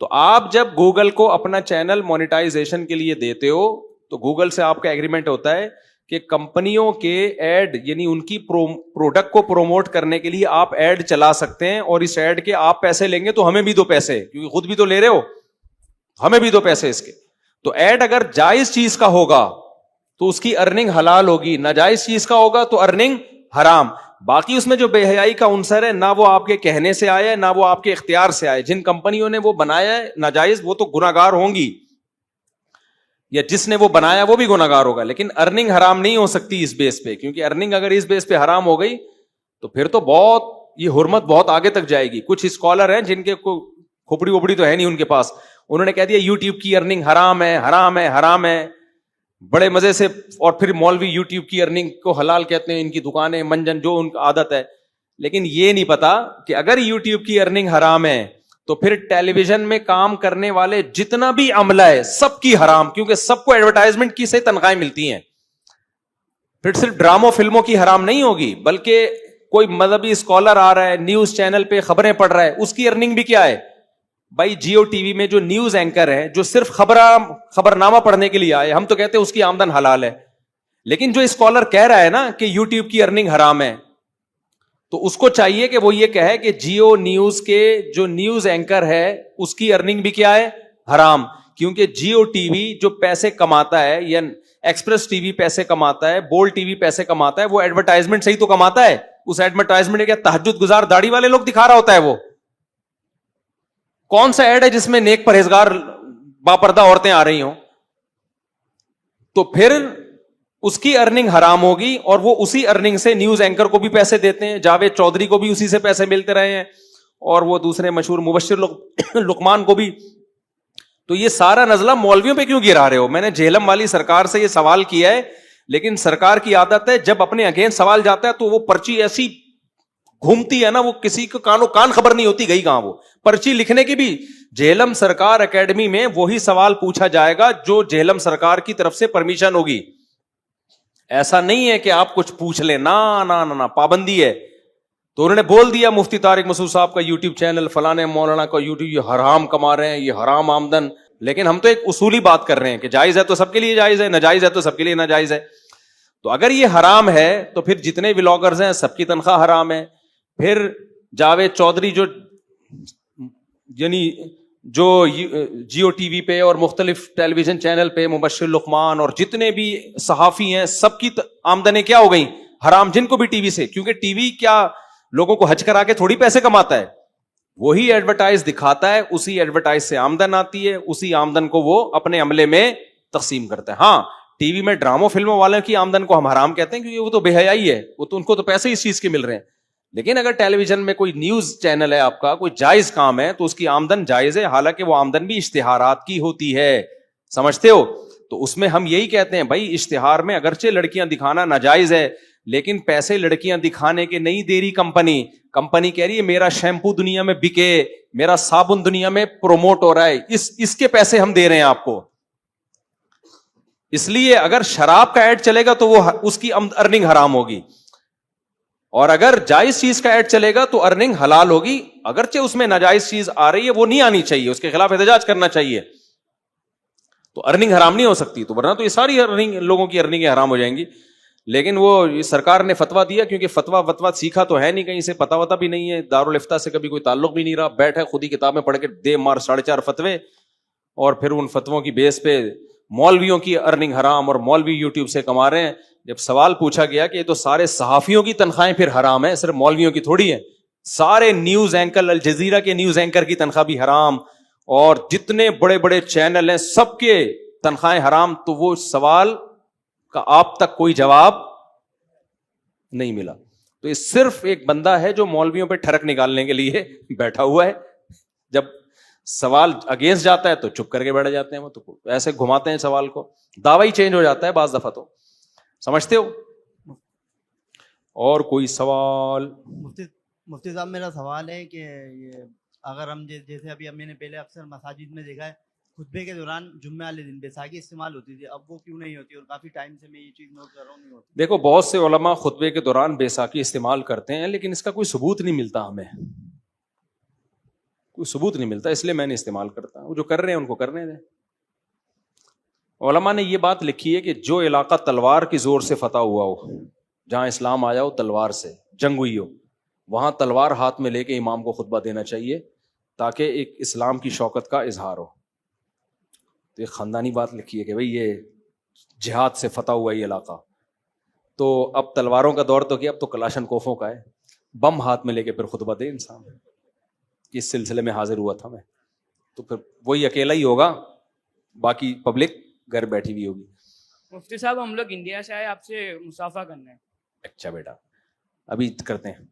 تو آپ جب گوگل کو اپنا چینل مونیٹائزیشن کے لیے دیتے ہو تو گوگل سے آپ کا ایگریمنٹ ہوتا ہے کہ کمپنیوں کے ایڈ, یعنی ان کی پروڈکٹ کو پروموٹ کرنے کے لیے آپ ایڈ چلا سکتے ہیں, اور اس ایڈ کے آپ پیسے لیں گے تو ہمیں بھی دو پیسے, کیونکہ خود بھی تو لے رہے ہو, ہمیں بھی دو پیسے اس کے. تو ایڈ اگر جائز چیز کا ہوگا تو اس کی ارننگ حلال ہوگی, ناجائز چیز کا ہوگا تو ارننگ حرام. باقی اس میں جو بے حیائی کا عنصر ہے, نہ وہ آپ کے کہنے سے آیا ہے نہ وہ آپ کے اختیار سے آئے. جن کمپنیوں نے وہ بنایا ہے ناجائز, وہ تو گناہگار ہوں گی, یا جس نے وہ بنایا وہ بھی گناہگار ہوگا, لیکن ارننگ حرام نہیں ہو سکتی اس بیس پہ, کیونکہ ارننگ اگر اس بیس پہ حرام ہو گئی تو پھر تو بہت یہ حرمت بہت آگے تک جائے گی. کچھ اسکالر ہیں جن کے کھوپڑی وپڑی تو ہے نہیں ان کے پاس, انہوں نے کہہ دیا یوٹیوب کی ارننگ حرام ہے, حرام ہے, حرام ہے, بڑے مزے سے. اور پھر مولوی یوٹیوب کی ارننگ کو حلال کہتے ہیں, ان کی دکانیں منجن جو ان کا عادت ہے. لیکن یہ نہیں پتا کہ اگر یوٹیوب کی ارننگ حرام ہے تو پھر ٹیلی ویژن میں کام کرنے والے جتنا بھی عملہ ہے سب کی حرام, کیونکہ سب کو ایڈورٹائزمنٹ کی سے تنخواہیں ملتی ہیں. پھر صرف ڈراموں فلموں کی حرام نہیں ہوگی, بلکہ کوئی مذہبی اسکالر آ رہا ہے نیوز چینل پہ خبریں پڑھ رہا ہے, اس کی ارننگ بھی کیا ہے بھائی. جیو ٹی وی میں جو نیوز اینکر ہے جو صرف خبرنامہ پڑھنے کے لیے آئے, ہم تو کہتے ہیں اس کی آمدن حلال ہے. لیکن جو اسکالر کہہ رہا ہے نا کہ یوٹیوب کی ارننگ حرام ہے, تو اس کو چاہیے کہ وہ یہ کہے کہ جیو نیوز کے جو نیوز اینکر ہے اس کی ارننگ بھی کیا ہے حرام, کیونکہ جیو ٹی وی جو پیسے کماتا ہے یا ایکسپریس ٹی وی پیسے کماتا ہے, بول ٹی وی پیسے کماتا ہے, وہ ایڈورٹائزمنٹ سے ہی تو کماتا ہے. اس ایڈورٹائزمنٹ کیا تہجد گزار داڑھی والے لوگ دکھا رہا ہوتا ہے, وہ کون سا ایڈ ہے جس میں نیک پرہیزگار باپردہ عورتیں آ رہی ہوں؟ تو پھر اس کی ارننگ حرام ہوگی, اور وہ اسی ارننگ سے نیوز اینکر کو بھی پیسے دیتے ہیں, جاوید چودھری کو بھی اسی سے پیسے ملتے رہے ہیں, اور وہ دوسرے مشہور مبشر لقمان کو بھی. تو یہ سارا نزلہ مولویوں پہ کیوں گرا رہے ہو؟ میں نے جہلم والی سرکار سے یہ سوال کیا ہے, لیکن سرکار کی عادت ہے جب اپنے اگینسٹ سوال جاتا ہے تو وہ پرچی ایسی گھومتی ہے نا, وہ کسی کو کانوں کان خبر نہیں ہوتی گئی کہاں. وہ پرچی لکھنے کی بھی جہلم سرکار اکیڈمی میں وہی سوال پوچھا جائے گا جو جہلم سرکار کی طرف سے پرمیشن ہوگی. ایسا نہیں ہے کہ آپ کچھ پوچھ لیں, نا پابندی ہے. تو انہوں نے بول دیا مفتی طارق مسعود صاحب کا یوٹیوب چینل, فلانے مولانا کا یوٹیوب, یہ حرام کما رہے ہیں, یہ حرام آمدن. لیکن ہم تو ایک اصولی بات کر رہے ہیں کہ جائز ہے تو سب کے لیے جائز ہے, ناجائز ہے تو سب کے لیے ناجائز ہے. تو اگر یہ حرام ہے تو پھر جتنے ولاگرز ہیں سب کی تنخواہ حرام ہے. پھر جاوید چودھری جو یعنی جو جیو ٹی وی پہ اور مختلف ٹیلی ویژن چینل پہ مبشر لقمان اور جتنے بھی صحافی ہیں سب کی آمدنیں کیا ہو گئیں حرام, جن کو بھی ٹی وی سے, کیونکہ ٹی وی کیا لوگوں کو حج کرا کے تھوڑی پیسے کماتا ہے, وہی ایڈورٹائز دکھاتا ہے, اسی ایڈورٹائز سے آمدن آتی ہے, اسی آمدن کو وہ اپنے عملے میں تقسیم کرتا ہے. ہاں ٹی وی میں ڈراموں فلموں والوں کی آمدن کو ہم حرام کہتے ہیں کیونکہ وہ تو بے حیائی ہے, وہ تو ان کو تو پیسے اس چیز کے مل رہے ہیں. لیکن اگر ٹیلی ویژن میں کوئی نیوز چینل ہے آپ کا, کوئی جائز کام ہے, تو اس کی آمدن جائز ہے, حالانکہ وہ آمدن بھی اشتہارات کی ہوتی ہے, سمجھتے ہو. تو اس میں ہم یہی کہتے ہیں بھائی اشتہار میں اگرچہ لڑکیاں دکھانا ناجائز ہے, لیکن پیسے لڑکیاں دکھانے کے نہیں دے رہی کمپنی کہہ رہی ہے میرا شیمپو دنیا میں بکے, میرا صابن دنیا میں پروموٹ ہو رہا ہے, اس کے پیسے ہم دے رہے ہیں آپ کو. اس لیے اگر شراب کا ایڈ چلے گا تو وہ اس کی ارننگ حرام ہوگی, اور اگر جائز چیز کا ایڈ چلے گا تو ارننگ حلال ہوگی. اگرچہ اس میں ناجائز چیز آ رہی ہے وہ نہیں آنی چاہیے, اس کے خلاف احتجاج کرنا چاہیے, تو ارننگ حرام نہیں ہو سکتی. تو ورنہ تو یہ ساری ارننگ لوگوں کی ارننگیں حرام ہو جائیں گی. لیکن وہ سرکار نے فتویٰ دیا, کیونکہ فتویٰ سیکھا تو ہے نہیں کہیں سے, پتہ وتا بھی نہیں ہے, دارالفتہ سے کبھی کوئی تعلق بھی نہیں رہا, بیٹھے خود ہی کتابیں پڑھ کے دے مار 4.5 فتوے, اور پھر ان فتووں کی بیس پہ مولویوں کی ارننگ حرام اور مولوی یوٹیوب سے کما رہے ہیں. جب سوال پوچھا گیا کہ یہ تو سارے صحافیوں کی تنخواہیں پھر حرام ہے, صرف مولویوں کی تھوڑی ہے, سارے نیوز اینکر, الجزیرہ کے نیوز اینکر کی تنخواہ بھی حرام, اور جتنے بڑے بڑے چینل ہیں سب کے تنخواہیں حرام. تو وہ سوال کا آپ تک کوئی جواب نہیں ملا. تو یہ صرف ایک بندہ ہے جو مولویوں پہ ٹھڑک نکالنے کے لیے بیٹھا ہوا ہے, جب سوال اگینسٹ جاتا ہے تو چپ کر کے بیٹھ جاتے ہیں, وہ تو ایسے گھماتے ہیں سوال کو, دعویٰ ہی چینج ہو جاتا ہے بعض دفعہ. تو سمجھتے ہو. اور کوئی سوال؟ مفتی صاحب میرا سوال ہے کہ یہ اگر ہم جیسے ابھی میں نے پہلے اکثر مساجد میں دیکھا ہے خطبے کے دوران جمعہ والے دن بیساکھی استعمال ہوتی تھی, اب وہ کیوں نہیں ہوتی؟ اور کافی ٹائم سے میں یہ چیز نوٹ کر رہا ہوں نہیں ہوتی. دیکھو بہت سے علماء خطبے کے دوران بیساکھی استعمال کرتے ہیں, لیکن اس کا کوئی ثبوت نہیں ملتا, ہمیں کوئی ثبوت نہیں ملتا, اس لیے میں نہیں استعمال کرتا. وہ جو کر رہے ہیں ان کو کرنے دیں. علماء نے یہ بات لکھی ہے کہ جو علاقہ تلوار کی زور سے فتح ہوا ہو, جہاں اسلام آیا ہو تلوار سے, جنگ ہوئی ہو, وہاں تلوار ہاتھ میں لے کے امام کو خطبہ دینا چاہیے, تاکہ ایک اسلام کی شوکت کا اظہار ہو. تو ایک خاندانی بات لکھی ہے کہ بھئی یہ جہاد سے فتح ہوا یہ علاقہ, تو اب تلواروں کا دور تو کیا, اب تو کلاشن کوفوں کا ہے, بم ہاتھ میں لے کے پھر خطبہ دے انسان. اس سلسلے میں حاضر ہوا تھا میں, تو پھر وہی اکیلا ہی ہوگا, باقی پبلک گھر بیٹھی ہوئی ہوگی. مفتی صاحب ہم لوگ انڈیا سے آئے آپ سے مصافحہ کرنا ہے. اچھا بیٹا, ابھی کرتے ہیں.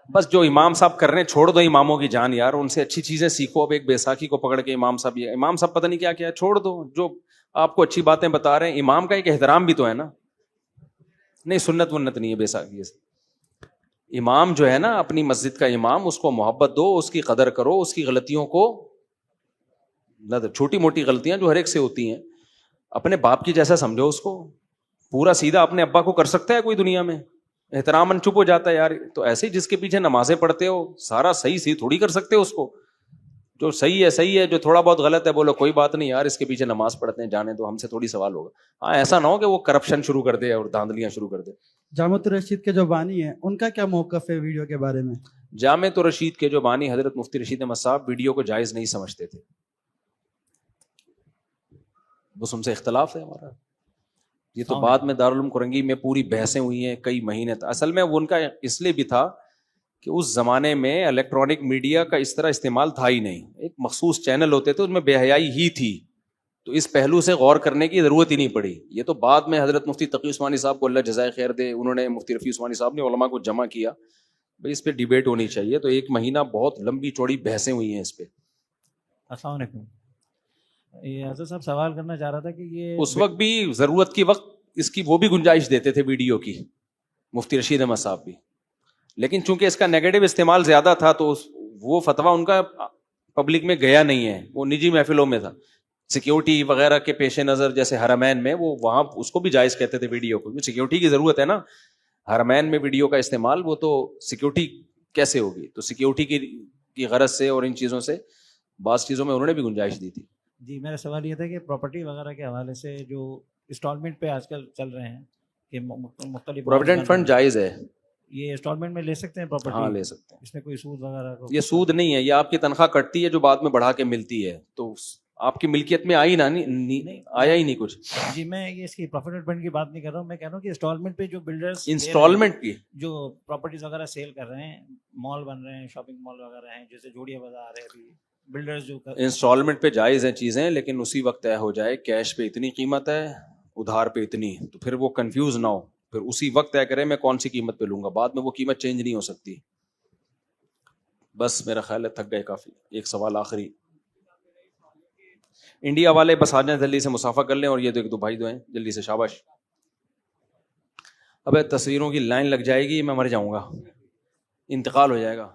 بس جو امام صاحب کر رہے ہیں چھوڑ دو اماموں کی جان یار, ان سے اچھی چیزیں سیکھو. اب ایک بیساکھی کو پکڑ کے امام صاحب پتہ نہیں کیا کیا, چھوڑ دو. جو آپ کو اچھی باتیں بتا رہے ہیں, امام کا ایک احترام بھی تو ہے نا. نہیں سنت ونت نہیں ہے بیساکھی سے. امام جو ہے نا اپنی مسجد کا امام, اس کو محبت دو, اس کی قدر کرو, اس کی غلطیوں کو نہ, چھوٹی موٹی غلطیاں جو ہر ایک سے ہوتی ہیں اپنے باپ کی جیسا سمجھو اس کو. پورا سیدھا اپنے ابا کو کر سکتا ہے کوئی دنیا میں؟ احتراماً چپ ہو جاتا ہے یار. تو ایسے ہی جس کے پیچھے نمازیں پڑھتے ہو سارا صحیح تھوڑی کر سکتے ہو اس کو. جو صحیح ہے, جو تھوڑا بہت غلط ہے بولو کوئی بات نہیں یار, اس کے پیچھے نماز پڑھتے ہیں, جانے تو ہم سے تھوڑی سوال ہوگا. ہاں ایسا نہ ہو کہ وہ کرپشن شروع کر دے اور دھاندلیاں شروع کر دے. جامعۃ الرشید کے جو بانی ہیں ان کا کیا موقف ہے ویڈیو کے بارے میں؟ جامعۃ الرشید کے جو بانی حضرت مفتی رشید احمد صاحب ویڈیو کو جائز نہیں سمجھتے تھے. بس ان سے اختلاف ہے ہمارا. یہ تو بعد میں دارالعلوم کرنگی میں پوری بحثیں ہوئی ہیں کئی مہینے. اصل میں وہ ان کا اس لیے بھی تھا کہ اس زمانے میں الیکٹرانک میڈیا کا اس طرح استعمال تھا ہی نہیں. ایک مخصوص چینل ہوتے تھے, ان میں بے حیائی ہی تھی, تو اس پہلو سے غور کرنے کی ضرورت ہی نہیں پڑی. یہ تو بعد میں حضرت مفتی تقی عثمانی صاحب کو اللہ جزائے خیر دے, انہوں نے مفتی رفیع عثمانی صاحب نے علماء کو جمع کیا, بھائی اس پہ ڈیبیٹ ہونی چاہیے. تو ایک مہینہ بہت لمبی چوڑی بحثیں ہوئی ہیں اس پہ. السلام علیکم. یہ حضرت صاحب سوال کرنا چاہ رہا تھا کہ یہ اس وقت بھی ضرورت کی وقت اس کی وہ بھی گنجائش دیتے تھے ویڈیو کی, مفتی رشید احمد صاحب بھی, لیکن چونکہ اس کا نیگیٹو استعمال زیادہ تھا تو وہ فتویٰ ان کا پبلک میں گیا نہیں ہے, وہ نجی محفلوں میں تھا. سیکیورٹی وغیرہ کے پیش نظر جیسے حرمین میں وہ وہاں اس کو بھی جائز کہتے تھے ویڈیو کو, سیکیورٹی کی ضرورت ہے نا. حرمین میں ویڈیو کا استعمال وہ تو سیکیورٹی کیسے ہوگی, تو سیکیورٹی کی غرض سے اور ان چیزوں سے بعض چیزوں میں انہوں نے بھی گنجائش دی تھی. جی میرا سوال یہ تھا کہ پراپرٹی وغیرہ کے حوالے سے جو انسٹالمنٹ پہ آج کل چل رہے ہیں کہ مختلف پروویڈنٹ فنڈ جائز ہے, یہ انسٹالمنٹ میں لے سکتے ہیں پراپرٹی؟ ہاں لے سکتے ہیں. اس میں کوئی سود وغیرہ یہ سود نہیں ہے, یہ آپ کی تنخواہ کٹتی ہے جو بعد میں بڑھا کے ملتی ہے, تو آپ کی ملکیت میں آئی نہ آیا ہی نہیں کچھ. جی میں یہ اس کی پروفٹ فنڈ کی بات نہیں کر رہا ہوں, میں کہہ رہا ہوں کہ انسٹالمنٹ پہ جو بلڈرز انسٹالمنٹ کی جو پراپرٹیز وغیرہ سیل کر رہے ہیں, مال بن رہے ہیں, شاپنگ مال وغیرہ ہیں, جیسے جوڑیا بازار ہے, ابھی بلڈرز جو انسٹالمنٹ پہ جائز ہیں چیزیں, لیکن اسی وقت طے ہو جائے کیش پہ اتنی قیمت ہے, ادھار پہ اتنی, تو پھر وہ کنفیوز نہ ہو, پھر اسی وقت طے کرے میں کون سی قیمت پہ لوں گا, بعد میں وہ قیمت چینج نہیں ہو سکتی. بس میرا خیال ہے تھک گئے کافی. ایک سوال آخری, انڈیا والے بس آ جائیں جلدی سے مسافہ کر لیں, اور یہ تو ایک دو بھائی دو ہیں جلدی سے, شاباش. ابے تصویروں کی لائن لگ جائے گی, میں مر جاؤں گا, انتقال ہو جائے گا.